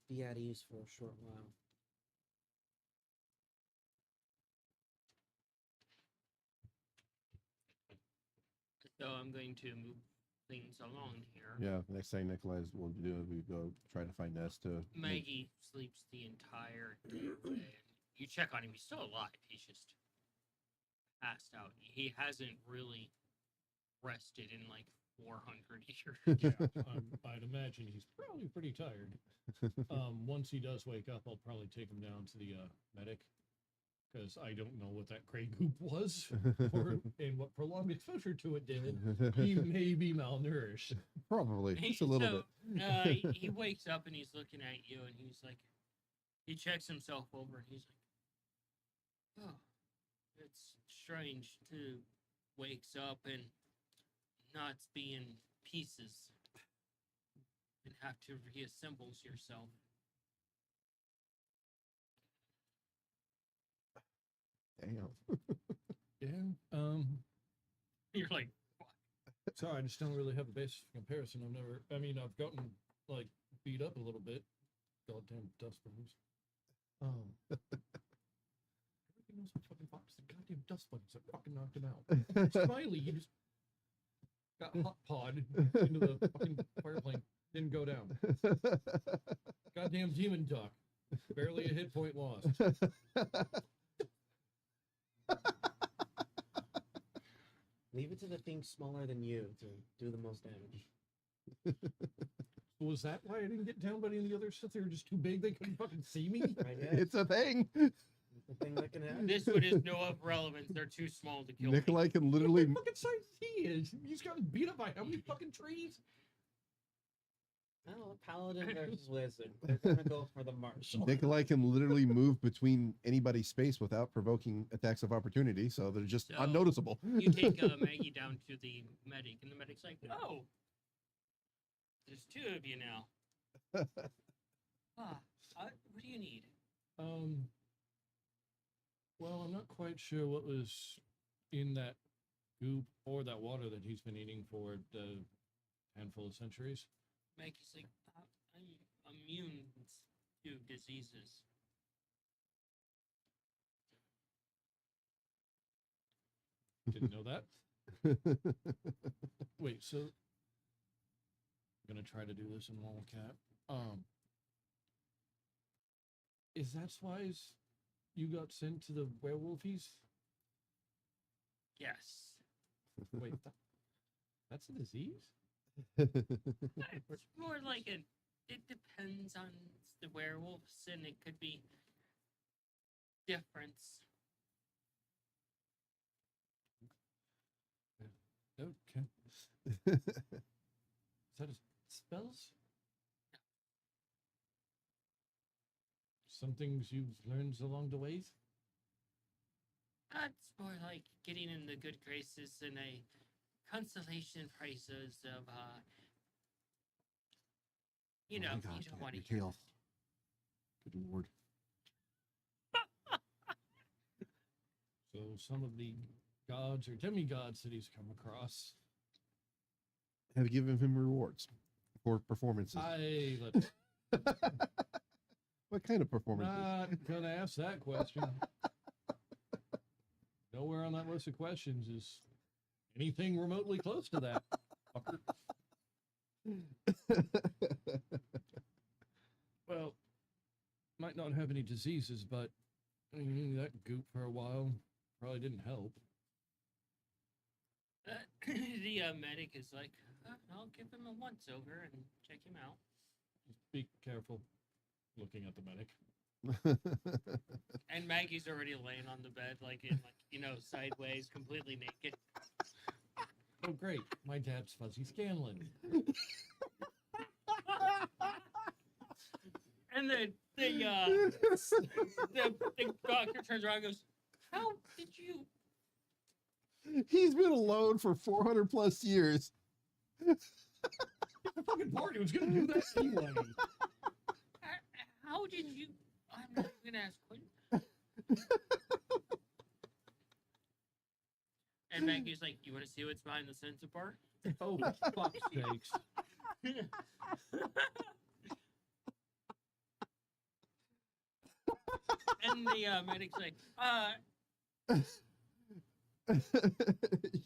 be at ease for a short while. So I'm going to move things along here. Yeah, next thing Nikolai will do is we go try to find Ness to make- Maggie sleeps the entire day. And you check on him; he's still alive. He's just passed out. He hasn't really rested in like 400 years. Yeah, I'd imagine he's probably pretty tired. Once he does wake up, I'll probably take him down to the medic because I don't know what that gray goop was and what prolonged exposure to it did. He may be malnourished. Probably just a little bit. He wakes up and he's looking at you, and he's like, he checks himself over, and he's like, "Oh, it's strange to wakes up and not be in pieces and have to reassemble yourself." Damn. Yeah. You're like, Sorry, I just don't really have a basis for comparison. I've gotten like beat up a little bit. Goddamn dust bunnies. Everybody knows what fucking fox the goddamn dust bunnies that fucking knocked him out. Smiley, you just got hot pod into the fucking fireplane. Didn't go down. Goddamn demon duck. Barely a hit point lost. Leave it to the things smaller than you to do the most damage. Was that why I didn't get down by any of the others? They were just too big. They couldn't fucking see me. I guess. It's a thing. It's a thing that can happen. this one is no of relevance. They're too small to kill me. Nikolai can What literally fucking size he is? He's got beat up by how many fucking trees? Oh, paladin versus wizard. They're gonna go for the marshal. Nikolai can literally move between anybody's space without provoking attacks of opportunity, so they're just So, unnoticeable. You take Maggie down to the medic, and the medic's like, "Oh, there's two of you now. What do you need?" Well, I'm not quite sure what was in that goop or that water that he's been eating for the handful of centuries. Maggie's like, "I'm immune to diseases." Didn't know that. Wait, so I'm gonna try to do this in lolcat. Is that why you got sent to the werewolfies? Yes. Wait, that's a disease? It's more like it depends on the werewolves, and it could be difference. Okay. Is that a spells? Some things you've learned along the ways? It's more like getting in the good graces and a constellation prices of you know, Oh my God, you don't Cat, want to your tail. Good lord. So some of the gods or demigods that he's come across. Have given him rewards for performances. What kind of performances? Not gonna ask that question. Nowhere on that list of questions is anything remotely close to that. Fucker. Well, might not have any diseases, but that goop for a while probably didn't help. the medic is like, I'll give him a once over and check him out. Be careful. Looking at the medic. And Maggie's already laying on the bed, like in sideways, completely naked. Oh, great. My dad's Fuzzy Scanlan. And then the doctor turns around and goes, "How did you?" He's been alone for 400 plus years. The fucking party was gonna do that anyway. How did you? I'm not even gonna ask Quentin. And Maggie's like, "You want to see what's behind the sensor bar?" Oh, fuck's sakes. And the medic's like,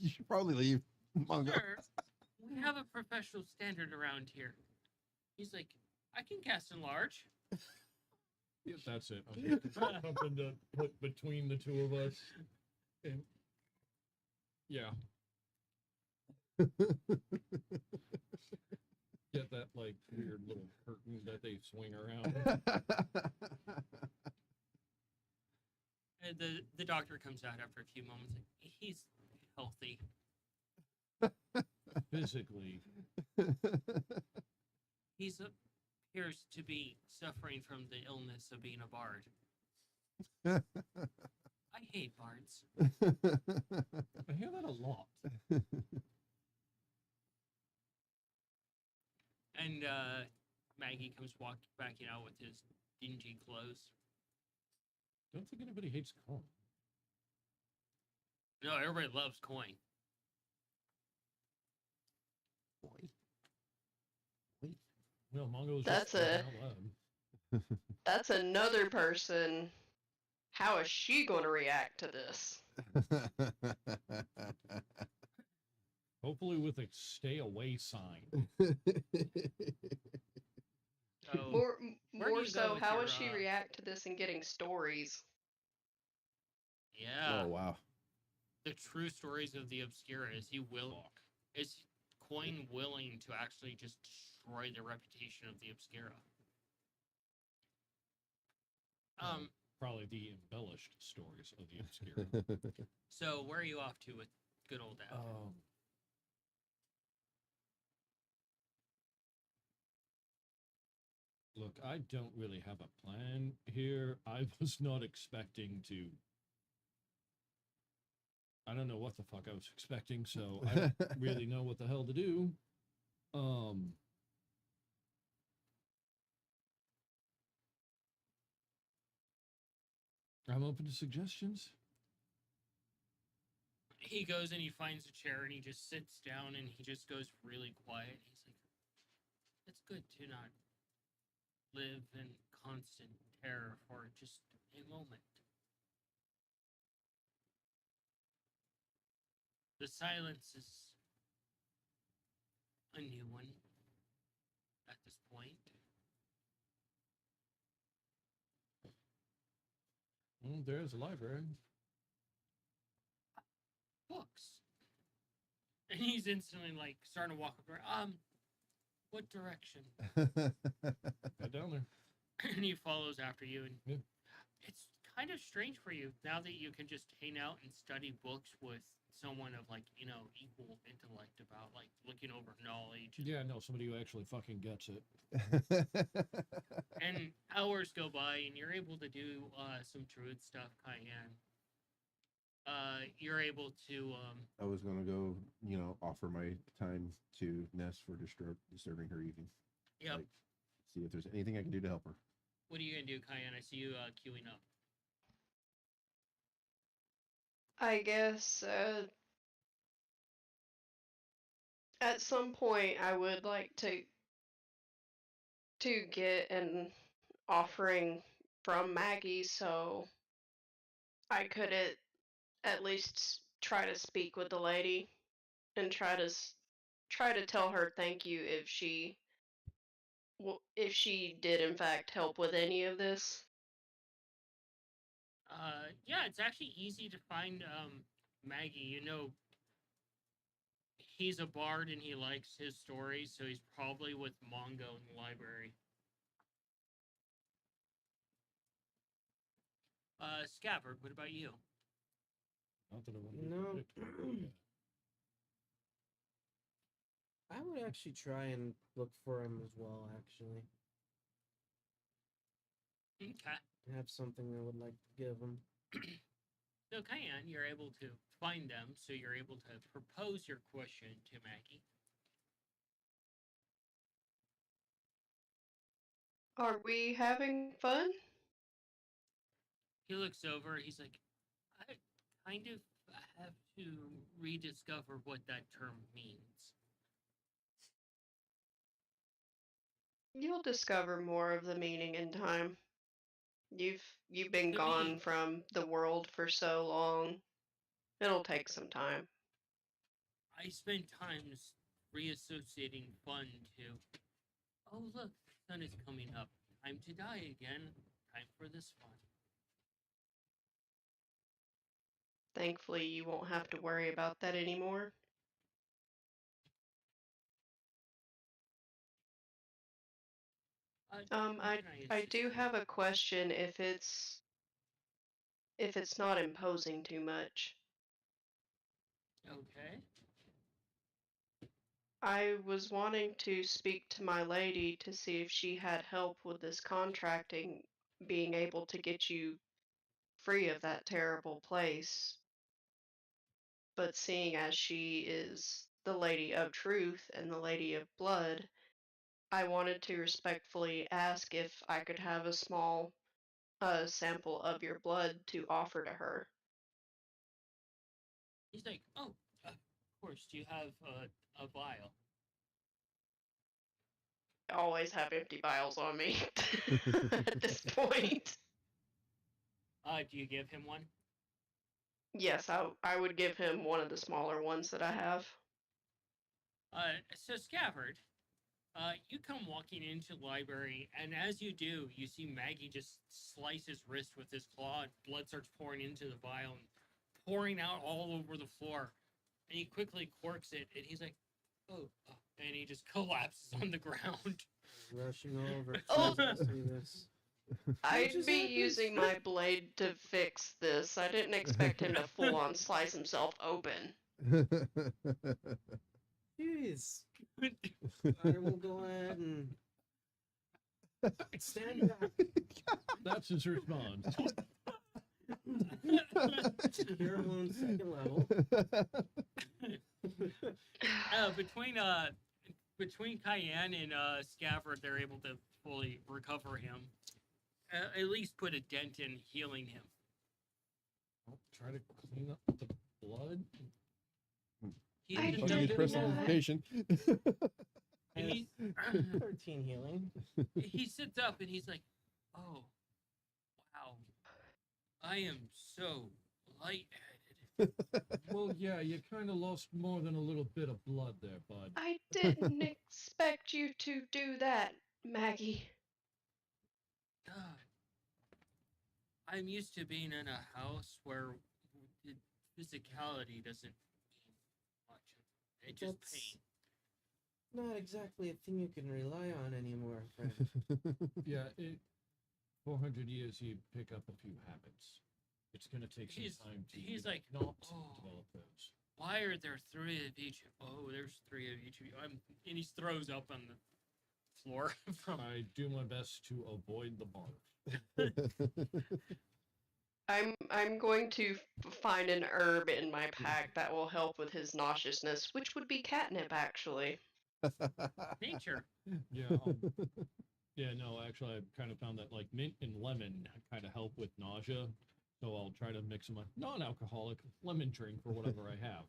You should probably leave, Mongo. "Sir, we have a professional standard around here." He's like, "I can cast enlarge." Yeah, that's it. I'm looking for something to put between the two of us. And yeah. Get that like weird little curtain that they swing around. And the doctor comes out after a few moments. Like, he's healthy. Physically. He appears to be suffering from the illness of being a bard. I hate bards. I hear that a lot. And Maggie comes backing out with his dingy clothes. Don't think anybody hates corn. No, everybody loves coin. Well, Mongo's That's just a- out loud. That's another person. How is she going to react to this? Hopefully with a stay away sign. So, More, where do more you go so, with how your, would she react to this and getting stories? yeah, Oh wow. the true stories of the Obscura. Is Coin willing to actually just destroy the reputation of the Obscura? Probably the embellished stories of the Obscura. So where are you off to with good old Dad? Look, I don't really have a plan here. I was not expecting to. I don't know what the fuck I was expecting, so I don't really know what the hell to do. I'm open to suggestions. He goes and he finds a chair and he just sits down and he just goes really quiet. He's like, "It's good to not live in constant terror for just a moment. The silence is a new one at this point. Well, there's a library. Books." And he's instantly like starting to walk over. What direction?" Got down there. And he follows after you. And Yeah. it's kind of strange for you now that you can just hang out and study books with someone of equal intellect about looking over knowledge. Yeah, no, somebody who actually fucking gets it. And hours go by and you're able to do some druid stuff, Cayenne. You're able to I was gonna go, offer my time to Ness for disturbing her evening. yep. Like, see if there's anything I can do to help her. What are you gonna do, Cayenne? I see you queuing up. I guess at some point I would like to get an offering from Maggie so I could at least try to speak with the lady and try to tell her thank you if she did in fact help with any of this. Yeah, it's actually easy to find Maggie. He's a bard and he likes his stories, so he's probably with Mongo in the library. Scabbard, what about you? Not that I want to You be know, predictable. I would actually try and look for him as well, actually. Okay. I have something I would like to give him. So, Cayenne, you're able to find them, so you're able to propose your question to Maggie. Are we having fun? He looks over, he's like, I kind of have to rediscover what that term means. You'll discover more of the meaning in time. You've been To gone me, from the world for so long. It'll take some time. I spend times reassociating fun to, oh, look, the sun is coming up. Time to die again. Time for this fun. Thankfully, you won't have to worry about that anymore. How I can I I assist do you? have a question if it's not imposing too much. Okay. I was wanting to speak to my lady to see if she had help with this contracting, being able to get you free of that terrible place. But seeing as she is the Lady of Truth and the Lady of Blood, I wanted to respectfully ask if I could have a small sample of your blood to offer to her. He's like, oh, of course, do you have a vial? I always have empty vials on me at this point. Do you give him one? Yes, I would give him one of the smaller ones that I have. So Scabbard, you come walking into the library, and as you do, you see Maggie just slice his wrist with his claw, and blood starts pouring into the vial and pouring out all over the floor. And he quickly corks it, and he's like, oh, and he just collapses on the ground. Rushing over. Oh. Jesus, see this. I'd just be happens? using my blade to fix this. I didn't expect him to full on slice himself open. Jeez. I will go ahead and stand back. That's his response. Cure wound second level. Between Cayenne and Scabbard, they're able to fully recover him. At least put a dent in healing him. I'll try to clean up the blood. He I sits Oh, up you need don't and- know. prestidigitation. and he, 13 healing. he sits up and he's like, oh, wow. I am so lightheaded. Well, yeah, you kind of lost more than a little bit of blood there, bud. I didn't expect you to do that, Maggie. God. I'm used to being in a house where the physicality doesn't mean much. It's just That's- pain. Not exactly a thing you can rely on anymore, friend. Yeah, 400 years, you pick up a few habits. It's going to take some He's- time to he's like, not "Oh." develop those. Why are there three of each? Oh, there's three of each of you. And he throws up on the floor from. I do my best to avoid the barf. I'm going to find an herb in my pack that will help with his nauseousness, which would be catnip, actually. Nature. Yeah. Yeah, no, actually, I kind of found that like mint and lemon kind of help with nausea. So I'll try to mix my non-alcoholic lemon drink or whatever I have.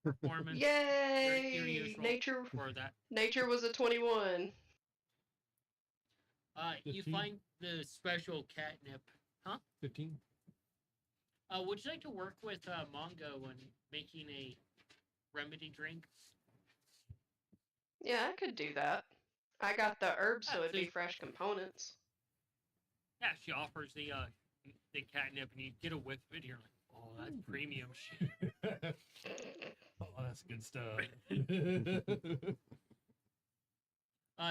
Performance. Your Yay! usual Nature for that. nature was a 21. You 15? find the special catnip. 15? Would you like to work with Mongo on making a remedy drink? Yeah, I could do that. I got the herbs, so it'd be see. fresh components. Yeah, she offers the catnip, and you get a whiff of it. You're like, oh, that's premium shit. Oh, that's good stuff.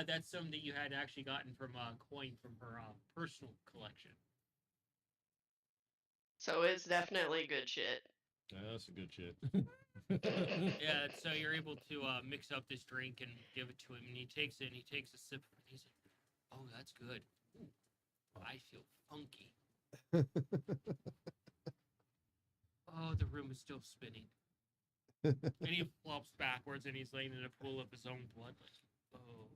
That's something that you had actually gotten from a coin from her personal collection. So it's definitely good shit. Yeah, that's a good shit. Yeah, so you're able to mix up this drink and give it to him, and he takes it, and he takes a sip, and he's like, "Oh, that's good. Ooh, I feel funky. Oh, the room is still spinning." And he flops backwards, and he's laying in a pool of his own blood. Like, oh,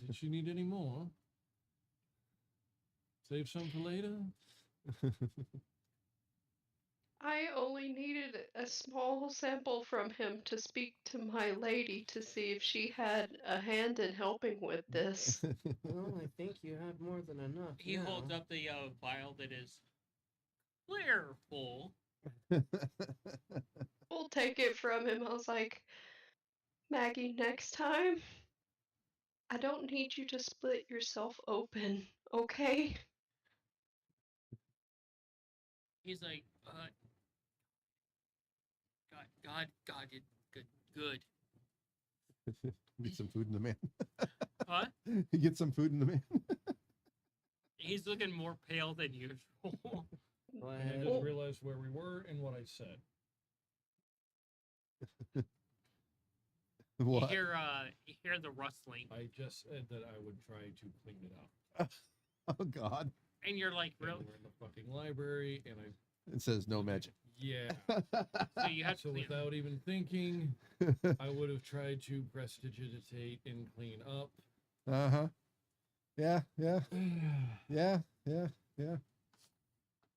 Did she need any more? Save some for later? I only needed a small sample from him to speak to my lady to see if she had a hand in helping with this. Well, I think you have more than enough. he holds now. up the vial that is clear full. We'll take it from him. I was like, Maggie, next time, I don't need you to split yourself open, okay? He's like, God, it good. Get some food in the man. Huh? Get some food in the man. He's looking more pale than usual. Go And I ahead. just realized where we were and what I said. What? You hear the rustling, I just said that I would try to clean it up. Oh God! and you're like, And really? we're in the fucking library, and I It says no magic. yeah. So you have to So clean. without even thinking, I would have tried to prestidigitate and clean up. Uh-huh. Yeah, yeah, yeah, yeah, yeah.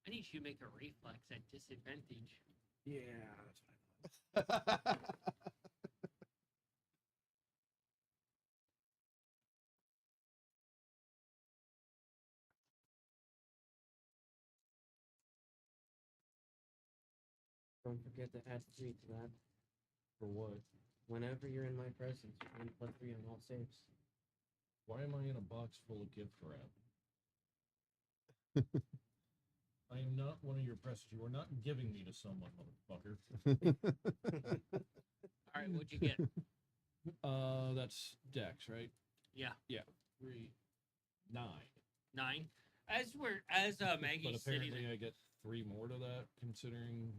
I need you to make a reflex at disadvantage. Yeah, that's fine. Don't forget to add 3 to that. For what? Whenever you're in my presence, you can +3 on all saves. Why am I in a box full of gift wrap? I am not one of your presses. You are not giving me to someone, motherfucker. All right, what'd you get? That's Dex, right? Yeah, Yeah. 3, 9. 9. As Maggie's But sitting apparently there, I get 3 more to that, considering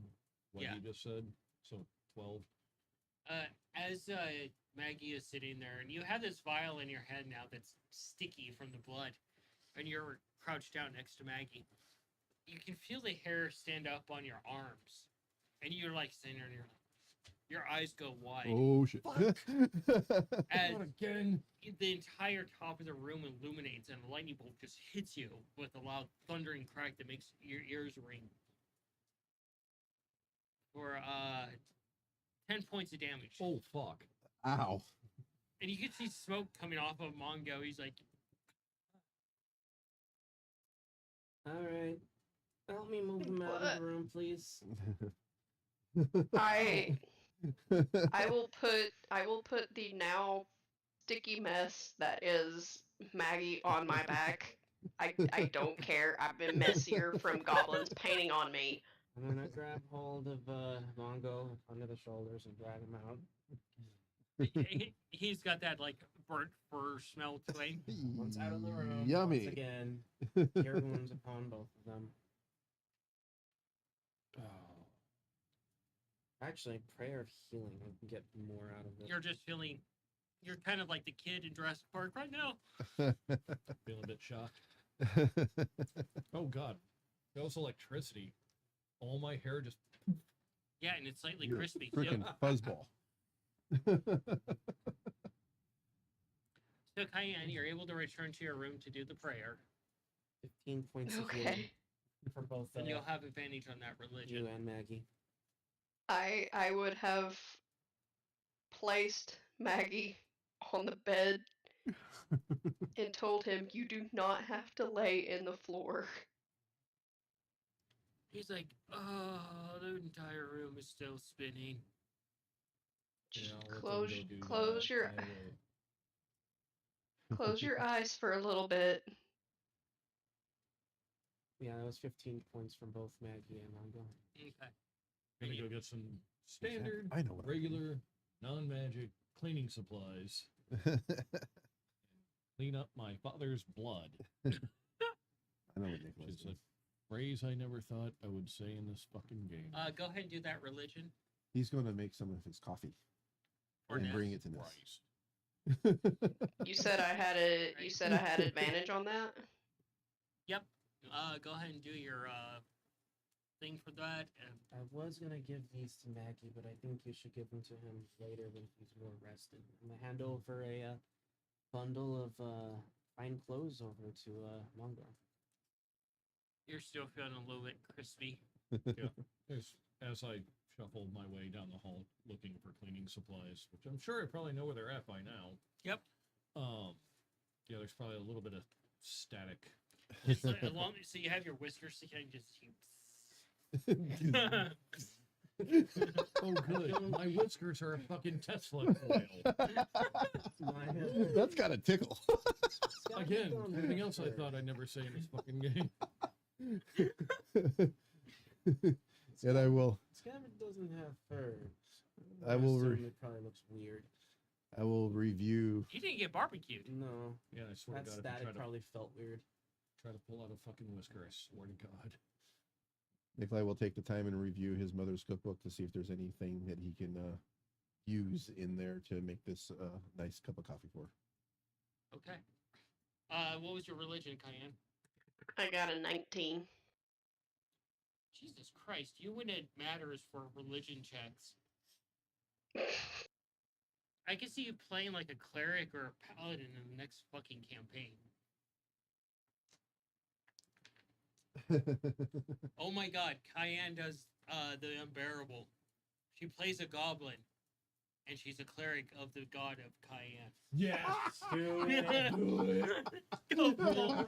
what Yeah. you just said. So 12. as Maggie is sitting there, and you have this vial in your head now that's sticky from the blood, and you're crouched down next to Maggie. You can feel the hair stand up on your arms, and you're like sitting there, and your eyes go wide. Oh shit! As Not again. the entire top of the room illuminates, and a lightning bolt just hits you with a loud thundering crack that makes your ears ring. For 10 points of damage. Oh fuck. Ow! And you can see smoke coming off of Mongo. He's like, Alright. Help me move him out of What? the room, please. I will put the now sticky mess that is Maggie on my back. I don't care. I've been messier from goblins painting on me. I'm gonna grab hold of Mongo under the shoulders and drag him out. he's got that like burnt fur smell to him. Once out of the room, Yummy. once again, cure wounds upon both of them. Oh. Actually, prayer of healing. I can get more out of it. You're just feeling, you're kind of like the kid in Jurassic Park right now. Feeling a bit shocked. Oh god. That was electricity. All my hair just Yeah, and it's slightly You're a crispy. Freaking Too. fuzzball. So Cayenne, you're able to return to your room to do the prayer, 15 points of healing Okay. for both and you'll have advantage on that religion. you and Maggie. I would have placed Maggie on the bed and told him you do not have to lay in the floor. He's like, oh, the entire room is still spinning. Just I'll let them close go do close that. your I will- close your eyes for a little bit. Yeah, that was 15 points from both Maggie and Mongo. Okay. Gonna go get some standard, I know what I mean. regular, non-magic cleaning supplies. Clean up my father's blood. I know what Nicholas Which is is. phrase I never thought I would say in this fucking game. Go ahead and do that religion. He's going to make some of his coffee For and Ness. bring it to Ness. Christ. You said I had advantage on that. Yep. Go ahead and do your thing for that. And I was gonna give these to Maggie, but I think you should give them to him later when he's more rested. I'm gonna hand over a bundle of fine clothes over to Mongo. you're still feeling a little bit crispy. As I shuffle my way down the hall looking for cleaning supplies, which I'm sure I probably know where they're at by now. Yep. Yeah, there's probably a little bit of static. Just as long so you have your whiskers, so you can just. Oh, good. My whiskers are a fucking Tesla coil. That's got to tickle. Again, everything else I thought I'd never say in this fucking game. And I will. Scabbard doesn't have fur. I will It probably looks weird. I will review. You didn't get barbecued. No, Yeah, I swear that to God, if static I probably felt weird. try to pull out a fucking whisker, I swear to God. Nikolai will take the time and review his mother's cookbook to see if there's anything that he can use in there to make this nice cup of coffee for. Okay. What was your religion, Cayenne? I got a 19. Jesus Christ, you win at matters for religion checks. I can see you playing like a cleric or a paladin in the next fucking campaign. Oh my god, Cayenne does the unbearable. She plays a goblin, and she's a cleric of the god of Cayenne. Yes! Do it. Go full.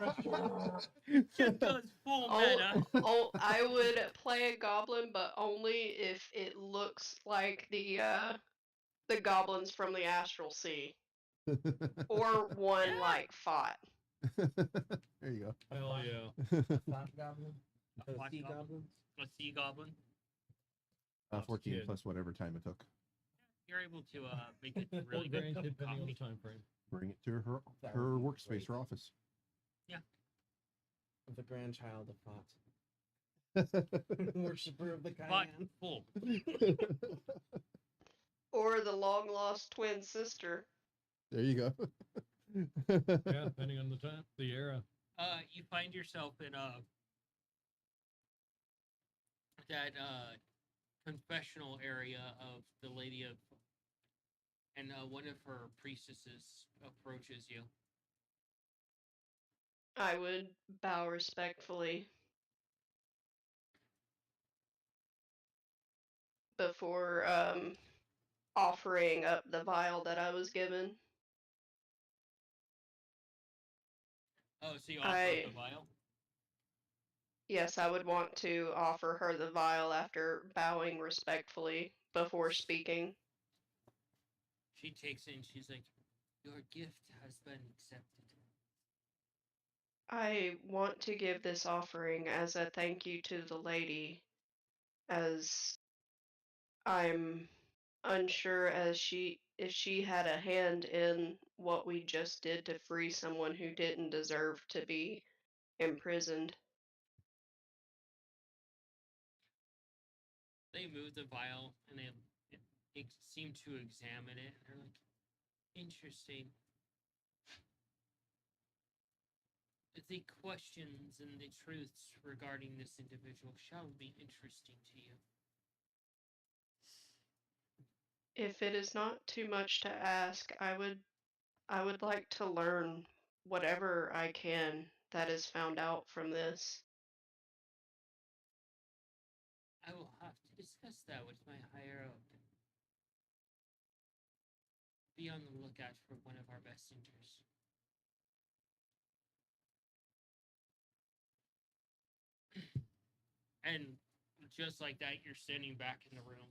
Just goes full meta. Oh, I would play a goblin, but only if it looks like the goblins from the Astral Sea, or one Yeah. like fought. There you go. Hell yeah. Fat goblin? A The fat sea goblin? goblins? A sea goblin. 14 Kid. plus whatever time it took. You're able to make a Or really good cup granted, of depending on the coffee. time frame. Bring it to her That her would be workspace or great. office. Of the grandchild of Fat. Worshipper of the But Cayenne. full. Or the long lost twin sister. There you go. Yeah, depending on the time, the era. You find yourself in that confessional area of the Lady of, and one of her priestesses approaches you. I would bow respectfully before offering up the vial that I was given. Oh, so you offer I- up the vial? Yes, I would want to offer her the vial after bowing respectfully before speaking. She takes it and she's like, "Your gift has been accepted." I want to give this offering as a thank you to the lady, as I'm unsure as if she had a hand in what we just did to free someone who didn't deserve to be imprisoned. They move the vial and they seem to examine it. And they're like, "Interesting. The questions and the truths regarding this individual shall be interesting to you." If it is not too much to ask, I would like to learn whatever I can that is found out from this. I will have to discuss that with my higher up. Be on the lookout for one of our messengers. And just like that, you're standing back in the room.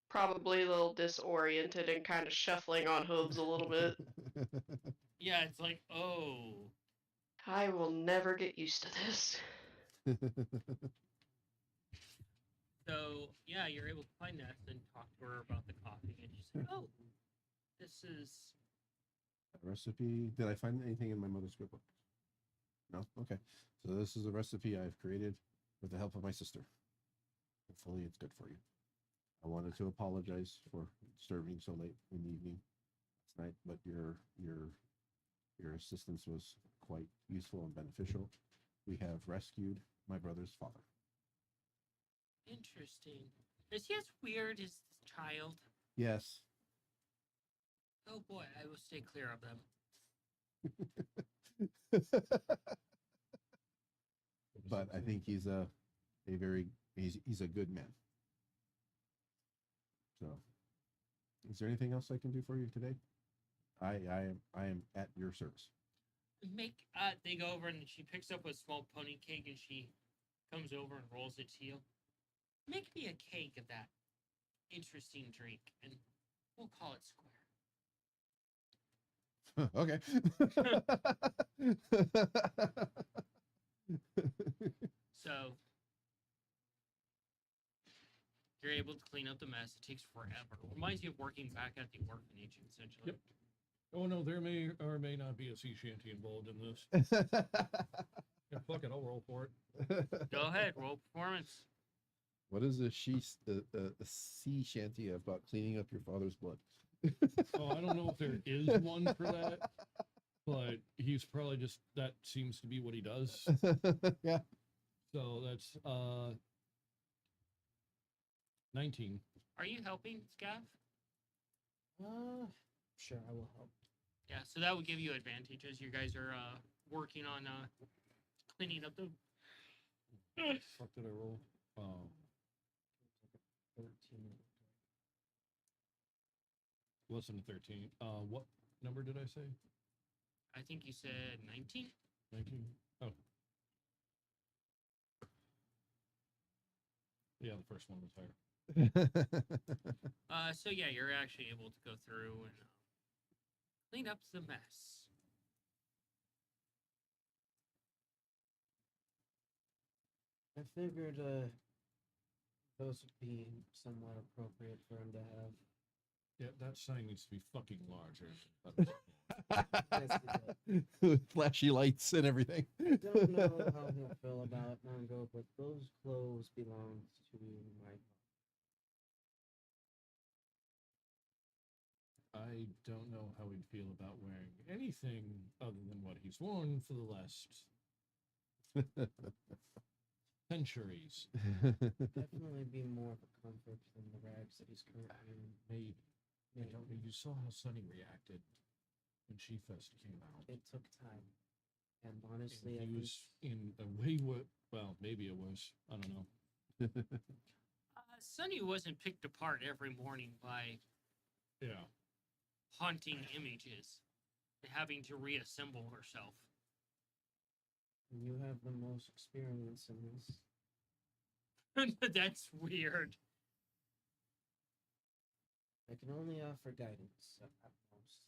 Probably a little disoriented and kind of shuffling on hooves a little bit. Yeah, it's like, oh. I will never get used to this. So, yeah, you're able to find that and talk to her about the coffee. And she's like, oh, this is. Recipe. Did I find anything in my mother's cookbook? No? Okay. So this is a recipe I've created with the help of my sister. Hopefully it's good for you. I wanted to apologize for disturbing so late in the evening tonight, but your assistance was quite useful and beneficial. We have rescued my brother's father. Interesting. Is he as weird as this child? Yes. Oh boy, I will stay clear of them. But I think he's a very he's a good man. So, is there anything else I can do for you today? I am at your service. They go over and she picks up a small pony cake and she comes over and rolls it to you. Make me a cake of that interesting drink and we'll call it square. Okay. So you're able to clean up the mess. It takes forever. Reminds you of working back at the orphanage, essentially. Yep. Oh no, there may or may not be a sea shanty involved in this. Yeah, fuck it, I'll roll for it. Go ahead, roll performance. What is a sea shanty about cleaning up your father's blood? Oh, I don't know if there is one for that, but he's probably just that seems to be what he does. Yeah. So that's 19. Are you helping, Scav? Sure, I will help. Yeah, so that would give you advantage as you guys are working on cleaning up the. Fuck did I roll? 13. Less than 13. What number did I say? I think you said 19. 19. Oh. Yeah, the first one was higher. So yeah, you're actually able to go through and clean up the mess. I figured those would be somewhat appropriate for him to have. Yeah, that sign needs to be fucking larger. With flashy lights and everything. I don't know how he'll feel about Mongo, but those clothes belong to my I don't know how he'd feel about wearing anything other than what he's worn for the last centuries. definitely be more of a comfort than the rags that he's currently in. Maybe. I don't know. You saw how Sunny reacted when she first came out. It took time. And honestly, And I he think was in a way worse. Well, maybe it was. I don't know. Sunny wasn't picked apart every morning by Yeah. haunting images, having to reassemble herself. you have the most experience in this. That's weird. I can only offer guidance at most.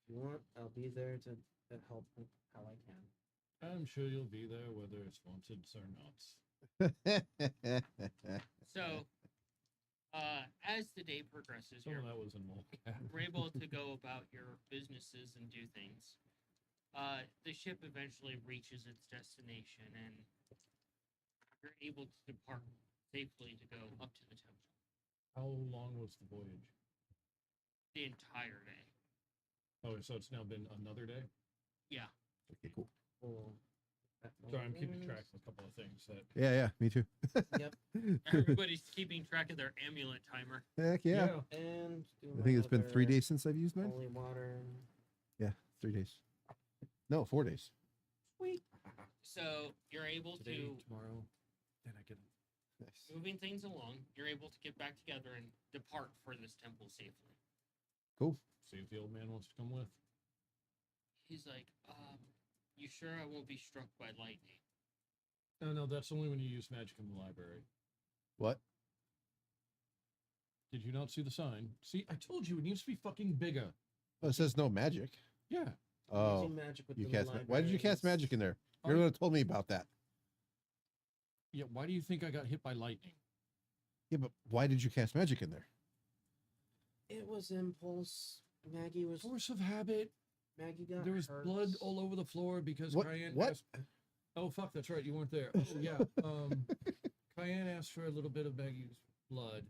If you want, I'll be there to help how I can. I'm sure you'll be there whether it's wanted or not. So, as the day progresses, Some of that was in mocap. you're able to go about your businesses and do things. The ship eventually reaches its destination, and you're able to depart safely to go up to the temple. How long was the voyage? The entire day. Oh, so it's now been another day? Yeah. Okay, cool. Well, Sorry, I'm keeping track of a couple of things that. Yeah, me too. Yep. Everybody's keeping track of their amulet timer. Heck yeah. And I think it's been 3 days since I've used mine. Holy water. Yeah, 3 days. No, 4 days. Sweet. So you're able Today, to tomorrow, then I can. Nice. moving things along. You're able to get back together and depart for this temple safely. Cool. See if the old man wants to come with. He's like, you sure I won't be struck by lightning? No, that's only when you use magic in the library. What? Did you not see the sign? See, I told you it needs to be fucking bigger. Oh, it says no magic. Yeah. Oh, Using magic with you the cast. Why did you cast libraries. magic in there? You're the one that told me about that. Yeah, why do you think I got hit by lightning? Yeah, but why did you cast magic in there? It was impulse. Maggie was. Force of habit. Maggie got There was hurt. blood all over the floor because What- Cayenne what? asked. Oh fuck, that's right, you weren't there. Oh yeah. Cayenne asked for a little bit of Maggie's blood.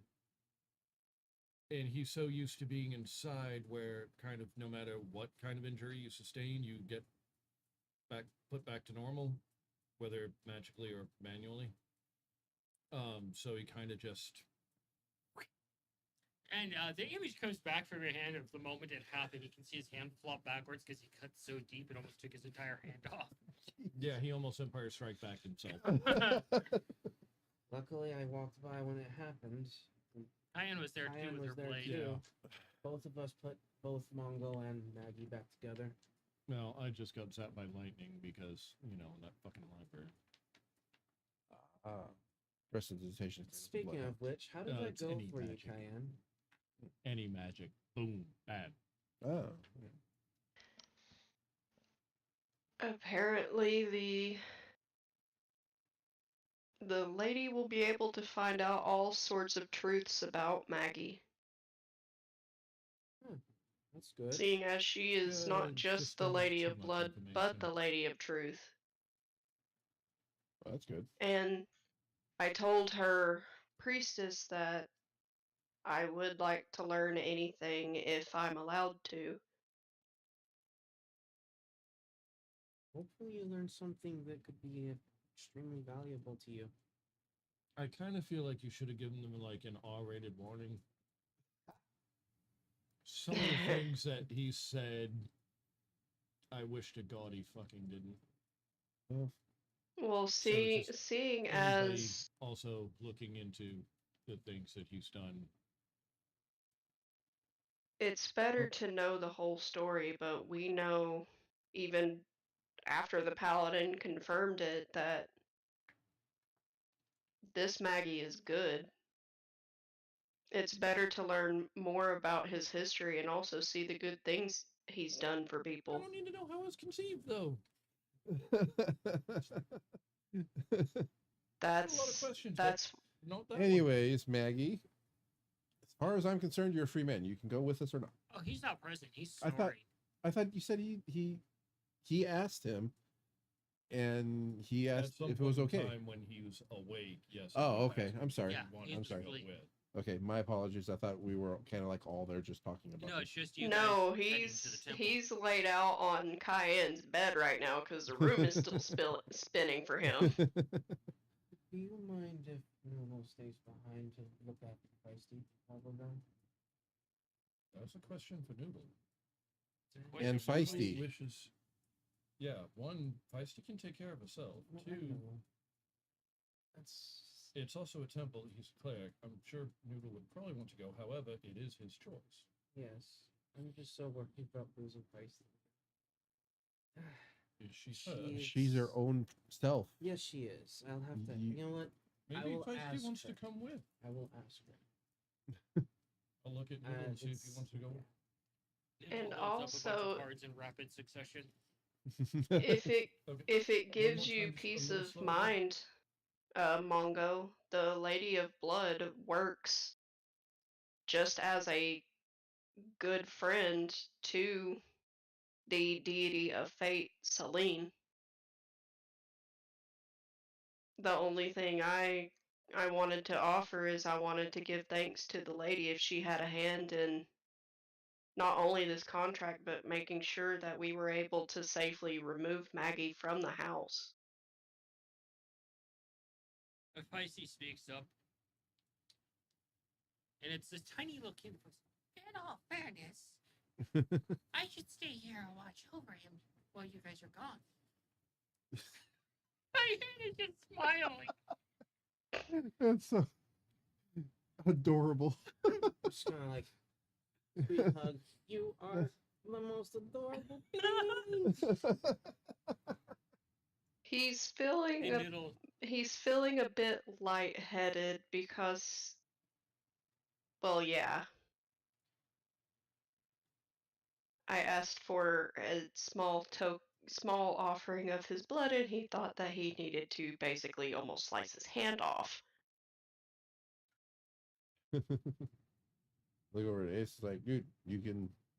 And he's so used to being inside where kind of no matter what kind of injury you sustain, you get put back to normal, whether magically or manually. So he kind of just And the image comes back from your hand of the moment it happened. You can see his hand flop backwards because he cut so deep it almost took his entire hand off. yeah, he almost Empire Strike Back himself. Luckily, I walked by when it happened. Cayenne was there Cayenne too with was her there blade. too. Both of us put both Mongo and Maggie back together. No, I just got zapped by lightning because, that fucking library. Prestidigitation. Speaking of which, how did that it's go any for you, magic. Cayenne? Any magic. Boom. Bad. Oh. Apparently, the lady will be able to find out all sorts of truths about Maggie, That's good. seeing as she is Yeah, not it's just just the not Lady too of much Blood, but information. the Lady of Truth. Well, that's good. And I told her priestess that I would like to learn anything if I'm allowed to. Hopefully, you learned something that could be extremely valuable to you. I kind of feel like you should have given them like an R-rated warning. Some of the things that he said, I wish to God he fucking didn't. Well, So just seeing Anybody as also looking into the things that he's done. it's better to know the whole story, but we know even after the paladin confirmed it that this Maggie is good. It's better to learn more about his history and also see the good things he's done for I people. don't need to know how it was conceived, though. That's a lot of questions. that's Not that one. Anyways, Maggie, as far as I'm concerned, you're a free man. You can go with us or not. Oh, he's not present. He's I sorry. thought you said he asked him, and he At asked some if it was point in okay. time when he was awake, yes. Oh, he okay. asked I'm sorry. if Yeah, he wanted he I'm was to sorry. go really- with. Okay, my apologies. I thought we were kind of like all there just talking about No, this. it's just you no, guys heading to the temple. he's laid out on Cayenne's bed right now because the room is still spinning for him. Do you mind if Noodle stays behind to look after Feisty while we're gone? That's a question for Noodle. And If Noodle Feisty. Wishes, yeah, one, Feisty can take care of herself. No, I Two, know. That's it's also a temple. He's a cleric. I'm sure Noodle would probably want to go. However, it is his choice. yes. I'm just so worried about losing Feisty. She's She hurt. is- She's her own self. Yes, she is. I'll have to. You- You know what? I Maybe will Feisty ask wants her. to come with. I will ask her. I'll look at Noodle and see if he It's- wants to go. Noodle And loads up a bunch also- of cards in rapid succession. If it Okay. if it gives more you times, peace a little of slower. mind, Mongo, the Lady of Blood works just as a good friend to the deity of fate, Selene. The only thing I wanted to offer is I wanted to give thanks to the lady if she had a hand in not only this contract but making sure that we were able to safely remove Maggie from the house. If Feisty speaks up, and it's this tiny little kid. In all fairness, I should stay here and watch over him while you guys are gone. I hated just smiling. That's so adorable. Just kind of like sweet hug. You are the most adorable. He's feeling And a it'll he's feeling a bit lightheaded because, well, yeah. I asked for a small offering of his blood, and he thought that he needed to basically almost slice his hand off. Look over at Ace. It's like, dude,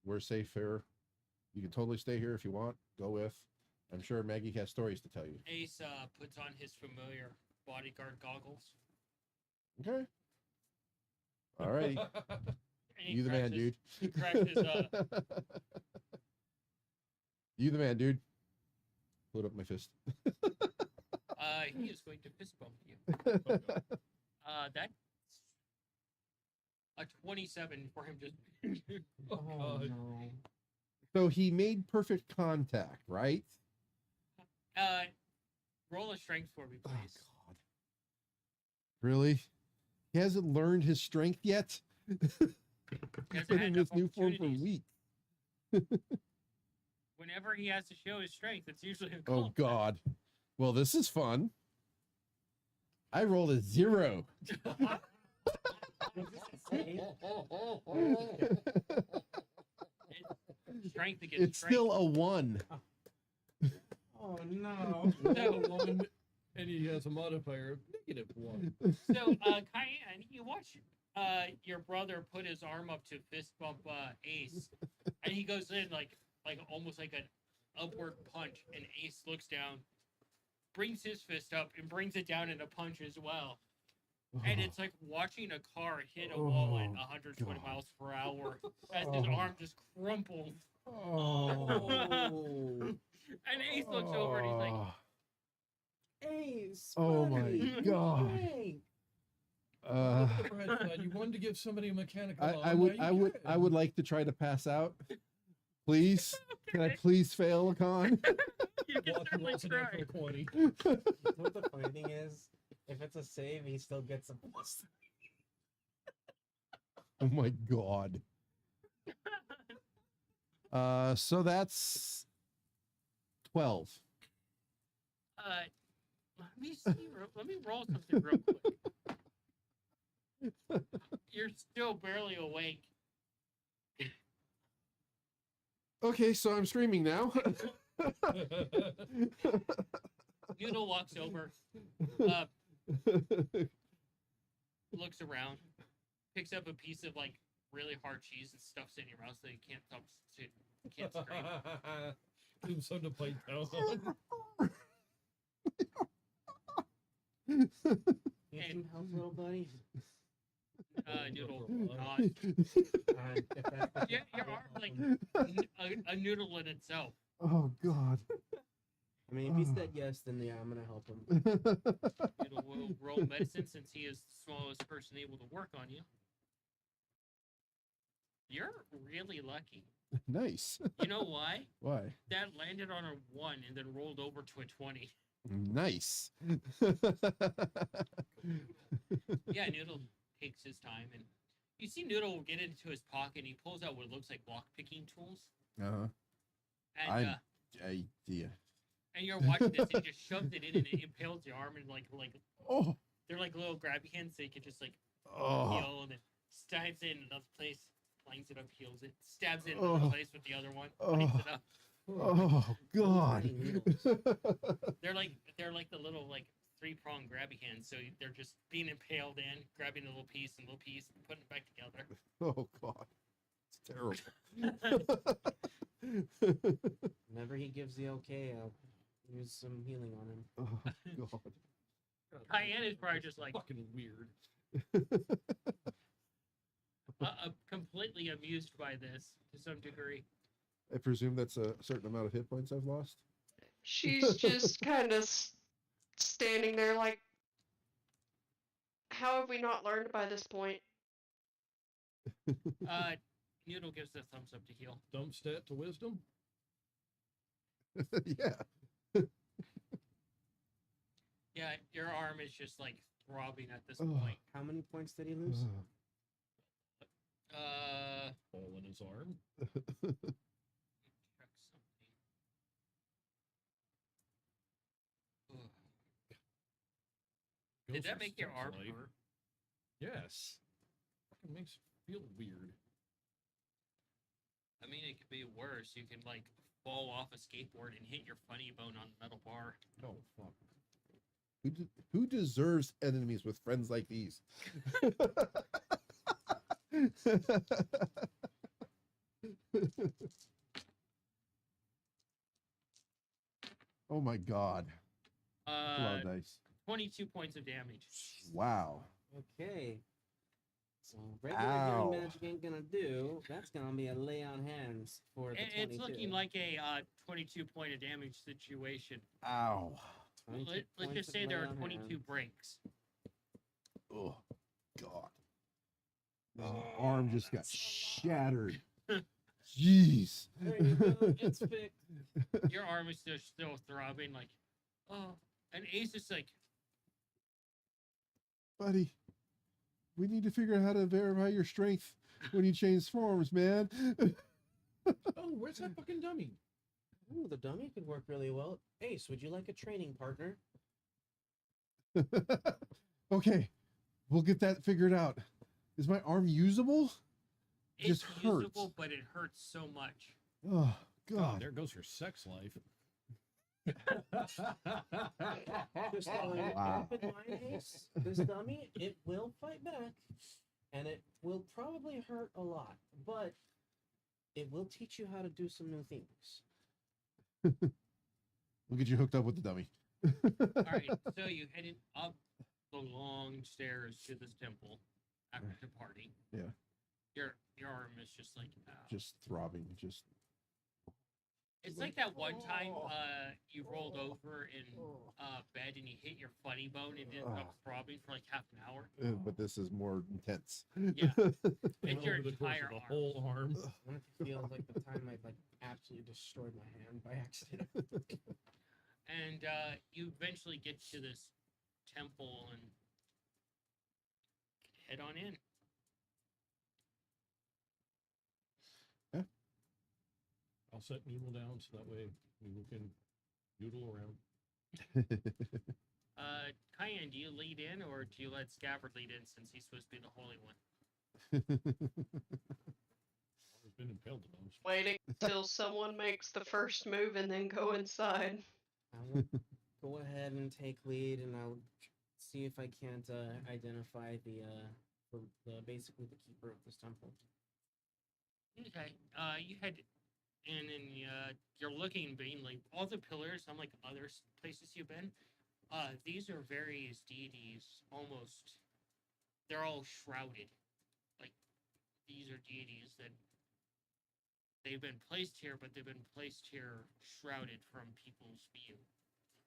we're safe here. You can totally stay here if you want. Go with. I'm sure Maggie has stories to tell you. Ace puts on his familiar bodyguard goggles. Okay. All righty. And he You the cracks man, his- dude. He cracks his You the man, dude. Put up my fist. he is going to fist bump you. That's a 27 for him just. Oh, God. no. So he made perfect contact, right? Roll a strength for me, Oh, please. God. Really? He hasn't learned his strength yet? He's Hasn't been had in enough this new form for opportunities. weeks. Whenever he has to show his strength, it's usually a Oh, compliment. God. Well, this is fun. I rolled a 0. Strength against It's strength. still a 1. Oh no. So, One, and he has a modifier of -1. so Cayenne, you watch your brother put his arm up to fist bump Ace, and he goes in like almost like an upward punch, and Ace looks down, brings his fist up, and brings it down in a punch as well. And it's like watching a car hit a wall at Oh, 120 God. miles per hour as his Oh. arm just crumples. Oh. And Ace looks over and he's like, Ace. Oh my buddy, God. Hank. Uh, Look at the bright side. You wanted to give somebody a mechanical arm, I now you would can. like to try to pass out. Please, can I please fail a con? you can Walker certainly rolls an try. natural 20. What the funny thing is, if it's a save, he still gets a plus. Oh my God. So that's 12. Let me see. Let me roll something real quick. You're still barely awake. Okay, so I'm streaming now. Noodle walks over, looks around, picks up a piece of like really hard cheese and stuffs it in your mouth so you can't scream. Give him something to bite down on. You need help, little buddy? Noodle Uh, nods. If that's Yeah, your arm like a noodle in itself. Oh God. I mean, if he said yes, then yeah, I'm gonna help him. Noodle will roll medicine since he is the smallest person able to work on you. You're really lucky. Nice. You know why? Why? That landed on a 1 and then rolled over to a 20. Nice. Yeah, Noodle takes his time, and you see Noodle get into his pocket, and he pulls out what looks like lock-picking tools, Uh-huh. and Yeah. and you're watching this, and he just shoves it in, and it impales your arm, and like Oh. they're like little grabby hands, so you can just like Oh. heal, and then stabs it in another place, lines it up, heals it, stabs it in another Oh. place with the other one, Oh. lines it up. Oh God. They're like the little like 3-prong grabby hands, so they're just being impaled in, grabbing a little piece and putting it back together. Oh God. It's terrible. Whenever he gives the okay, I'll use some healing on him. Oh God. Cayenne is probably just like fucking weird. completely amused by this to some degree. I presume that's a certain amount of hit points I've lost. She's just kind of standing there like, how have we not learned by this point? Noodle gives the thumbs up to heal. Dump stat to wisdom. Yeah. Yeah, your arm is just like throbbing at this Oh. point. How many points did he lose? All in his arm. Check something. Ugh. Did Goes that with make your stuff arm like- hurt? Yes. Fucking makes it feel weird. I mean, it could be worse. You can like fall off a skateboard and hit your funny bone on a metal bar. Oh fuck. Who deserves enemies with friends like these? Oh my god. That's a lot of dice. 22 points of damage. Wow. Okay. So regular Ow. healing magic ain't gonna do. That's gonna be a lay on hands for the 22. It's looking like a 22 point of damage situation. Ow. Let's 22 just points say of there lay are on 22 hands. breaks. Oh god. My arm just got shattered. Jeez. There you go. It's fixed. Your arm is still throbbing, like, oh. And Ace is like, Buddy, we need to figure out how to verify your strength when you change forms, man. Oh, where's that fucking dummy? Ooh, the dummy could work really well. Ace, would you like a training partner? Okay, we'll get that figured out. Is my arm usable? it's Just hurts. usable, but it hurts so much. Oh God, god. there goes her sex life. Just Wow. keep in mind, Ace, this dummy, it will fight back, and it will probably hurt a lot, but it will teach you how to do some new things. We'll get you hooked up with the dummy. All right, so you headed up the long stairs to this temple after departing. Yeah. Your arm is just like, ow. Just throbbing. Just It's like that one time you rolled over in bed and you hit your funny bone and didn't stop throbbing for like half an hour. but this is more intense. Yeah. It's your Over the course entire of the arm. whole arm. I wonder if it feels like the time I like absolutely destroyed my hand by accident. And you eventually get to this temple and head on in. I'll set Noodle down so that way Noodle can noodle around. Kyan, do you lead in or do you let Scabbard lead in since he's supposed to be the holy one? I've been impaled the most. Waiting till someone makes the first move and then go inside. I will go ahead and take lead, and I'll see if I can't identify basically the keeper of this temple. Okay. You head in and you're looking vainly. All the pillars, unlike other places you've been, these are various deities. Almost, they're all shrouded. Like these are deities that they've been placed here, but they've been placed here shrouded from people's view.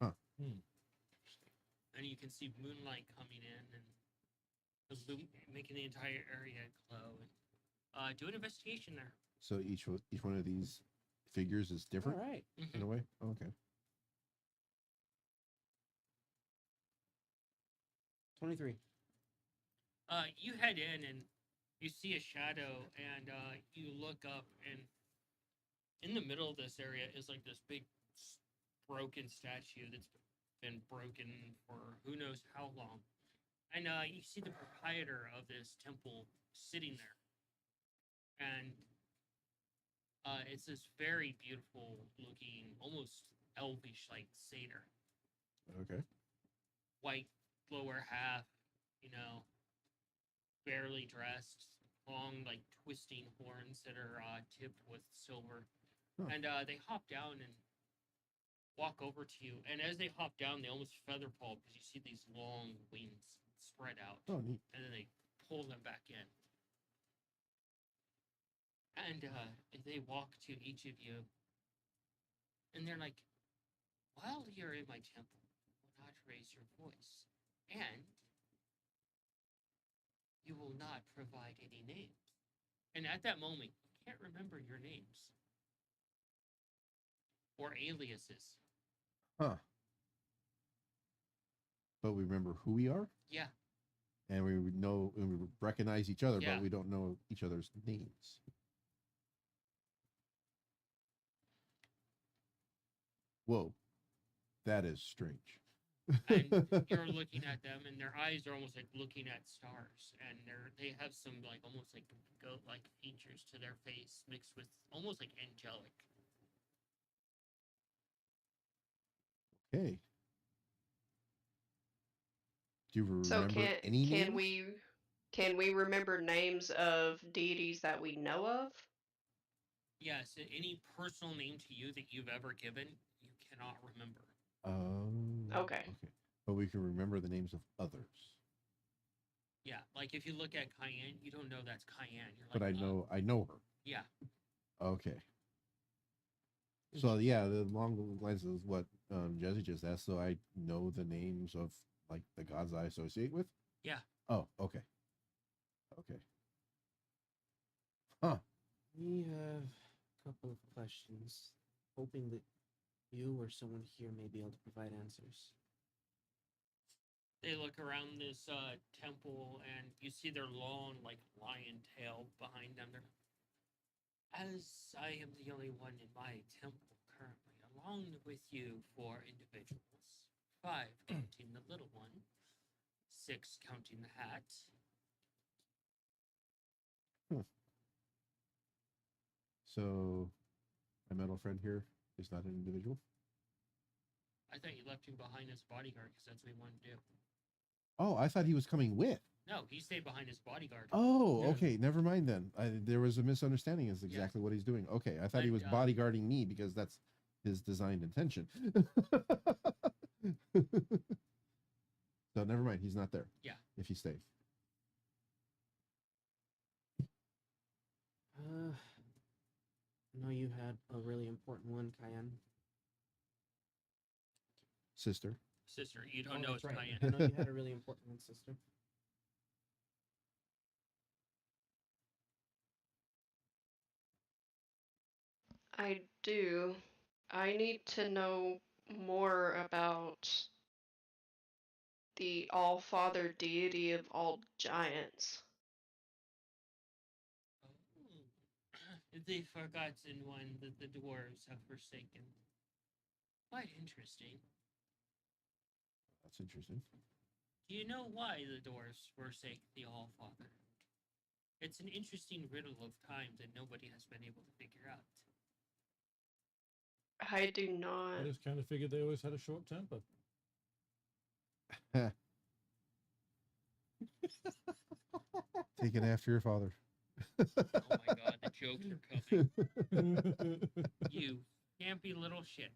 Huh. And you can see moonlight coming in and making the entire area glow. And do an investigation there. So each one of these figures is different All right. in a way. Oh, okay. 23. You head in and you see a shadow, and you look up, and in the middle of this area is like this big broken statue that's been broken for who knows how long. And you see the proprietor of this temple sitting there. And it's this very beautiful looking, almost elvish like satyr. Okay. White lower half, barely dressed, long like twisting horns that are tipped with silver. Huh. And they hop down and walk over to you. And as they hop down, they almost feather fall because you see these long wings spread out. Oh, neat. And then they pull them back in. And they walk to each of you. And they're like, while you're in my temple, will not raise your voice. And you will not provide any names. And at that moment, you can't remember your names. Or aliases. Huh. But we remember who we are, Yeah. and we know and we recognize each other, Yeah. but we don't know each other's names. Whoa, that is strange. And you're looking at them, and their eyes are almost like looking at stars, and they have some like almost like goat-like features to their face, mixed with almost like angelic. Okay. Do you remember So any can names? we remember names of deities that we know of? Yes, any personal name to you that you've ever given, you cannot remember. Oh. Okay. Okay. But we can remember the names of others. Yeah, like if you look at Cayenne, you don't know that's Cayenne. You're But like, I know her. yeah. Okay. So yeah, the long lines is what Jesse just asked. So I know the names of like the gods I associate with. Yeah. Oh, okay. Okay. Huh. We have a couple of questions, hoping that you or someone here may be able to provide answers. They look around this temple and you see their long, like, lion tail behind them. They're, as I am the only one in my temple currently, along with you, 4 individuals. 5 counting the little one, 6 counting the hat. So my metal friend here is not an individual. I thought you left him behind as bodyguard because that's what he wanted to do. Oh, I thought he was coming with. No, he stayed behind as bodyguard. Oh, Yeah. okay. Never mind then. There was a misunderstanding. Is exactly what he's doing. Okay, I thought he But, was bodyguarding me because that's his designed intention. So never mind. He's not there. Yeah. If he stayed. I know you had a really important one, Cayenne. Sister. Sister, you don't Oh, know that's it's right. Cayenne. I know you had a really important one, sister. I do. I need to know more about the All-Father deity of all giants. Oh. The forgotten one that the dwarves have forsaken. Quite interesting. That's interesting. Do you know why the dwarves forsake the All-Father? It's an interesting riddle of time that nobody has been able to figure out. I do not. I just kind of figured they always had a short temper. Taken after your father. Oh my god, the jokes are coming. You campy little shit.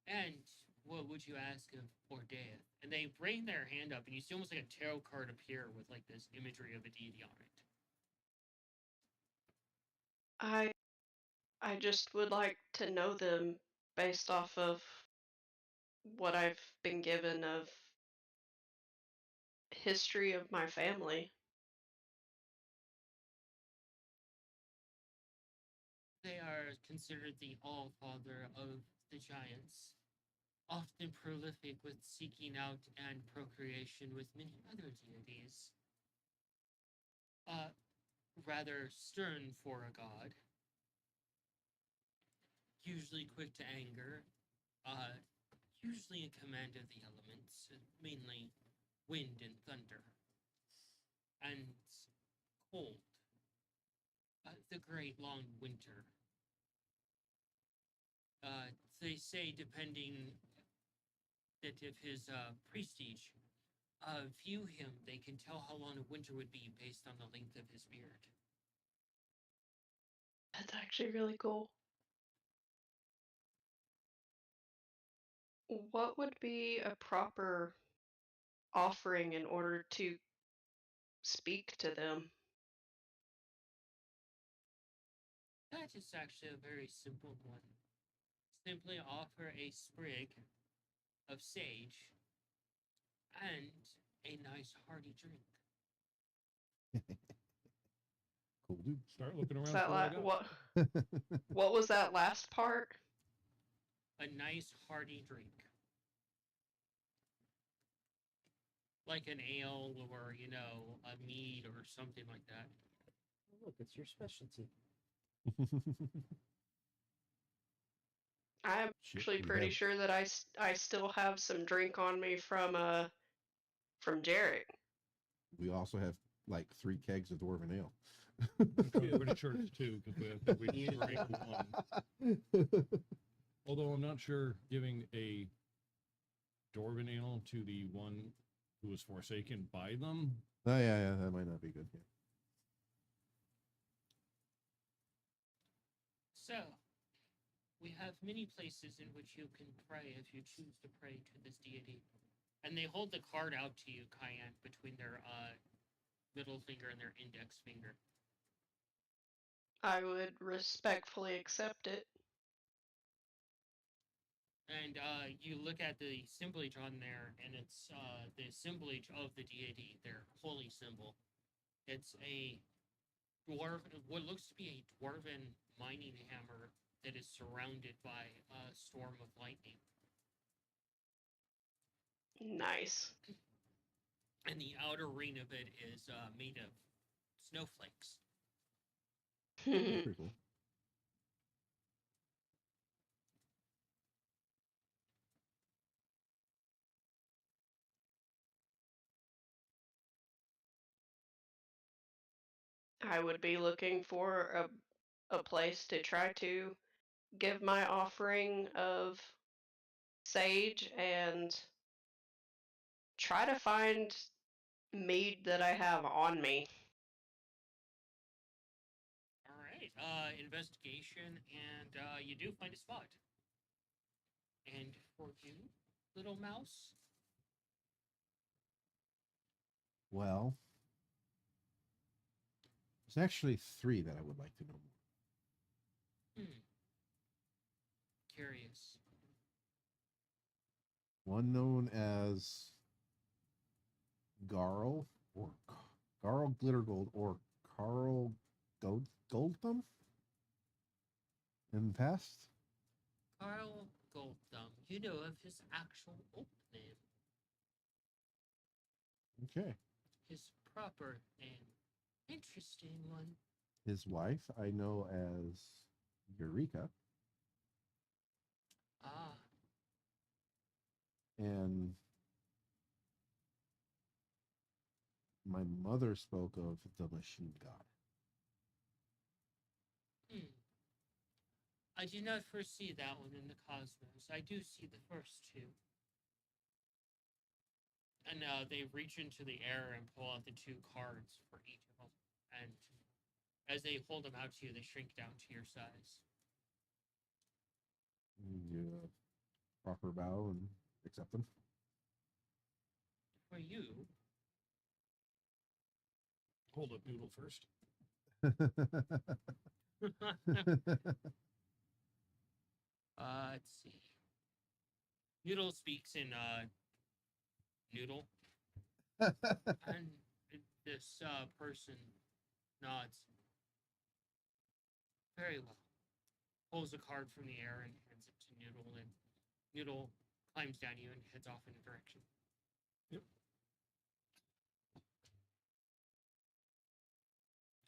And what would you ask of Ordea? And they bring their hand up, and you see almost like a tarot card appear with like this imagery of a deity on it. I just would like to know them based off of what I've been given of history of my family. They are considered the all-father of the giants, often prolific with seeking out and procreation with many other deities. Rather stern for a god, usually quick to anger, usually in command of the elements, mainly wind and thunder, and cold, the great long winter. They say, depending that if his prestige view him, they can tell how long a winter would be based on the length of his beard. That's actually really cool. What would be a proper offering in order to speak to them? That is actually a very simple one. Simply offer a sprig of sage and a nice hearty drink. Cool dude. Start looking around Is for that what I like got. what was that last part? A nice hearty drink. Like an ale or, a mead or something like that. Oh, look, it's your specialty. I'm Shit, actually we pretty have- sure that I still have some drink on me from Jarek. We also have like 3 kegs of dwarven ale. I'm pretty sure it's 2 because we drank 1. Although I'm not sure giving a dwarven ale to the one who was forsaken by them. Oh yeah, that might not be good. Yeah. So, we have many places in which you can pray if you choose to pray to this deity. And they hold the card out to you, Cayenne, between their middle finger and their index finger. I would respectfully accept it. And you look at the assemblage on there, and it's the assemblage of the deity, their holy symbol. It's a dwarf, what looks to be a dwarven mining hammer that is surrounded by a storm of lightning. Nice. And the outer ring of it is made of snowflakes. That's pretty cool. I would be looking for a place to try to give my offering of sage and try to find mead that I have on me. All right, investigation, and you do find a spot. And for you, little mouse, Well, there's actually 3 that I would like to know more. curious. One known as Garl or Garl Glittergold or Carl Goldthumb in the past. Carl Goldthumb. You know of his actual old name, Okay. his proper name. Interesting one. His wife I know as Eureka, Ah, and my mother spoke of the Machine God. I do not foresee that one in the cosmos. I do see the first 2. And they reach into the air and pull out the 2 cards for each of them. And as they hold them out to you, they shrink down to your size. You do a proper bow and accept them. For you, Hold up Noodle first. let's see. Noodle speaks in Noodle, and this person nods. Very well. Pulls a card from the air and hands it to Noodle, and Noodle climbs down you and heads off in a direction. Yep.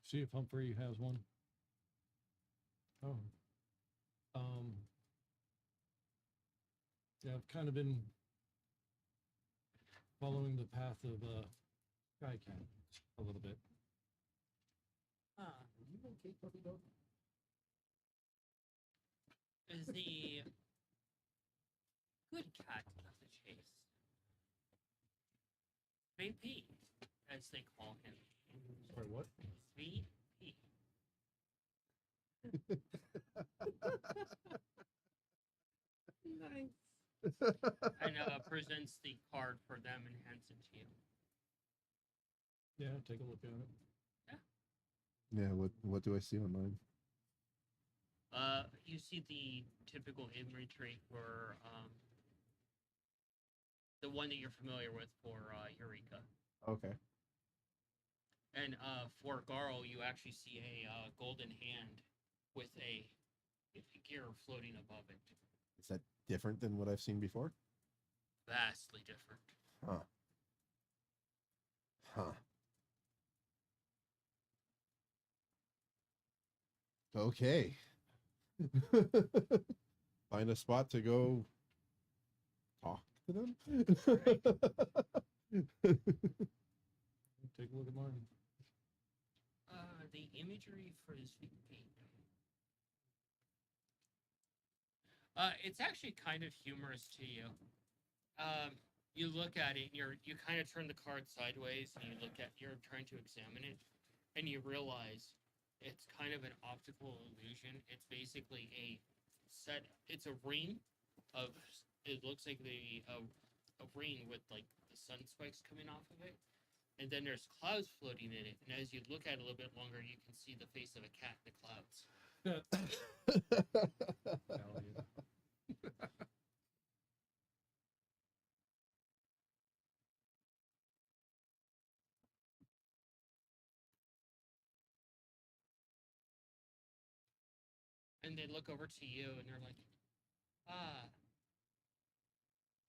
See if Humphrey has one. Oh. Yeah, I've kind of been following the path of Sky Cat a little bit. Ah, You okay, puppy dog? is the good cat of the chase. VP, as they call him. Sorry, what? VP. Nice. And presents the card for them and hands it to you. Yeah, take a look at it. Yeah, what do I see on mine? You see the typical imagery for the one that you're familiar with for Eureka. Okay. And for Garl, you actually see a golden hand with a gear floating above it. Is that different than what I've seen before? Vastly different. Huh. Okay. Find a spot to go talk to them. Take a look at mine. The imagery for this VP. It's actually kind of humorous to you. You look at it, and you kind of turn the card sideways, and you're trying to examine it, and you realize it's kind of an optical illusion. It's basically a set. It's a ring of. It looks like a ring with like the sun spikes coming off of it, and then there's clouds floating in it. And as you look at it a little bit longer, you can see the face of a cat in the clouds. Hell yeah. And they look over to you, and they're like, "Ah,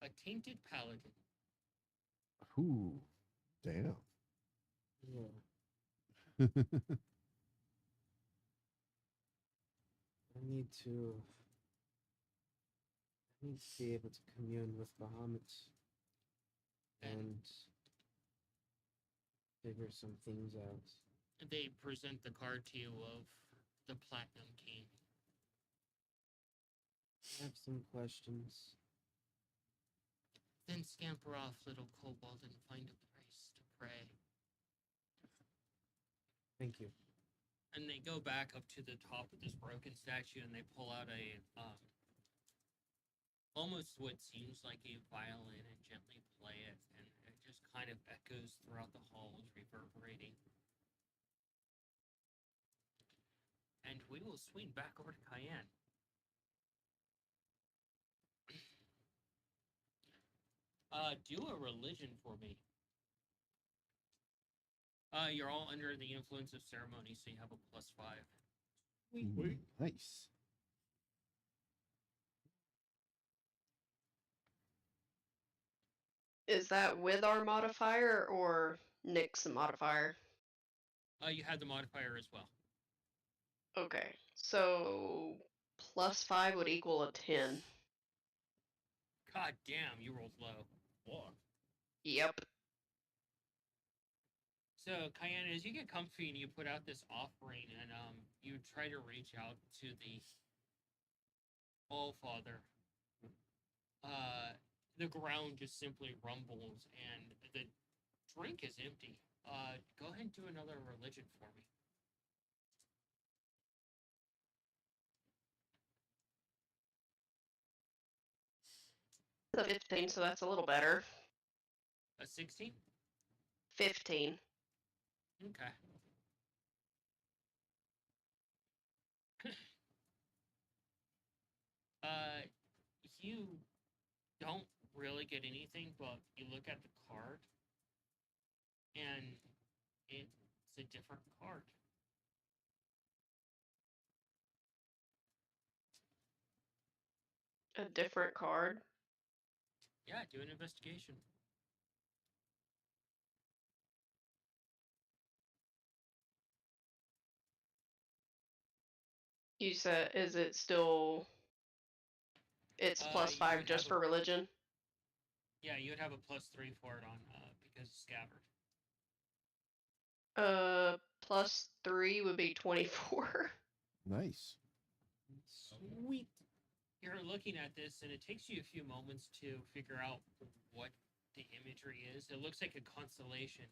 a tainted paladin." Ooh, damn. Yeah. I need to. I need to be able to commune with Bahamut and figure some things out. They present the card to you of the Platinum King. I have some questions. Then scamper off, little kobold, and find a place to pray. Thank you. And they go back up to the top of this broken statue, and they pull out a almost what seems like a violin and gently play it, and it just kind of echoes throughout the halls, reverberating. And we will swing back over to Cayenne. Do a religion for me. You're all under the influence of ceremony, so you have a +5. Ooh, nice. Is that with our modifier or Nick's modifier? You had the modifier as well. Okay, so +5 would equal a 10. God damn, you rolled low. Fuck. Yep. So, Cayenne, as you get comfy and you put out this offering, and you try to reach out to the All Father, the ground just simply rumbles, and the drink is empty. Go ahead and do another religion for me. It's a 15, so that's a little better. A 16? 15. Okay. You don't really get anything, but you look at the card, and it's a different card. A different card. Yeah, do an investigation. You said, is it still. It's You +5 would just have for religion? Yeah, you would have a +3 for it on because of scabbard. +3 would be 24. Nice. Sweet. You're looking at this, and it takes you a few moments to figure out what the imagery is. It looks like a constellation,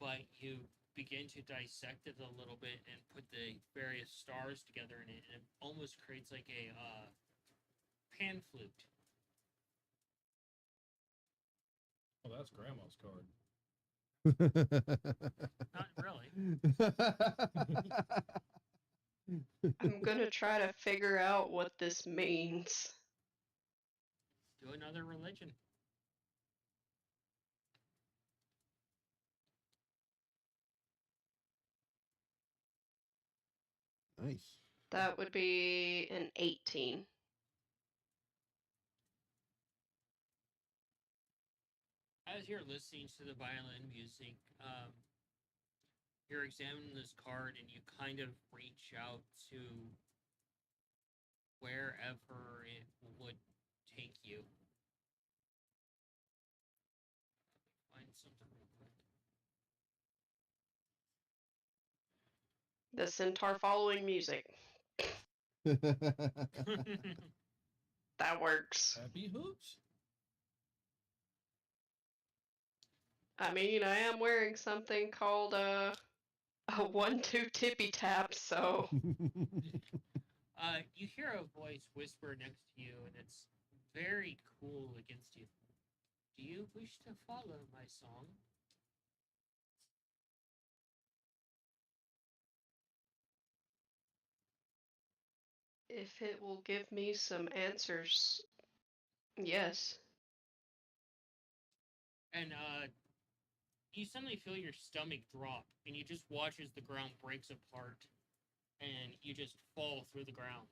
but you begin to dissect it a little bit and put the various stars together in it, and it almost creates like a pan flute. Oh, that's Grandma's card. Not really. I'm gonna try to figure out what this means. Do another religion. Nice. That would be an 18. As you're listening to the violin music, you're examining this card, and you kind of reach out to wherever it would take you. Find something real quick. The centaur following music. That works. Happy hoops. I mean, I am wearing something called a 1-2 tippy tap, so You hear a voice whisper next to you, and it's very cool against you. Do you wish to follow my song? if it will give me some answers, yes. And you suddenly feel your stomach drop, and you just watch as the ground breaks apart, and you just fall through the ground.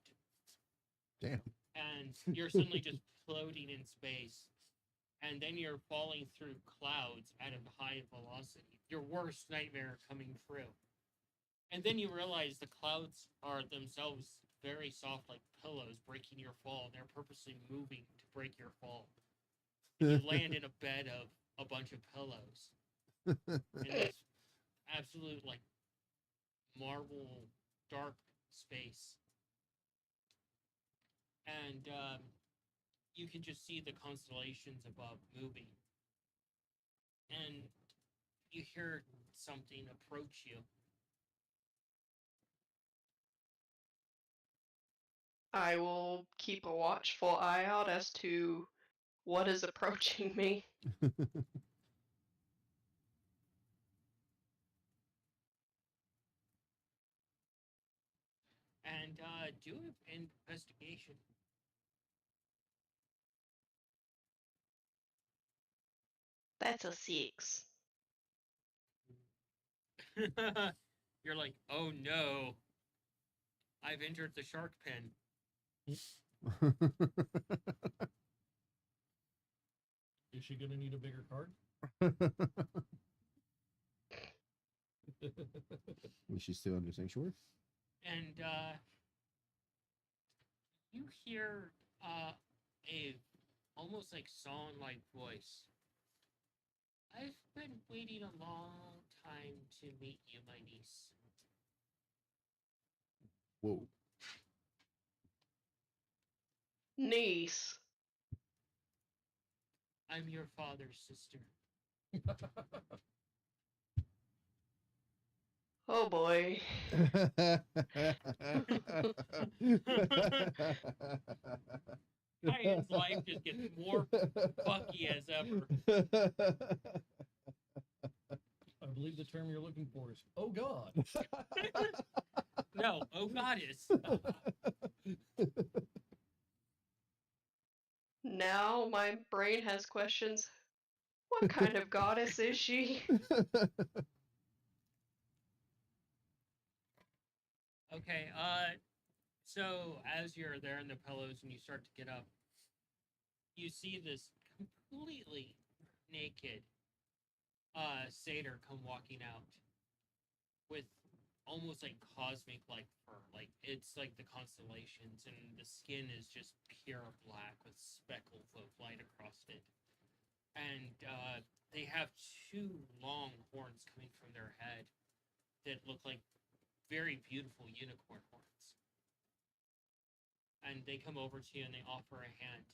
Damn. And you're suddenly just floating in space. And then you're falling through clouds at a high velocity. Your worst nightmare coming true. And then you realize the clouds are themselves very soft, like pillows, breaking your fall. They're purposely moving to break your fall. And you land in a bed of a bunch of pillows. And it's absolute, like, marble, dark space. And you can just see the constellations above moving. And you hear something approach you. I will keep a watchful eye out as to what is approaching me. And do an investigation. That's a 6. You're like, oh no, I've entered the shark pen. Is she gonna need a bigger card? Is she still under sanctuary? And you hear a almost like song-like voice. I've been waiting a long time to meet you, my niece. Whoa. Niece. I'm your father's sister. Oh boy. Ryan's life just gets more fucky as ever. I believe the term you're looking for is, oh God. No, oh goddess. Now my brain has questions. What kind of goddess is she? Okay, so as you're there in the pillows and you start to get up, you see this completely naked satyr come walking out with almost like cosmic like fur. Like it's like the constellations, and the skin is just pure black with speckles of light across it. And they have two long horns coming from their head that look like very beautiful unicorn horns. And they come over to you and they offer a hand.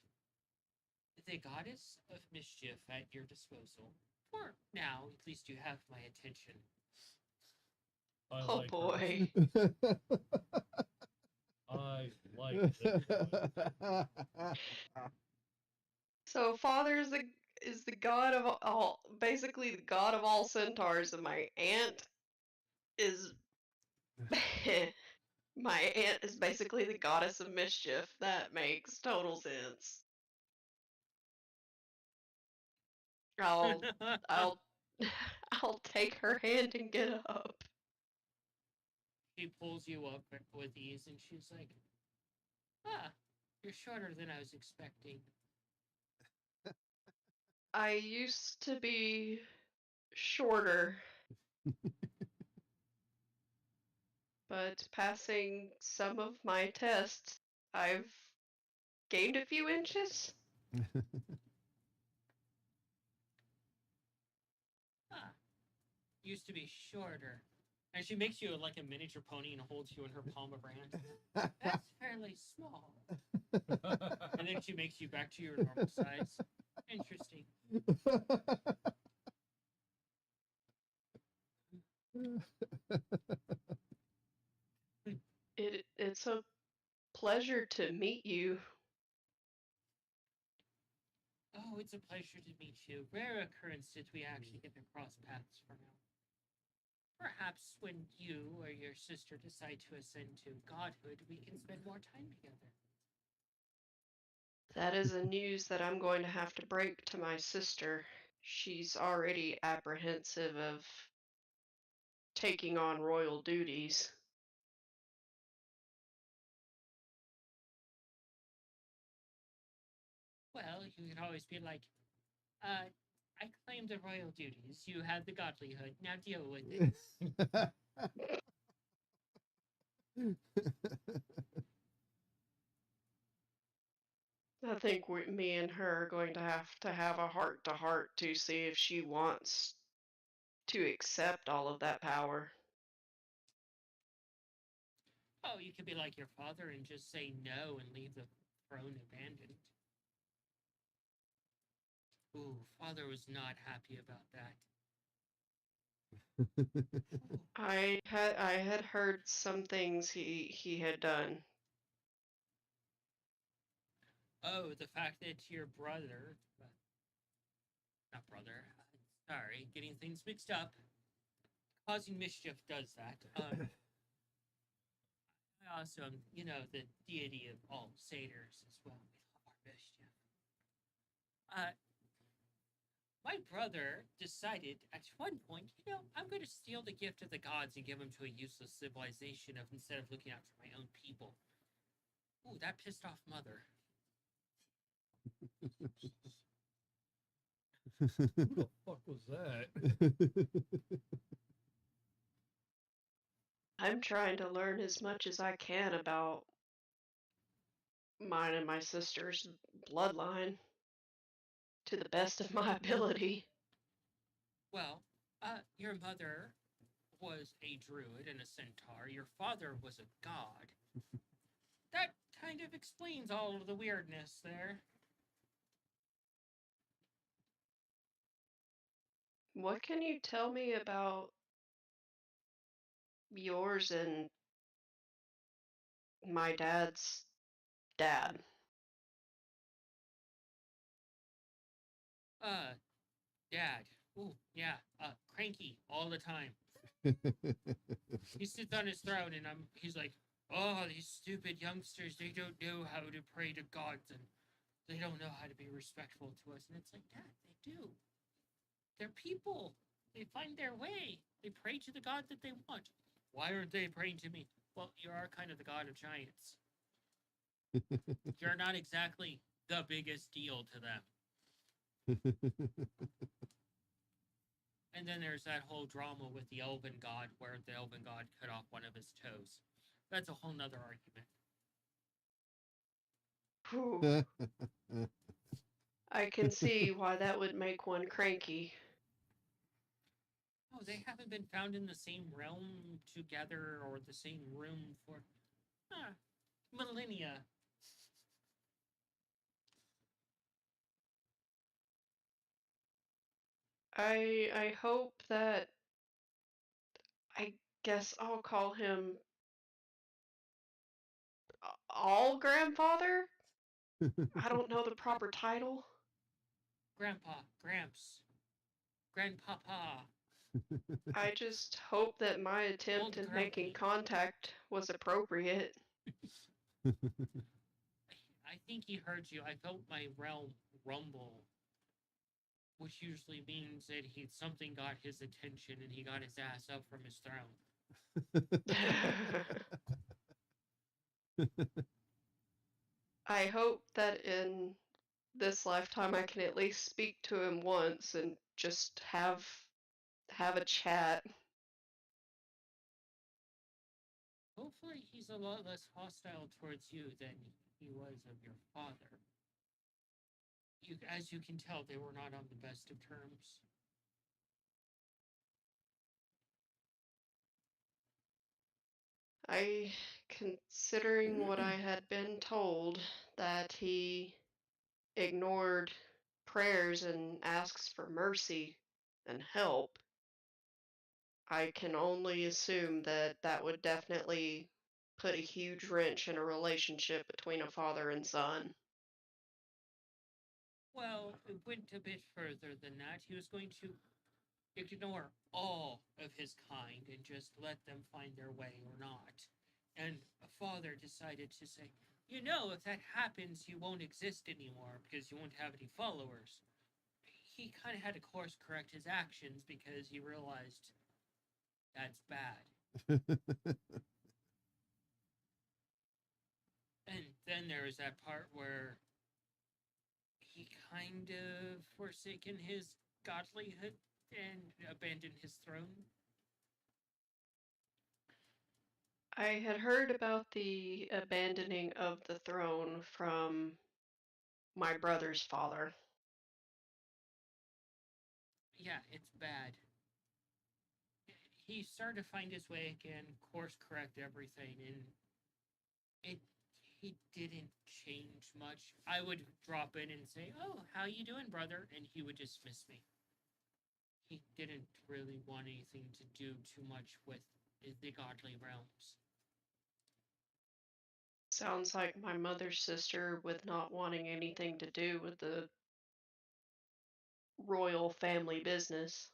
The goddess of mischief at your disposal. For now, at least you have my attention. I Oh like her. boy. I like this one. So father is the god of all, basically the god of all centaurs, and my aunt is my aunt is basically the goddess of mischief. That makes total sense. I'll I'll I'll take her hand and get up. She pulls you up with ease and she's like, ah, you're shorter than I was expecting. I used to be shorter, but passing some of my tests, I've gained a few inches. Ah, used to be shorter. And she makes you like a miniature pony and holds you in her palm of her hand. That's fairly small. And then she makes you back to your normal size. Interesting. It's a pleasure to meet you. Oh, it's a pleasure to meet you. Rare occurrence that we actually get to cross paths for now. Perhaps when you or your sister decide to ascend to godhood, we can spend more time together. That is a news that I'm going to have to break to my sister. She's already apprehensive of taking on royal duties. Well, you can always be like, uh, I claim the royal duties. You have the godlyhood. Now deal with it. I think me and her are going to have a heart to heart to see if she wants to accept all of that power. Oh, you could be like your father and just say no and leave the throne abandoned. Ooh, father was not happy about that. Ooh. I had heard some things he had done. Oh, the fact that your brother, not brother, sorry, getting things mixed up, causing mischief does that. I also am, the deity of all satyrs as well. We love our mischief. Uh, my brother decided at one point, I'm going to steal the gift of the gods and give them to a useless civilization instead of looking out for my own people. Ooh, that pissed off mother. Who the fuck was that? I'm trying to learn as much as I can about mine and my sister's bloodline to the best of my ability. Well, your mother was a druid and a centaur. Your father was a god. That kind of explains all of the weirdness there. What can you tell me about yours and my dad's dad? Uh, Dad. Ooh, yeah. Cranky all the time. He sits on his throne and he's like, oh, these stupid youngsters, they don't know how to pray to gods and they don't know how to be respectful to us. And it's like, Dad, they do. They're people. They find their way. They pray to the god that they want. Why aren't they praying to me? Well, you are kind of the god of giants. You're not exactly the biggest deal to them. And then there's that whole drama with the elven god where the elven god cut off one of his toes. That's a whole nother argument. Whew. I can see why that would make one cranky. Oh, they haven't been found in the same realm together or the same room for millennia. I hope that I guess I'll call him all grandfather. I don't know the proper title. Grandpa, Gramps, Grandpapa. I just hope that my attempt Old in making grumpy. contact was appropriate. I think he heard you. I felt my realm rumble, which usually means that something got his attention and he got his ass up from his throne. I hope that in this lifetime I can at least speak to him once and just have a chat. Hopefully, he's a lot less hostile towards you than he was of your father. As you can tell, they were not on the best of terms. Considering what I had been told, that he ignored prayers and asks for mercy and help, I can only assume that that would definitely put a huge wrench in a relationship between a father and son. Well, it went a bit further than that. He was going to ignore all of his kind and just let them find their way or not. And a father decided to say, if that happens, you won't exist anymore because you won't have any followers. He kind of had to course correct his actions because he realized that's bad. And then there was that part where he kind of forsaken his godlyhood and abandoned his throne. I had heard about the abandoning of the throne from my brother's father. Yeah, it's bad. He started to find his way again, course correct everything, and it he didn't change much. I would drop in and say, "Oh, how you doing, brother?" and he would dismiss me. He didn't really want anything to do too much with the godly realms. Sounds like my mother's sister with not wanting anything to do with the royal family business.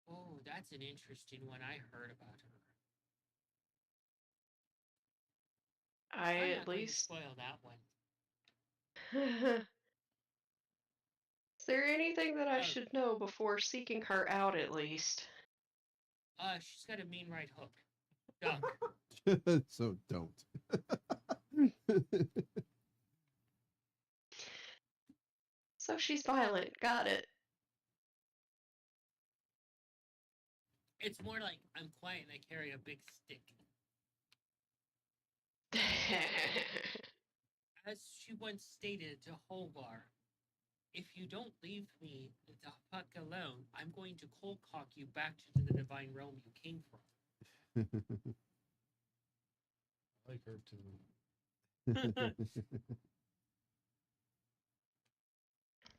Oh, that's an interesting one. I heard about her. I'm I at not going to least. spoil that one. Is there anything that I Oh, should know before seeking her out at least? she's got a mean right hook. Dunk. So don't. So she's violent. Got it. It's more like I'm quiet and I carry a big stick. As she once stated to Holgar, if you don't leave me the fuck alone, I'm going to cold cock you back to the divine realm you came from. I like her too.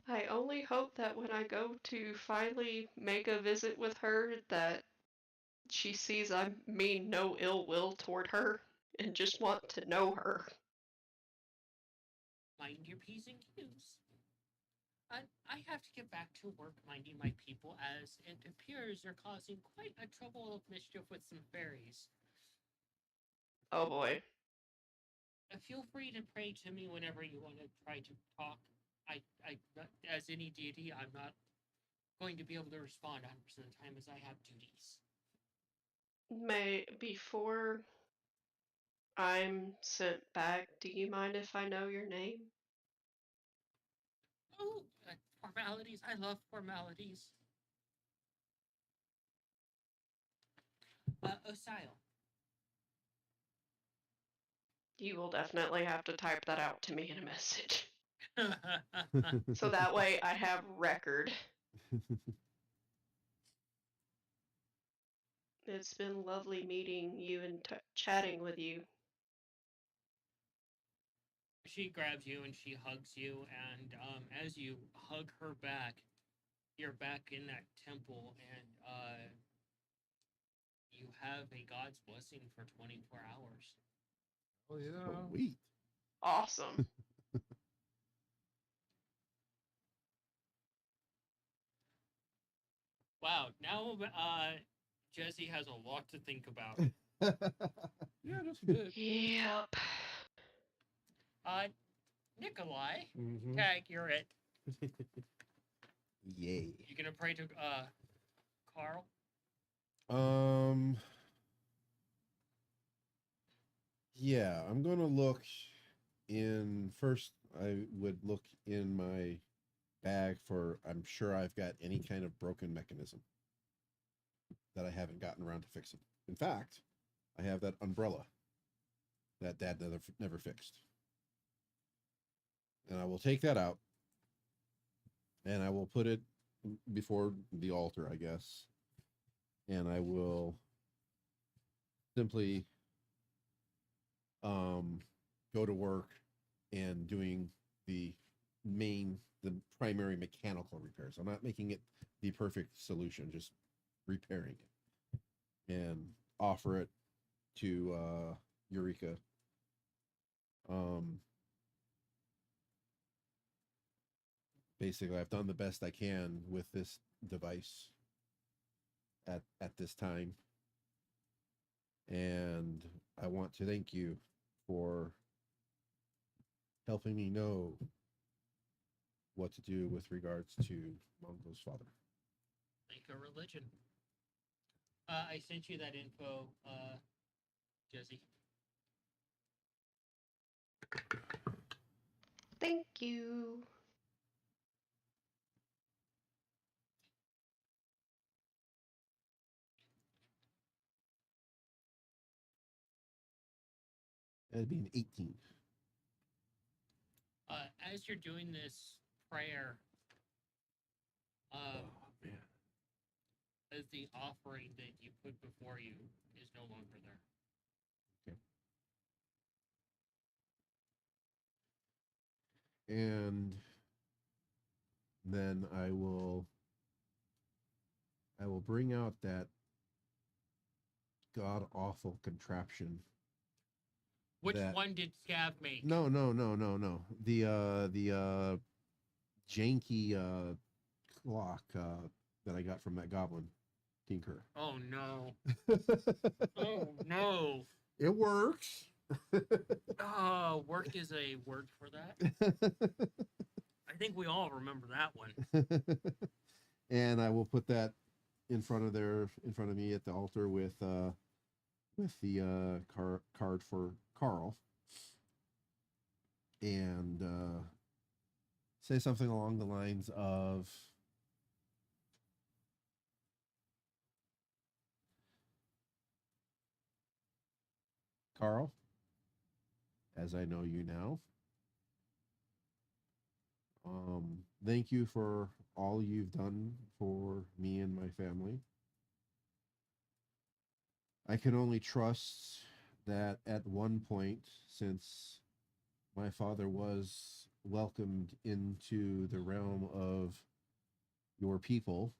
I only hope that when I go to finally make a visit with her that she sees I mean no ill will toward her and just want to know her. Mind your P's and Q's. I have to get back to work minding my people as it appears they're causing quite a trouble of mischief with some fairies. Oh boy. Feel free to pray to me whenever you want to try to talk. As any deity, I'm not going to be able to respond 100% of the time as I have duties. Before I'm sent back, do you mind if I know your name? Oh, formalities. I love formalities. Osile. You will definitely have to type that out to me in a message. So that way I have record. It's been lovely meeting you and chatting with you. She grabs you and she hugs you, and as you hug her back, you're back in that temple, and you have a God's blessing for 24 hours. Oh yeah. Sweet. Awesome. Wow, now Jesse has a lot to think about. Yeah, just a bit. Yep. Nikolai, Mm-hmm. Tag, you're it. Yay. You gonna pray to Carl? Yeah, I'm gonna look in first. I would look in my bag for. I'm sure I've got any kind of broken mechanism that I haven't gotten around to fixing. In fact, I have that umbrella that Dad never fixed, and I will take that out, and I will put it before the altar, I guess, and I will simply go to work and doing the the primary mechanical repairs. I'm not making it the perfect solution, just repairing it and offer it to Eureka. Basically, I've done the best I can with this device at this time, and I want to thank you for helping me know what to do with regards to Mongo's father. Like a religion. I sent you that info, Jesse. Thank you. That'd be an 18. As you're doing this prayer, Oh man. as the offering that you put before you is no longer there. And then I will bring out that god awful contraption. Which one did Scav make? No. The janky clock that I got from that goblin tinker. Oh no. Oh no. It works. Work is a word for that. I think we all remember that one. And I will put that in front of me at the altar with the card for Carl, and say something along the lines of, Carl, as I know you now, thank you for all you've done for me and my family. I can only trust that at one point, since my father was welcomed into the realm of your people,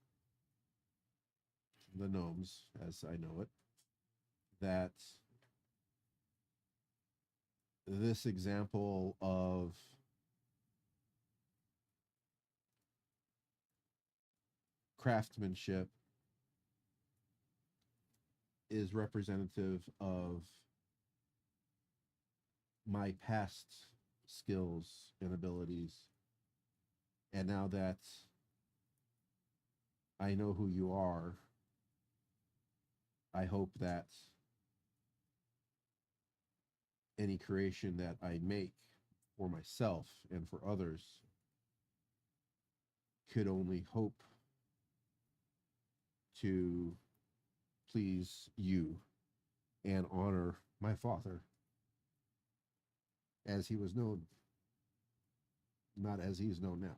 the gnomes, as I know it, that this example of craftsmanship is representative of my past skills and abilities. And now that I know who you are, I hope that any creation that I make for myself and for others could only hope to please you and honor my father as he was known, not as he is known now.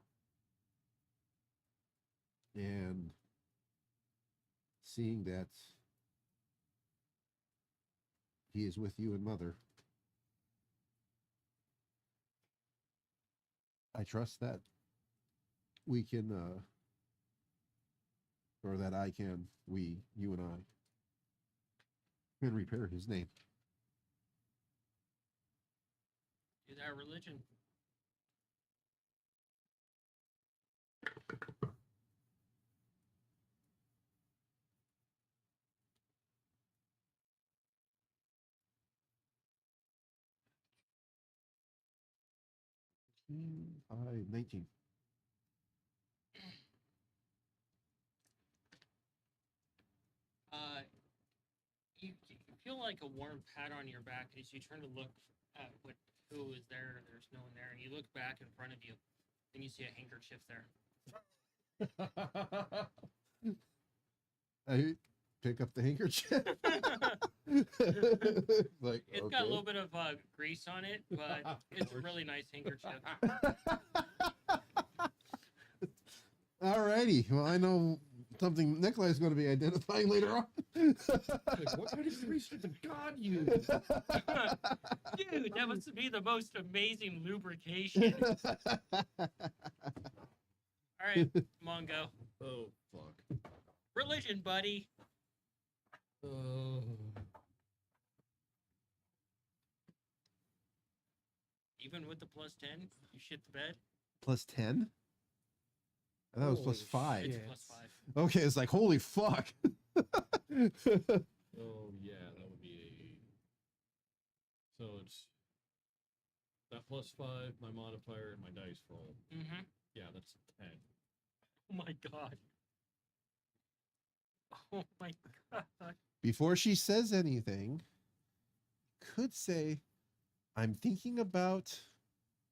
And seeing that he is with you and mother, I trust that we can, or that I can, you and I, can repair his name. Is our religion? I 19. You feel like a warm pat on your back as you turn to look at who is there. There's no one there, and you look back in front of you, and you see a handkerchief there. I pick up the handkerchief. Like, It's got a little bit of grease on it, but it's a really nice handkerchief. Alrighty. Well, I know something Nikolai is going to be identifying later on. Like, what kind of grease did the god use? Dude, that must be the most amazing lubrication. All right, Mongo. Oh, fuck. Religion, buddy. Even with the +10, you shit the bed. +10? I thought it was Holy +5. shit. It's +5. Okay, it's like, holy fuck. Oh, yeah, that would be a... So it's that +5, my modifier, and my dice roll. Mm-hmm. Yeah, that's 10. Oh my god. Oh my god. Before she says anything, could say, I'm thinking about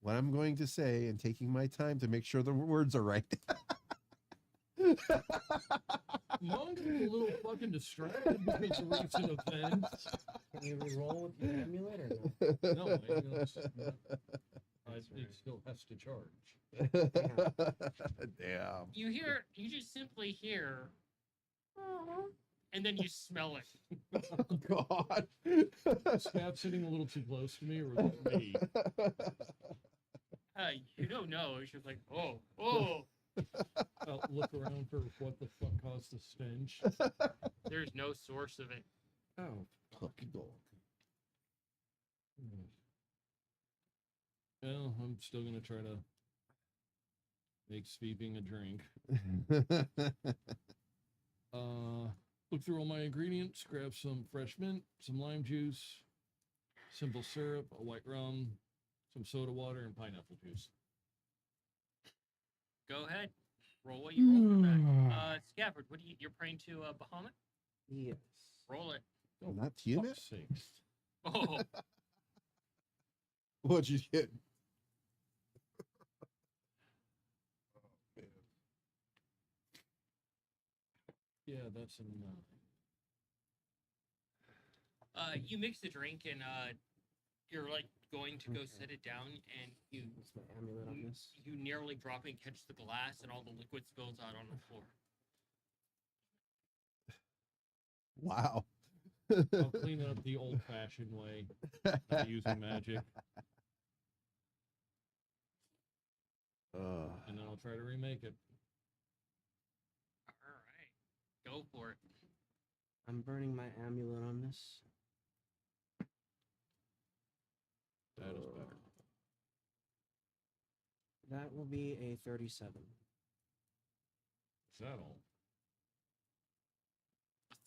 what I'm going to say and taking my time to make sure the words are right. Mongo's a little fucking distracted because of recent events. Can you re-roll with your amulet or no? No, it still has to charge. Damn. You just simply hear, and then you smell it. Oh, God. Is Cat sitting a little too close to me, or was it me? You don't know. It's just like, oh. I'll look around for what the fuck caused the stench. There's no source of it. Oh, Lucky dog. Well, I'm still gonna try to make sweeping a drink. Look through all my ingredients, grab some fresh mint, some lime juice, simple syrup, a white rum, some soda water, and pineapple juice. Go ahead. Roll what you roll for that. Scabbard, what do you're praying to Bahamut? yes. Roll it. Oh, Not to you, man. fuck's sakes. Oh, What'd you get? Yeah, that's a 9. you mix the drink and you're like going to go Okay. set it down and you What's my amulet on this? you nearly drop and catch the glass and all the liquid spills out on the floor. Wow. I'll clean it up the old-fashioned way, not using magic, and then I'll try to remake it. All right, go for it. I'm burning my amulet on this. That is better. That will be a 37. Is that all?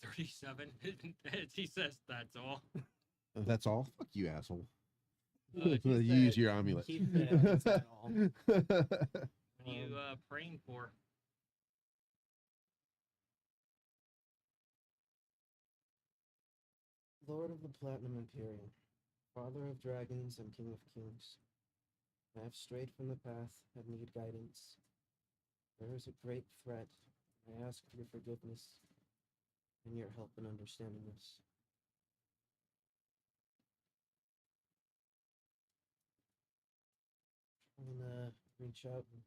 37. He says that's all. That's all? Fuck you, asshole. He Use said- your amulet. He said, "Is that all?" What are you praying for? Lord of the Platinum Imperium, Father of Dragons and King of Kings, I have strayed from the path and need guidance. There is a great threat. I ask for your forgiveness and your help in understanding this. I'm gonna reach out and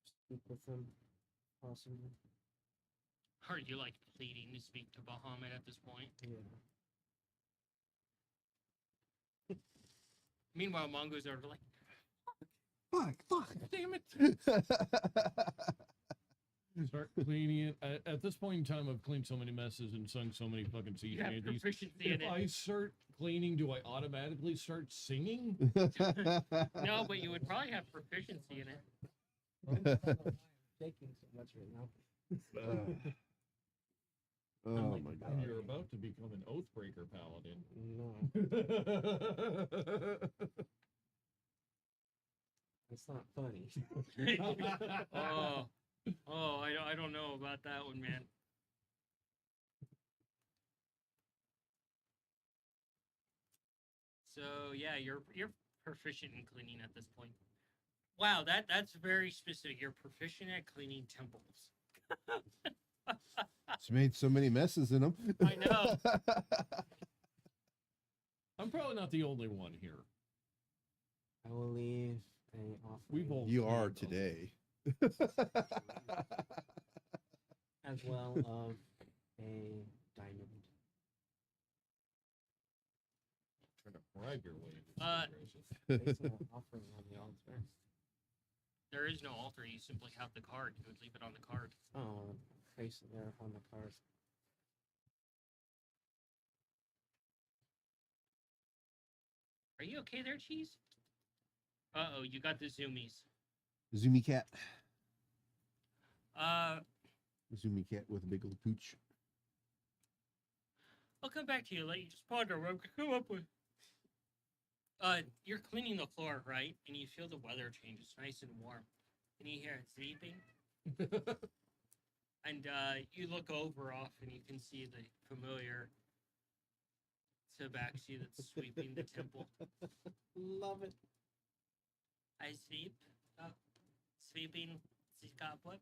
speak with them, possibly. Are you like pleading to speak to Bahamut at this point? Yeah. Meanwhile, Mongo's are like, Fuck. damn it. Start cleaning it. At this point in time, I've cleaned so many messes and sung so many fucking sea You have shanties. proficiency in If I it. start cleaning, do I automatically start singing? No, but you would probably have proficiency in it. I'm shaking so much right now. Oh Like, my god. You're about to become an Oathbreaker paladin. No, it's not funny. I don't know about that one, man. So yeah, you're proficient in cleaning at this point. Wow, that's very specific. You're proficient at cleaning temples. It's made so many messes in them. I know. I'm probably not the only one here. I will leave a offering. We've all You are cleaned them. today. as well of a diamond. Trying to bribe your way into Placing an offering on the altar. There is no altar. You simply have the card. You would leave it on the card. Oh, place it there on the card. Are you okay there, Cheese? Uh-oh, you got the zoomies. Zoomy cat. Uh, Zoomy cat with a big old pooch. I'll come back to you. Let you just ponder what I can come up with. You're cleaning the floor, right? And you feel the weather change. It's nice and warm. And you hear it sweeping. And you look over off and you can see the familiar tabaxi that's sweeping the temple. Love it. I sweep. Sweeping the cobwebs.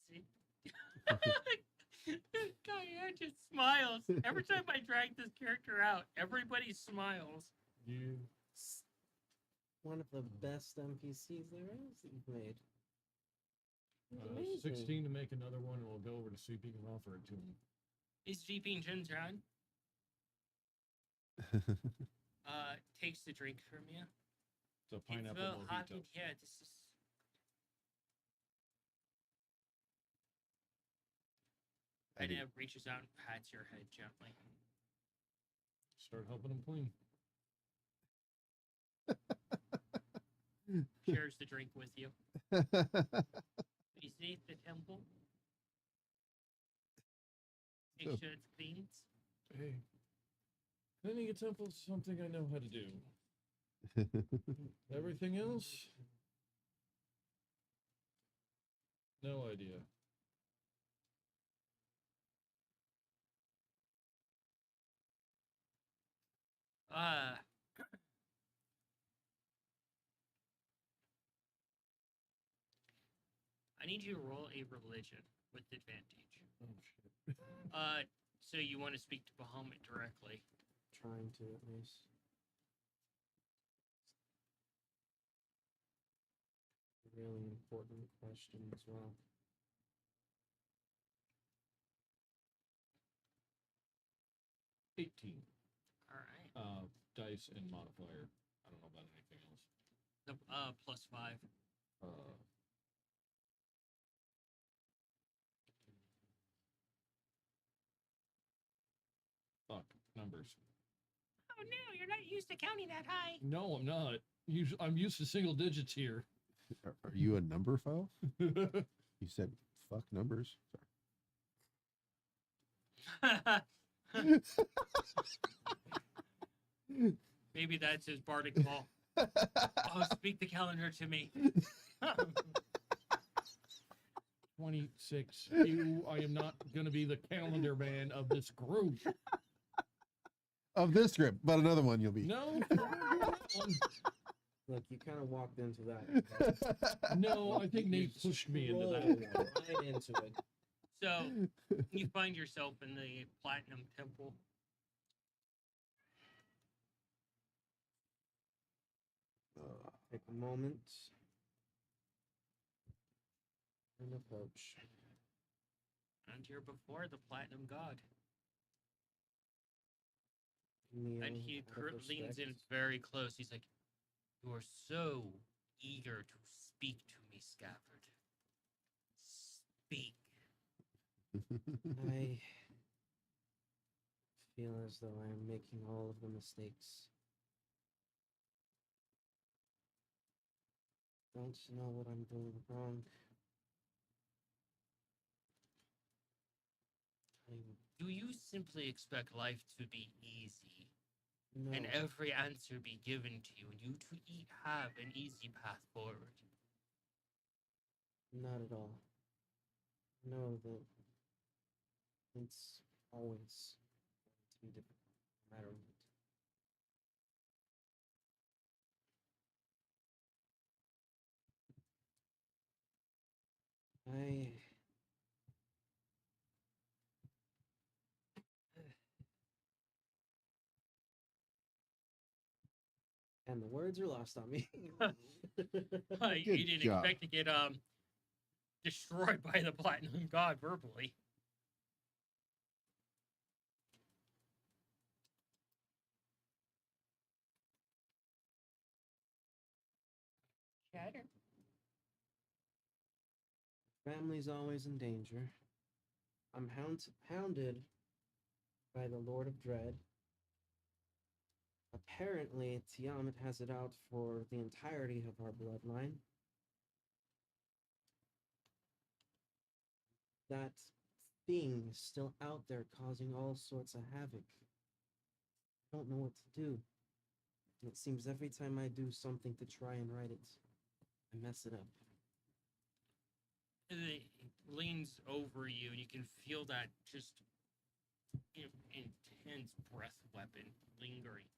Sweep. Kaya just smiles. Every time I drag this character out, everybody smiles. You. One of the best NPCs there is that you've made. Amazing. 16 to make another one, and we'll go over to Sweeping and offer it to him. Is sweeping Jinzhan? Takes the drink from you. It's a pineapple It's well hot mojito. in here. This is... And it reaches out and pats your head gently. Start helping him clean. Shares the drink with you. You see the temple? Make sure it's clean. Hey, cleaning a temple's something I know how to do. Everything else? No idea. I need you to roll a religion with advantage. Oh, shit. So you want to speak to Bahamut directly. Trying to, at least. Really important question as well. $18. All right. Dice and modifier. I don't know about anything else. The +5. Fuck. Numbers. Oh no, you're not used to counting that high. No, I'm not. I'm used to single digits here. Are you a number file? You said fuck numbers. Maybe that's his bardic call. Oh, speak the calendar to me. 26. I am not going to be the calendar man of this group. Of this script, but another one you'll be. No. Look, you kind of walked into that. No, I think Nate pushed me into that. Rolled right into it. So you find yourself in the Platinum Temple. Take a moment and approach. And you're before the Platinum God. Kneel And he out of leans in respect. very close. He's like, "You are so eager to speak to me, Scabbard. Speak." I feel as though I am making all of the mistakes. Don't know what I'm doing wrong. Do you simply expect life to be easy No, and every answer be given to you and you to have an easy path forward? not at all. Know that it's always going to be difficult, no matter what. I and the words are lost on me. You Good didn't job. expect to get destroyed by the Platinum God verbally. Shatter. Family's always in danger. I'm hounded by the Lord of Dread. Apparently, Tiamat has it out for the entirety of our bloodline. That thing is still out there causing all sorts of havoc. I don't know what to do. And it seems every time I do something to try and right it, I mess it up. It leans over you, and you can feel that just intense breath weapon lingering.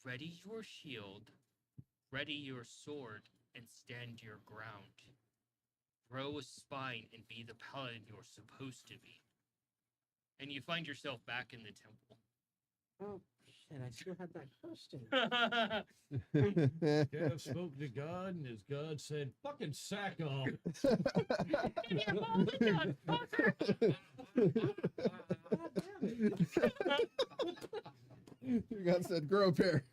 Ready your shield, ready your sword, and stand your ground. Grow a spine and be the paladin you're supposed to be. And you find yourself back in the temple. Oh, shit, I still had that question. Gav spoke to God, and his God said, fucking sack off. Give me a moment, you fucker. God damn it. Your God said, grow a pair.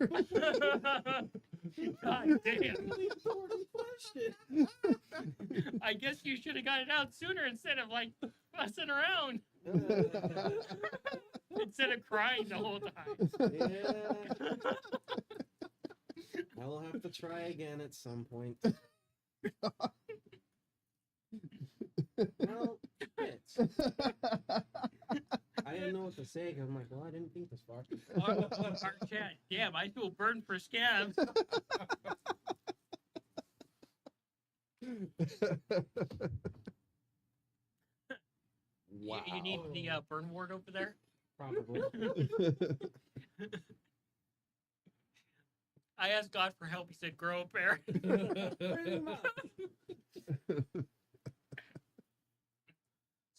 God damn. Really important question. I guess you should have got it out sooner instead of like fussing around. Instead of crying the whole time. Yeah. I will have to try again at some point. Well, shit. I didn't know what to say. 'Cause I'm like, well, I didn't think this far. Our chat. Damn, I feel burned for scabs. Wow. You need the burn ward over there? Probably. I asked God for help. He said, grow a pair. Pretty much.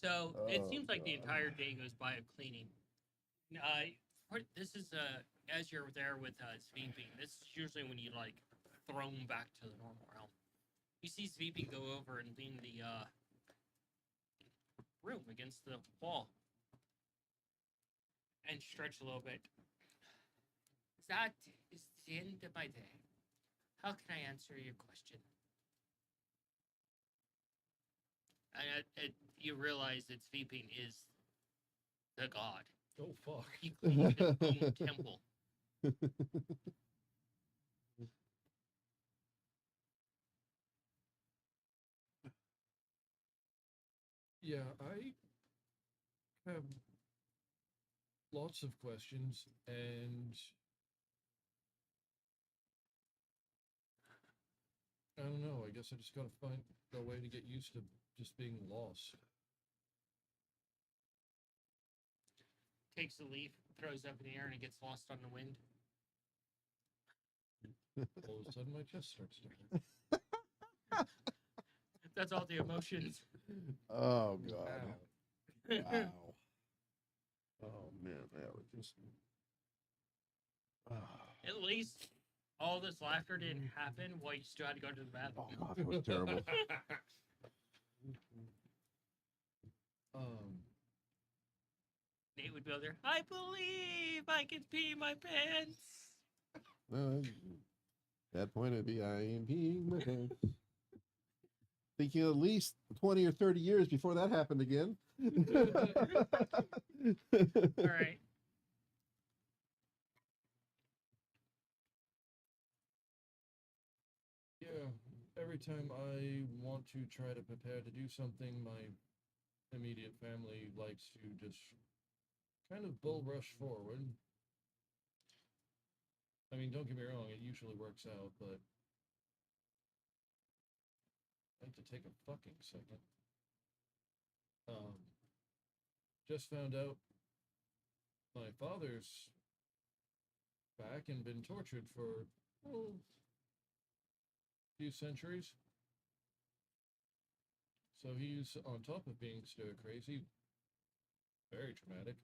So it Oh, seems like the God. entire day goes by of cleaning. This is as you're there with Sweeping. This is usually when you like throw them back to the normal realm. You see Sweeping go over and lean the room against the wall and stretch a little bit. That is the end of my day. How can I answer your question? And you realize that Sweeping is the god. Oh, fuck. He cleaned his own temple. Yeah, I have lots of questions, and I don't know. I guess I just gotta find a way to get used to just being lost. Takes a leaf, throws up in the air, and it gets lost on the wind. All of a sudden, my chest starts to hurt. That's all the emotions. Oh, God. Ow. Wow. Oh, man. That was just. At least all this laughter didn't happen while you still had to go to the Oh, bathroom. God. That was terrible. Nate would be out there. I believe I can pee my pants. Well, at that point, it'd be I am peeing my pants. Thinking at least 20 or 30 years before that happened again. All right. Yeah, every time I want to try to prepare to do something, my immediate family likes to just kind of bull rush forward. I mean, don't get me wrong, it usually works out, but I'd like to take a fucking second. Just found out my father's back and been tortured for a few centuries. So he's on top of being stir crazy, very traumatic,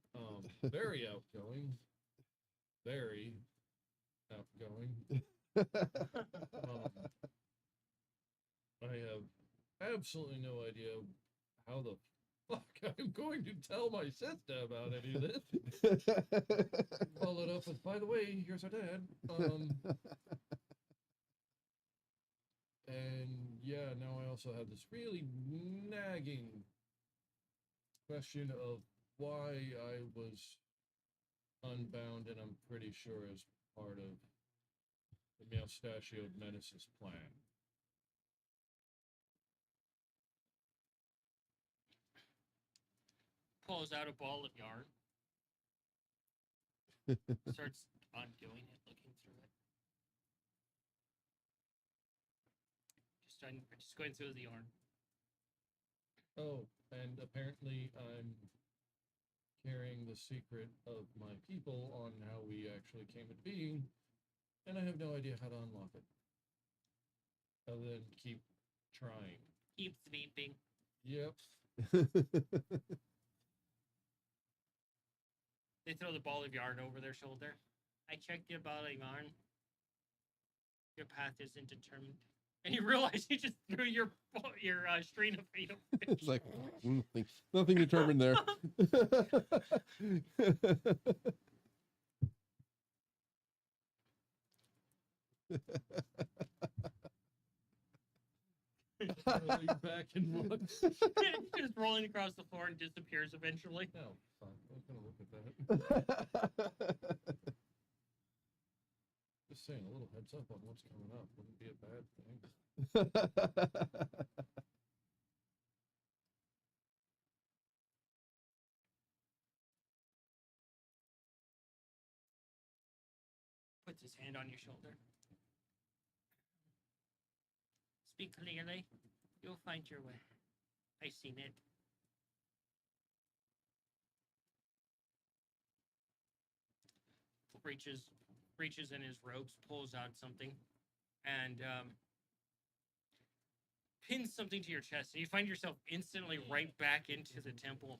very outgoing, very outgoing. I have absolutely no idea how the fuck I'm going to tell my sister about any of this. Followed up with, by the way, here's our dad. And yeah, now I also have this really nagging question of why I was unbound, and I'm pretty sure as part of the Mustachioed Menace's plan. Pulls out a ball of yarn. Starts undoing it, looking through it. Just going through the yarn. Oh, and apparently I'm carrying the secret of my people on how we actually came into being, and I have no idea how to unlock it. Other than keep trying. Keep sleeping. Yep. They throw the ball of yarn over their shoulder. I checked your ball of yarn. Your path isn't determined. And you realize you just threw your string of fatal fish. It's like nothing determined there. Back in one. It's just rolling across the floor and disappears eventually. Oh, fuck. I was gonna look at that. Just saying, a little heads up on what's coming up wouldn't be a bad thing. Puts his hand on your shoulder. Speak clearly. You'll find your way. I seen it. Reaches in his robes, pulls out something, and pins something to your chest. And you find yourself instantly right back into the temple.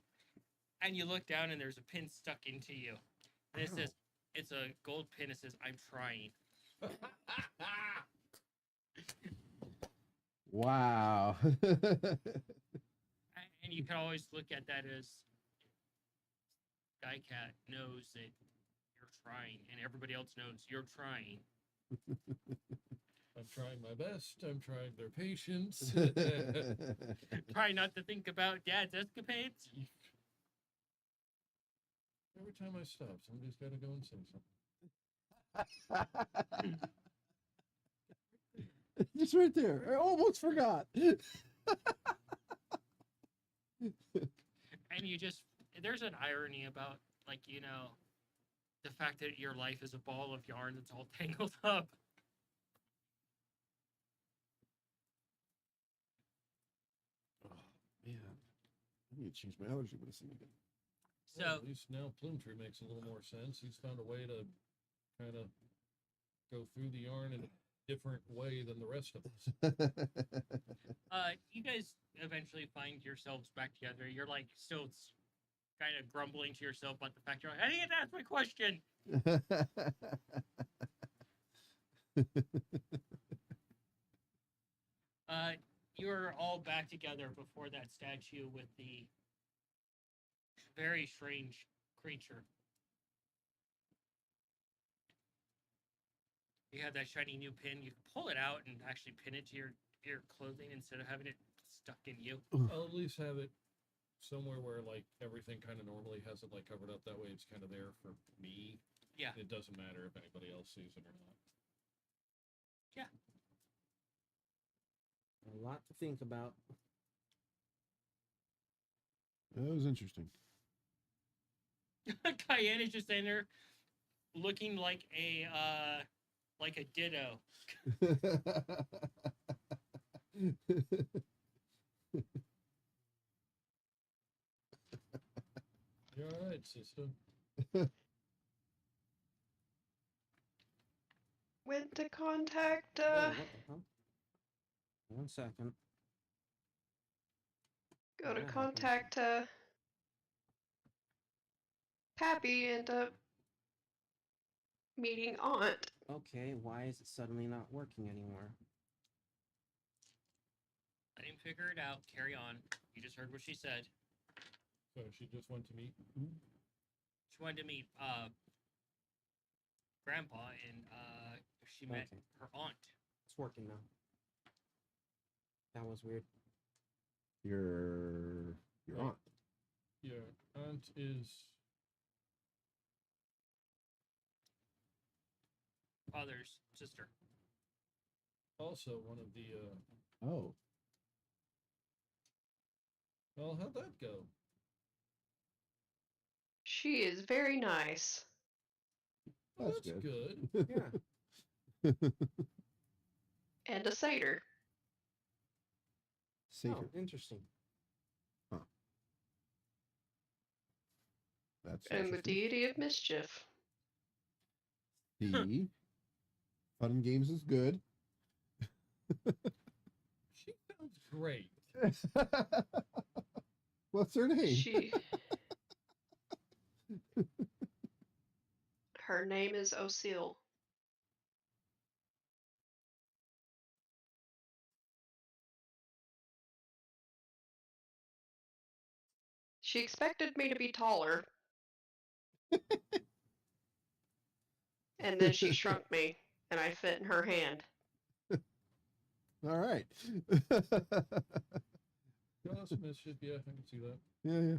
And you look down, and there's a pin stuck into you. And it says, it's a gold pin. It says, I'm trying. Wow. And you can always look at that as Sky Cat knows that you're trying, and everybody else knows you're trying. I'm trying my best. I'm trying their patience. Try not to think about Dad's escapades. Every time I stop, somebody's got to go and say something. Just right there. I almost forgot. And you just, there's an irony about, like, you know, the fact that your life is a ball of yarn that's all tangled up. Oh, man. I need to change my allergy medicine again. So, well, at least now Plumetree makes a little more sense. He's found a way to kind of go through the yarn in a different way than the rest of us. you guys eventually find yourselves back together. You're like still kind of grumbling to yourself about the fact you're like, I didn't ask my question. You're all back together before that statue with the very strange creature. You have that shiny new pin. You can pull it out and actually pin it to your clothing instead of having it stuck in you. I'll at least have it somewhere where like everything kind of normally has it like covered up. That way it's kind of there for me. Yeah. It doesn't matter if anybody else sees it or not. Yeah. A lot to think about. That was interesting. Cayenne is just in there looking like a ditto. You're all right, sister. Went to contact, Whoa, what the hell? 1 second. go to That happens. contact, Pappy and, meeting Aunt. Okay, why is it suddenly not working anymore? I Let him figure it out. Carry on. You just heard what she said. So she just went to meet. She wanted to meet Grandpa, and she met Okay. her aunt. It's working now. That was weird. Your Right. aunt. Your aunt is Father's sister. also one of the. Oh, Well, how'd that go? She is very nice. Well, That's that's good. good. Yeah. And a satyr. Satyr. Oh, interesting. That's And the interesting. deity of mischief. See, fun and games is good. She sounds great. What's her name? Her name is Ocil. She expected me to be taller. And then she shrunk me, and I fit in her hand. All right. Just mischief, yeah, I can see that. Yeah.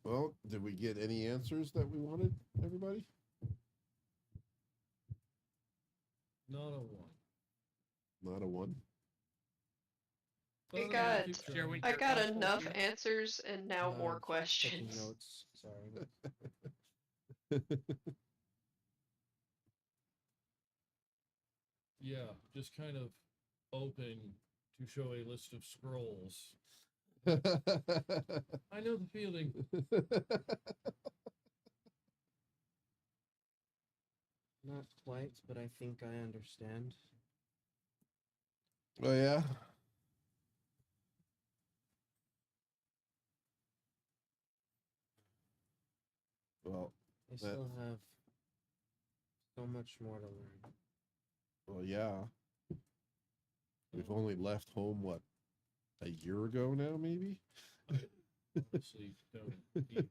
Well, did we get any answers that we wanted, everybody? Not a one. Not a one. I But got- keep Sure, trying. we- I got Your enough answer? answers and now more Taking questions. notes. Sorry. Yeah, just kind of open to show a list of scrolls. I know the feeling. Not quite, but I think I understand. Oh yeah. Well, I still have so much more to learn. yeah. We've only left home what, a year ago now, maybe. Honestly, don't even.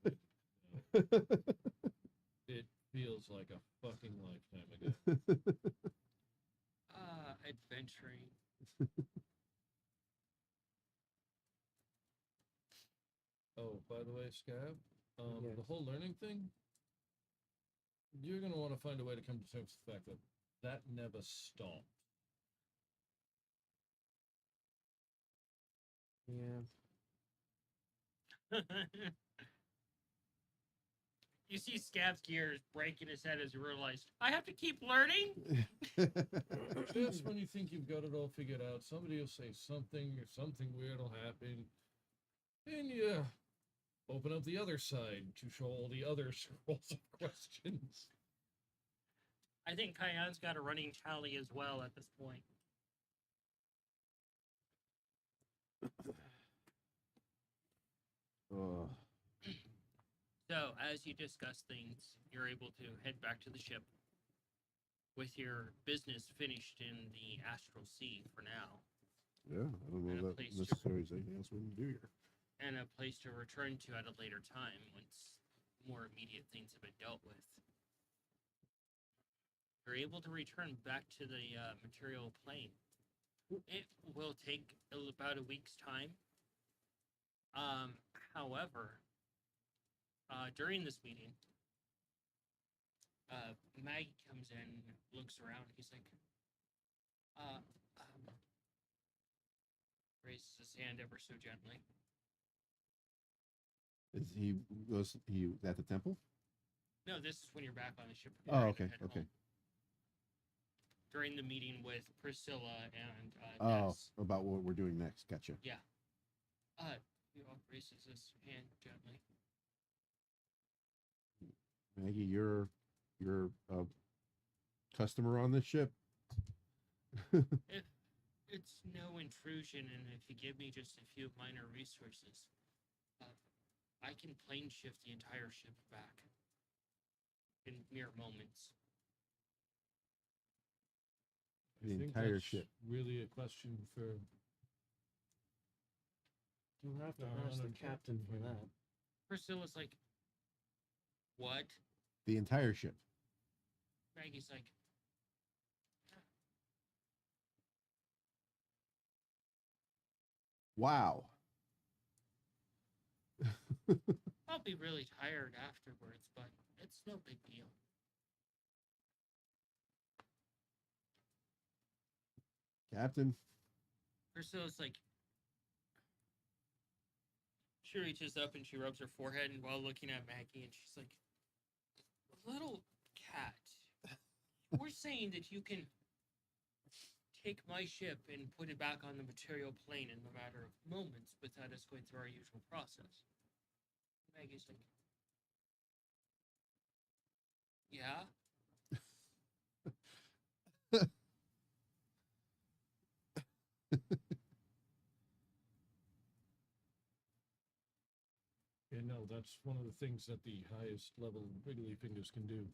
It feels like a fucking lifetime ago. Adventuring. Oh, by the way, Scab, Yes. the whole learning thing, you're going to want to find a way to come to terms with the fact that that never stopped. Yeah. You see Scab's gears breaking his head as he realized, I have to keep learning? Just when you think you've got it all figured out, somebody will say something or something weird will happen. And you open up the other side to show all the other scrolls of questions. I think Kayan's got a running tally as well at this point. Oh, So, as you discuss things, you're able to head back to the ship with your business finished in the astral sea for now, yeah. I don't And a know that place to- necessarily is anything else we can do here. and a place to return to at a later time once more immediate things have been dealt with. You're able to return back to the material plane. It will take about a week's time. However, during this meeting, Maggie comes in, looks around. He's like, raises his hand ever so gently. Is he at the temple? No, this is when you're back on the ship. Oh, preparing to okay, head okay. home. During the meeting with Priscilla and Oh, Ness. about what we're doing next. Gotcha. Raises his hand gently. Maggie, you're a customer on this ship. It's no intrusion, and if you give me just a few minor resources, I can plane shift the entire ship back. in mere moments. The I think entire that's ship. really a question for You'll have to No, ask the no, captain for yeah. that. Priscilla's like, what? The entire ship. Maggie's like, Wow. I'll be really tired afterwards, but it's no big deal. Captain. Priscilla's like, she reaches up and she rubs her forehead and while looking at Maggie, and she's like, little cat, we're saying that you can take my ship and put it back on the material plane in a matter of moments without us going through our usual process. Maggie's like, yeah? Yeah, no, that's one of the things that the highest level wiggly fingers can do.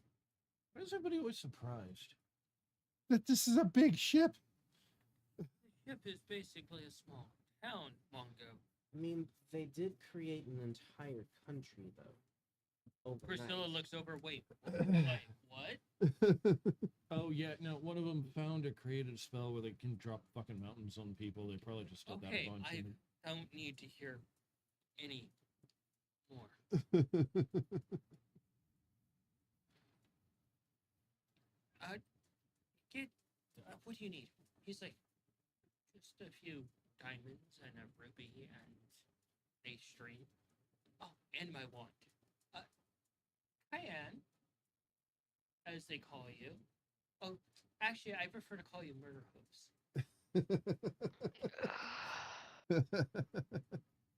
Why is everybody always surprised? That this is a big ship. The ship is basically a small town, Mongo. I mean, they did create an entire country, though. Overnight. Priscilla looks over, wait, what? Oh yeah, no, one of them found or created a spell where they can drop fucking mountains on people. They probably just did that Okay, a bunch. I don't need to hear any more. What do you need? He's like, just a few diamonds and a ruby and a string. Oh, and my wand. Cayenne, as they call you. Oh, actually, I prefer to call you Murder Hooves.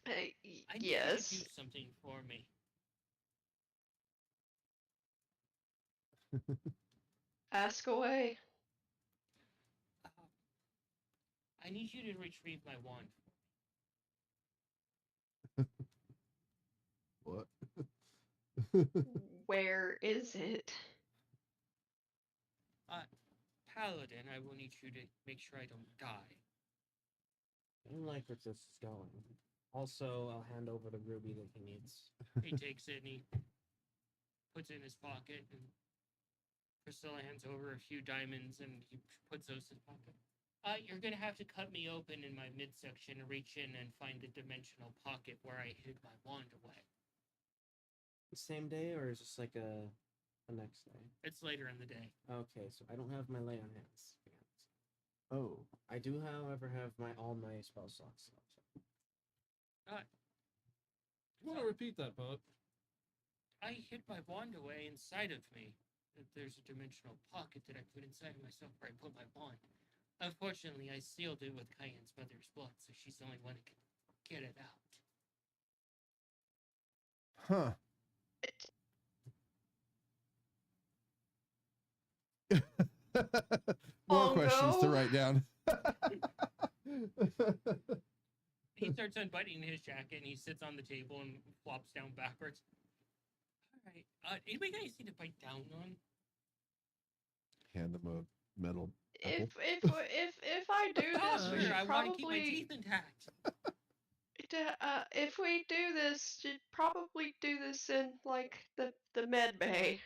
I need you to Yes. do something for me. Ask away. I need you to retrieve my wand. What? Where is it? Paladin, I will need you to make sure I don't die. I don't like where this is going. Also, I'll hand over the ruby that he needs. He takes it and he puts it in his pocket, and Priscilla hands over a few diamonds and he puts those in his pocket. You're gonna have to cut me open in my midsection and reach in and find the dimensional pocket where I hid my wand away. Same day, or is this like a next day? It's later in the day. Okay, so I don't have my lay on hands. Oh. I do, however, have all my spell slots. You want to repeat that, bud? I hid my wand away inside of me. There's a dimensional pocket that I put inside of myself where I put my wand. Unfortunately, I sealed it with Cayenne's mother's blood, so she's the only one who can get it out. Huh. More questions to Bongo? write down. He starts unbuttoning his jacket and he sits on the table and flops down backwards. Alright, anybody guys need to bite down on? Hand him a metal apple. If I do this, we Sure, should I want to keep my probably. teeth intact. If we do this, should probably do this in like the med bay.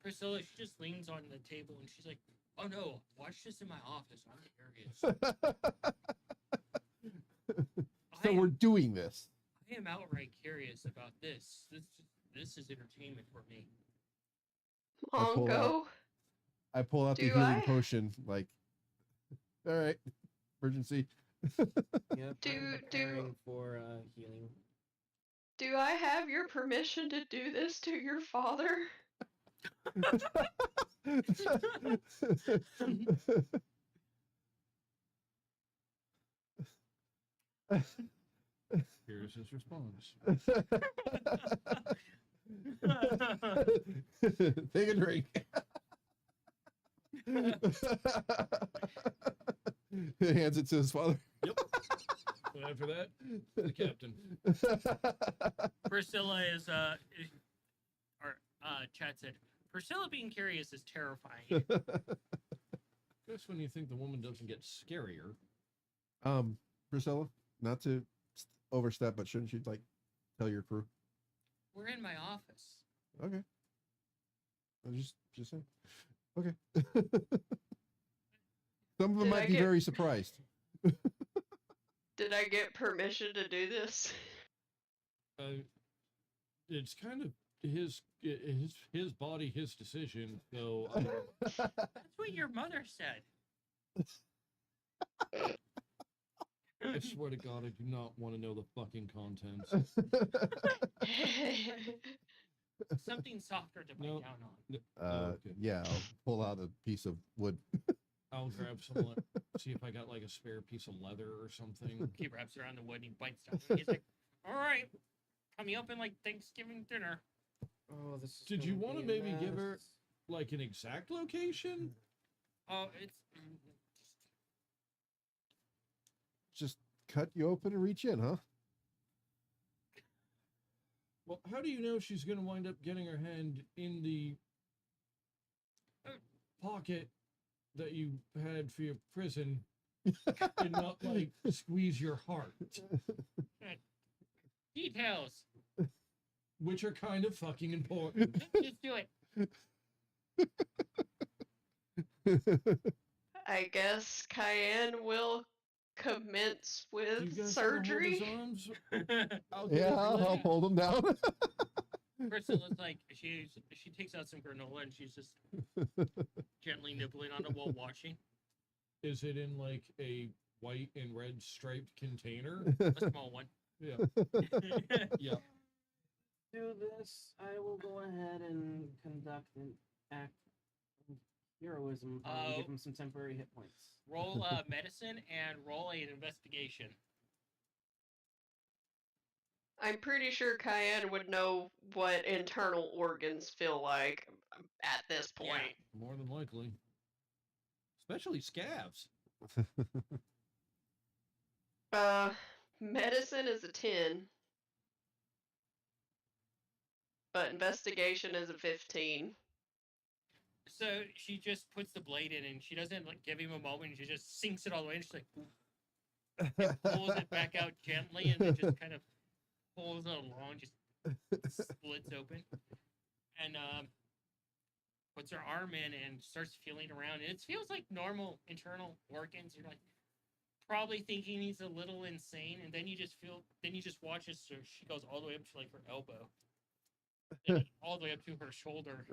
Priscilla, she just leans on the table and she's like, "Oh no, watch this in my office. I'm curious." So we're doing this. I am outright curious about this. This is entertainment for me. I pull Mongo. I pull out the Do healing I? potion, like, all right, emergency. Yep, Do- I'm preparing for healing. Do I have your permission to do this to your father? Here's his response. Take a drink. Hands it to his father. Yep. And after that, the captain. Priscilla is or Chad said, Priscilla being curious is terrifying. Just when you think the woman doesn't get scarier. Priscilla, not to overstep, but shouldn't you like tell your crew? We're in my office. Okay. I'm just saying. Okay. Some of them Did might I be get- very surprised. Did I get permission to do this? It's kind of his body, his decision. So That's what your mother said. I swear to God, I do not want to know the fucking contents. Something softer to bite No. down on. Okay. Yeah, I'll pull out a piece of wood. I'll grab some. See if I got like a spare piece of leather or something. He wraps around the wood and he bites down. And he's like, all right, coming up in like Thanksgiving dinner. Oh, this is. Did you gonna want to be a maybe give her mess. like an exact location? Oh, it's Just cut you open and reach in, huh? Well, how do you know she's going to wind up getting her hand in the pocket that you had for your prison and not like squeeze your heart, details. which are kind of fucking important. Just do it. I guess Cayenne will commence Do you with guys wanna hold his surgery. arms? I'll get Yeah, his I'll leg. hold them down. Priscilla's like she takes out some granola and she's just gently nibbling on it while watching. Is it in like a white and red striped container? A small one. Yeah. Yeah. Do this. I will go ahead and conduct an act of heroism and give him some temporary hit points. Roll medicine and roll an investigation. I'm pretty sure Cayenne would know what internal organs feel like at this Yeah. point. More than likely. Especially scabs. Medicine is a 10. But investigation is a 15. So she just puts the blade in and she doesn't like give him a moment. She just sinks it all the way and she's like pulls it back out gently and then just kind of pulls it along, just splits open, and puts her arm in and starts feeling around. And it feels like normal internal organs. You're like probably thinking he's a little insane, and then you just watch as she goes all the way up to like her elbow, then all the way up to her shoulder,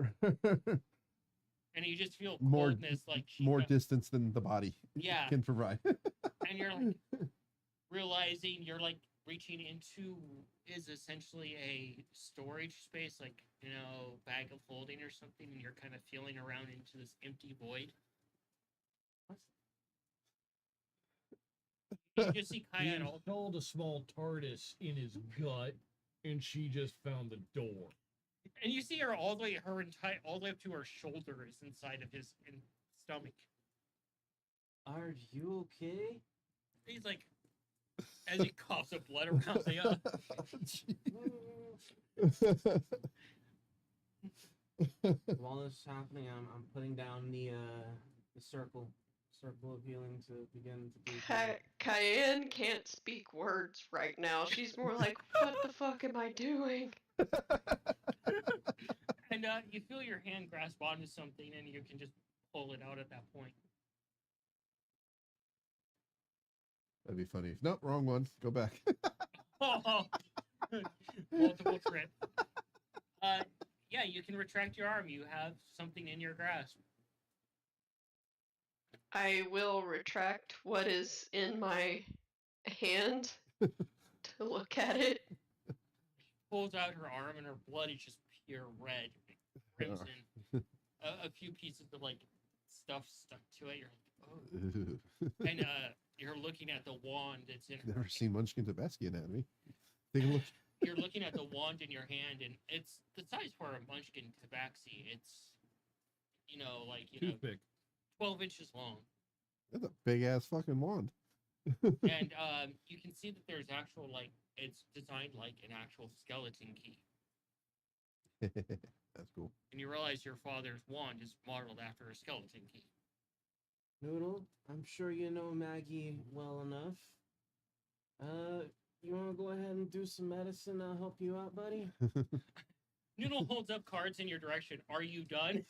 and you just feel More- coldness, like she More distance than the body Yeah. can provide. and you're like realizing you're like reaching into is essentially a storage space, like bag of holding or something, and you're kind of feeling around into this empty void. You just see He Cayenne all installed a small TARDIS in his gut, and she just found the door. and you see her all the way all the way up to her shoulder is inside of his stomach. Are you okay? He's like, as he coughs up blood around the While this is happening, I'm putting down the circle of healing to begin to do. Cayenne can't speak words right now. She's more like, what the fuck am I doing? and you feel your hand grasp onto something, and you can just pull it out at that point. That'd be funny. Nope, wrong one. Go back. Multiple trip. Yeah, you can retract your arm. You have something in your grasp. I will retract what is in my hand to look at it. Pulls out her arm, and her blood is just pure red, crimson. A few pieces of like stuff stuck to it. You're like, oh. And you're looking at the wand that's in her. Never seen Munchkin Tabasco anatomy. Take a look. You're looking at the wand in your hand, and it's the size for a Munchkin Tabaxi. It's, Toothpick. 12 inches long. That's a big ass fucking wand. And you can see that there's actual, it's designed like an actual skeleton key. That's cool. And you realize your father's wand is modeled after a skeleton key. Noodle, I'm sure you know Maggie well enough. You want to go ahead and do some medicine? I'll help you out, buddy. Noodle holds up cards in your direction. Are you done?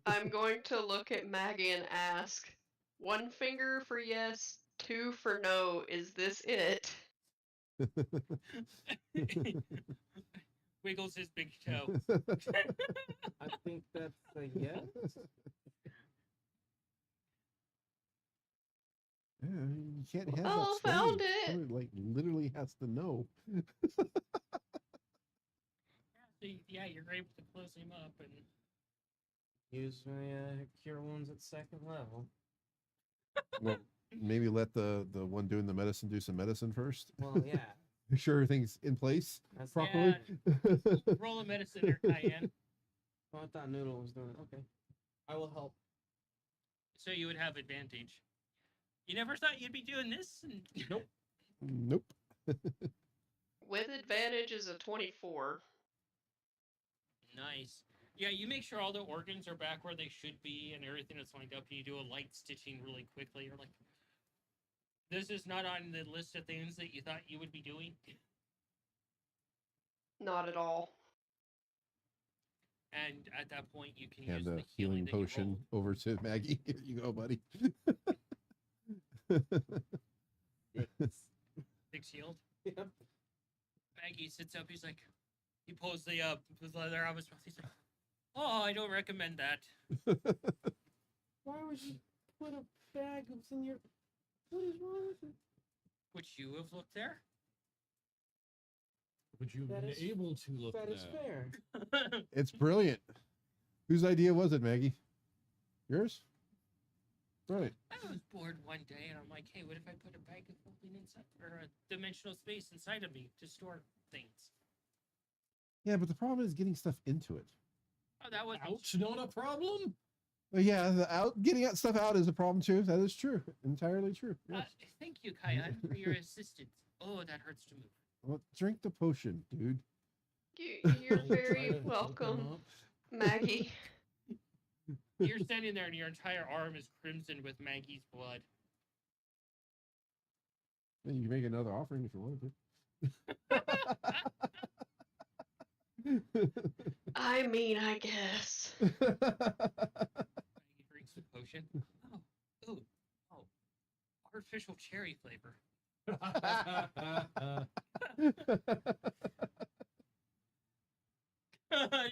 I'm going to look at Maggie and ask, one finger for yes, two for no. Is this it? Wiggles his big toe. I think that's a yes. Yeah, I mean, you can't have Well, that swinging. found it. Someone, like literally has to know. So, yeah, you're able to close him up, and Use my cure wounds at second level. Well, maybe let the one doing the medicine do some medicine first. Well, yeah. Make sure everything's in place That's properly. roll a medicine or Cayenne. Oh, I thought Noodle was doing it. Okay. I will help. So you would have advantage. You never thought you'd be doing this? And... Nope. Nope. With advantage is a 24. Nice. Yeah, you make sure all the organs are back where they should be and everything is lined up, and you do a light stitching really quickly. You're like, this is not on the list of things that you thought you would be doing. Not at all. And at that point, you can Hand use a the healing that you potion rolled. over to Maggie. Here you go, buddy. 6 healed. Yep. Maggie sits up. He's like, he pulls the leather out of his mouth. He's like, oh, I don't recommend that. Why would you put a bag of in your... What is wrong with it? Would you have looked there? Would you have That been is- able to look That is there? fair. It's brilliant. Whose idea was it, Maggie? Yours? Brilliant. I was bored one day, and I'm like, hey, what if I put a bag of holding inside, or a dimensional space inside of me to store things? Yeah, but the problem is getting stuff into it. Oh, that was Ouch, not a problem. Yeah, getting that stuff out is a problem too. That is true. Entirely true. Yes. Thank you, Kyan, for your assistance. Oh, that hurts to move. Well, drink the potion, dude. You're Try very to help him welcome, up. Maggie. You're standing there, and your entire arm is crimson with Maggie's blood. Then you can make another offering if you wanted to. I mean, I guess. Maggie drinks the potion. Oh, artificial cherry flavor.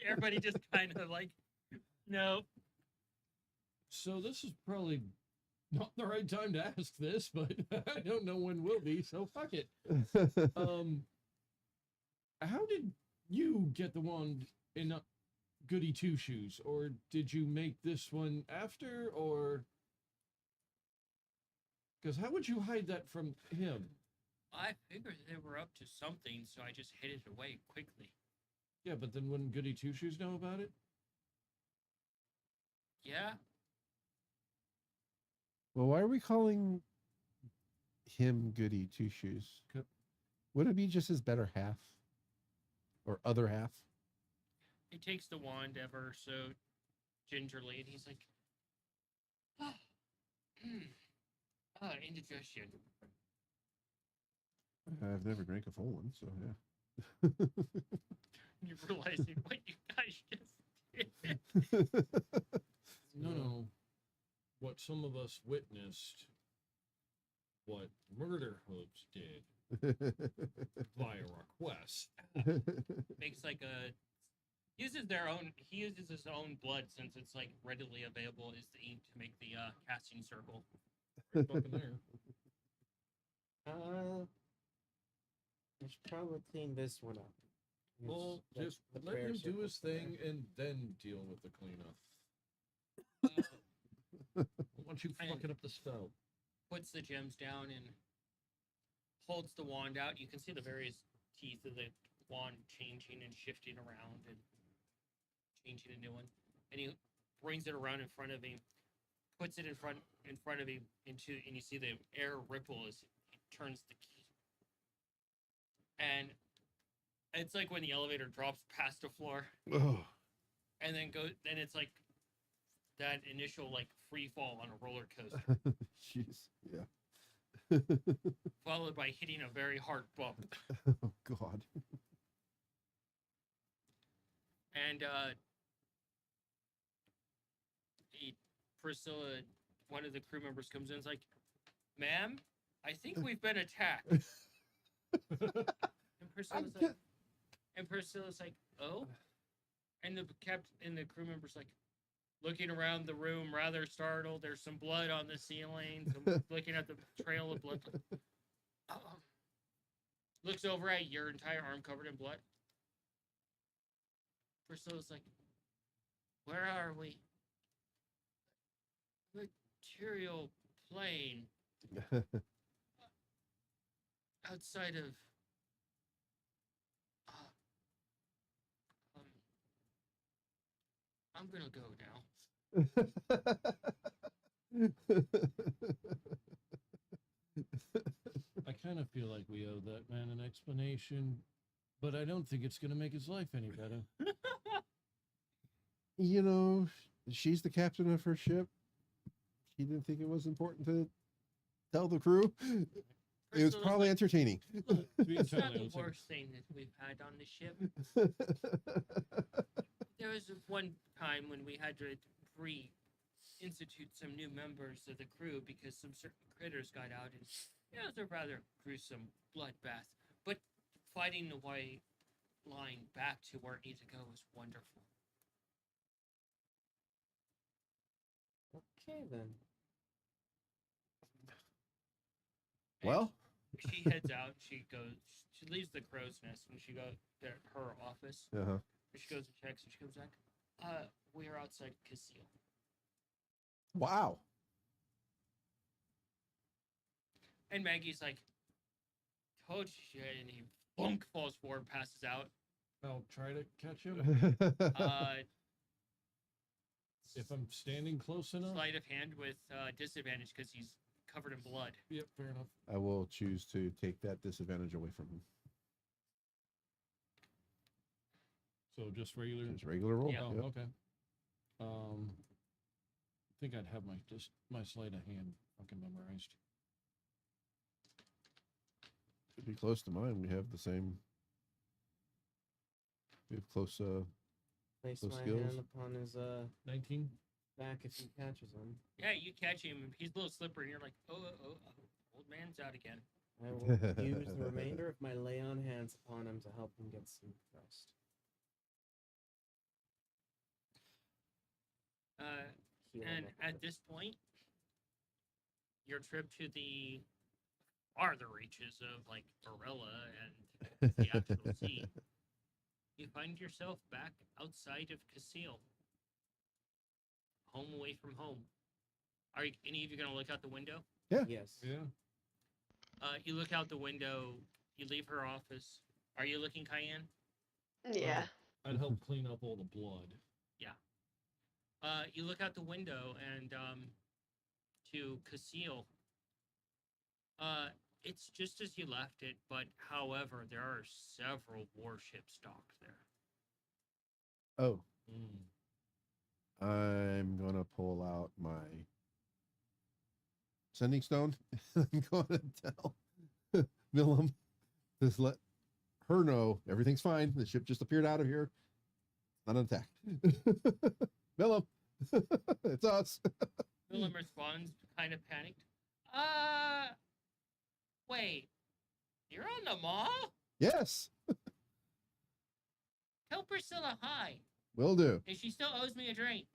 Everybody just kind of like, no. So this is probably not the right time to ask this, but I don't know when will be, so fuck it. How did you get the wand in Goody Two Shoes, or did you make this one after, or because how would you hide that from him? I figured they were up to something, so I just hid it away quickly. Yeah, but then wouldn't Goody Two Shoes know about it? Yeah, Well, why are we calling him Goody Two Shoes? Wouldn't it be just his better half? Or other half? he takes the wand ever so gingerly, and he's like, indigestion. I've never drank a full one, so yeah. You're realizing what you guys just did. No. What some of us witnessed, what Murder Hooves did via request. Makes like a he uses his own blood since it's like readily available is the ink to make the casting circle. Right fucking there. I should probably clean this one up. Well, It's just the let prayer him do circle his there. thing and then deal with the cleanup. Once you I- fucking up the spell. Puts the gems down and holds the wand out. You can see the various teeth of the wand changing and shifting around and changing a new one. And he brings it around in front of him, puts it in front of him and you see the air ripple as he turns the key. And It's like when the elevator drops past the floor Oh, and then then it's like that initial like free fall on a roller coaster, jeez. Yeah. followed by hitting a very hard bump. Oh, God. And Priscilla, one of the crew members, comes in and is like, "Ma'am, I think we've been attacked." And Priscilla's like, "Oh?" And the crew member's like looking around the room, rather startled. There's some blood on the ceiling. Looking at the trail of blood. Looks over at your entire arm covered in blood. Priscilla's like, "Where are we?" "Material plane outside of I'm gonna go now." I kind of feel like we owe that man an explanation, but I don't think it's going to make his life any better. You know, she's the captain of her ship. She didn't think it was important to tell the crew. It was probably entertaining. "Look, To be it's not entirely the honest, worst thing that we've had on the ship. There was one time when we had to institute some new members of the crew because some certain critters got out, and it was a rather gruesome bloodbath. But fighting the way line back to where it needs to go was wonderful." Okay then. Well, She heads out. She leaves the crow's nest and she goes to her office. uh-huh. She goes and checks and she comes back. We are outside Casile. Wow. And Maggie's like, "Told you," and he bonk falls forward, passes out. I'll try to catch him if I'm standing close enough. Sleight of hand with disadvantage because he's covered in blood. Yep, fair enough. I will choose to take that disadvantage away from him. So just regular. Just regular roll. Yeah. Oh, Yep. okay. I think I'd have my sleight of hand fucking memorized. Should be close to mine. We have the same. We have close. Place Those my skills. hand upon his 19. back if he catches him. Yeah, you catch him. He's a little slippery, and you're like, oh, old man's out again. I will use the remainder of my lay on hands upon him to help him get some rest. Heal him And up a at bit. this point, your trip to the farther reaches of like Barella and the actual sea, you find yourself back outside of Casile, home away from home. Are any of you gonna look out the window? Yes. Yeah. You look out the window. You leave her office. Are you looking, Cayenne? Yeah. I'd help clean up all the blood. You look out the window and to Casile. It's just as you left it, but however, there are several warships docked there. Oh, Mm. I'm gonna pull out my sending stone. I'm gonna tell Willem to let her know everything's fine. The ship just appeared out of here. Not an attack. Willem, it's us. Willem responds, kind of panicked. Wait, you're on the mall? Yes, Tell Priscilla hi, will do. and she still owes me a drink.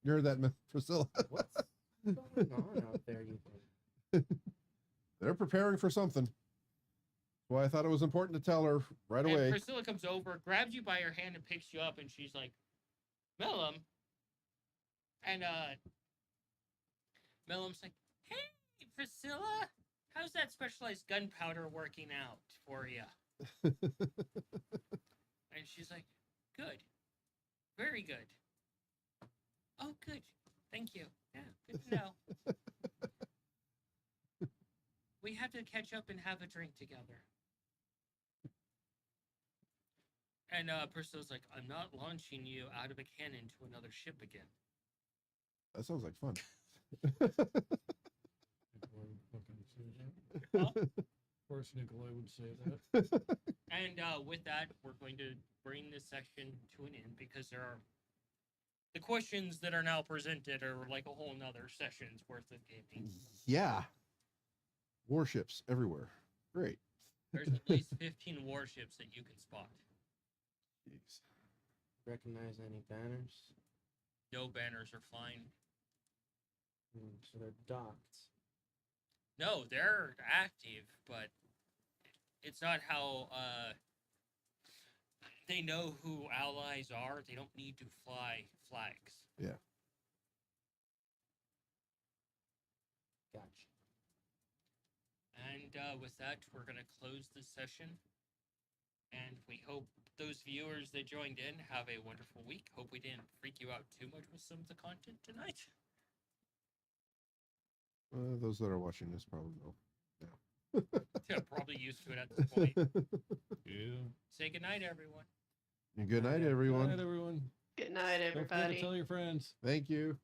You heard that, Priscilla. What's going on out there, you think? They're preparing for something. Well, I thought it was important to tell her right And away. Priscilla comes over, grabs you by your hand, and picks you up, and she's like, Willem. And Willem's like, hey, Priscilla, how's that specialized gunpowder working out for you? And she's like, good. Very good. Oh, good. Thank you. Yeah, good to know. We have to catch up and have a drink together. And Bristo's like, I'm not launching you out of a cannon to another ship again. That sounds like fun. Nikolai would fucking say that. Of course, Nikolai would say that. And with that, we're going to bring this section to an end because the questions that are now presented are like a whole nother session's worth of gaming. Yeah. Warships everywhere. Great. There's at least 15 warships that you can spot. Jeez. Recognize any banners? No banners are flying. So they're docked. No, they're active, but it's not how they know who allies are. They don't need to fly flags. Yeah. Gotcha. And with that, we're going to close this session. And we hope those viewers that joined in have a wonderful week. Hope we didn't freak you out too much with some of the content tonight. Those that are watching this probably know. They're probably used to it at this point. Yeah. Say goodnight, everyone. And good night, Good everyone. night, everyone. Good night, Don't forget everybody. to tell your friends. Thank you.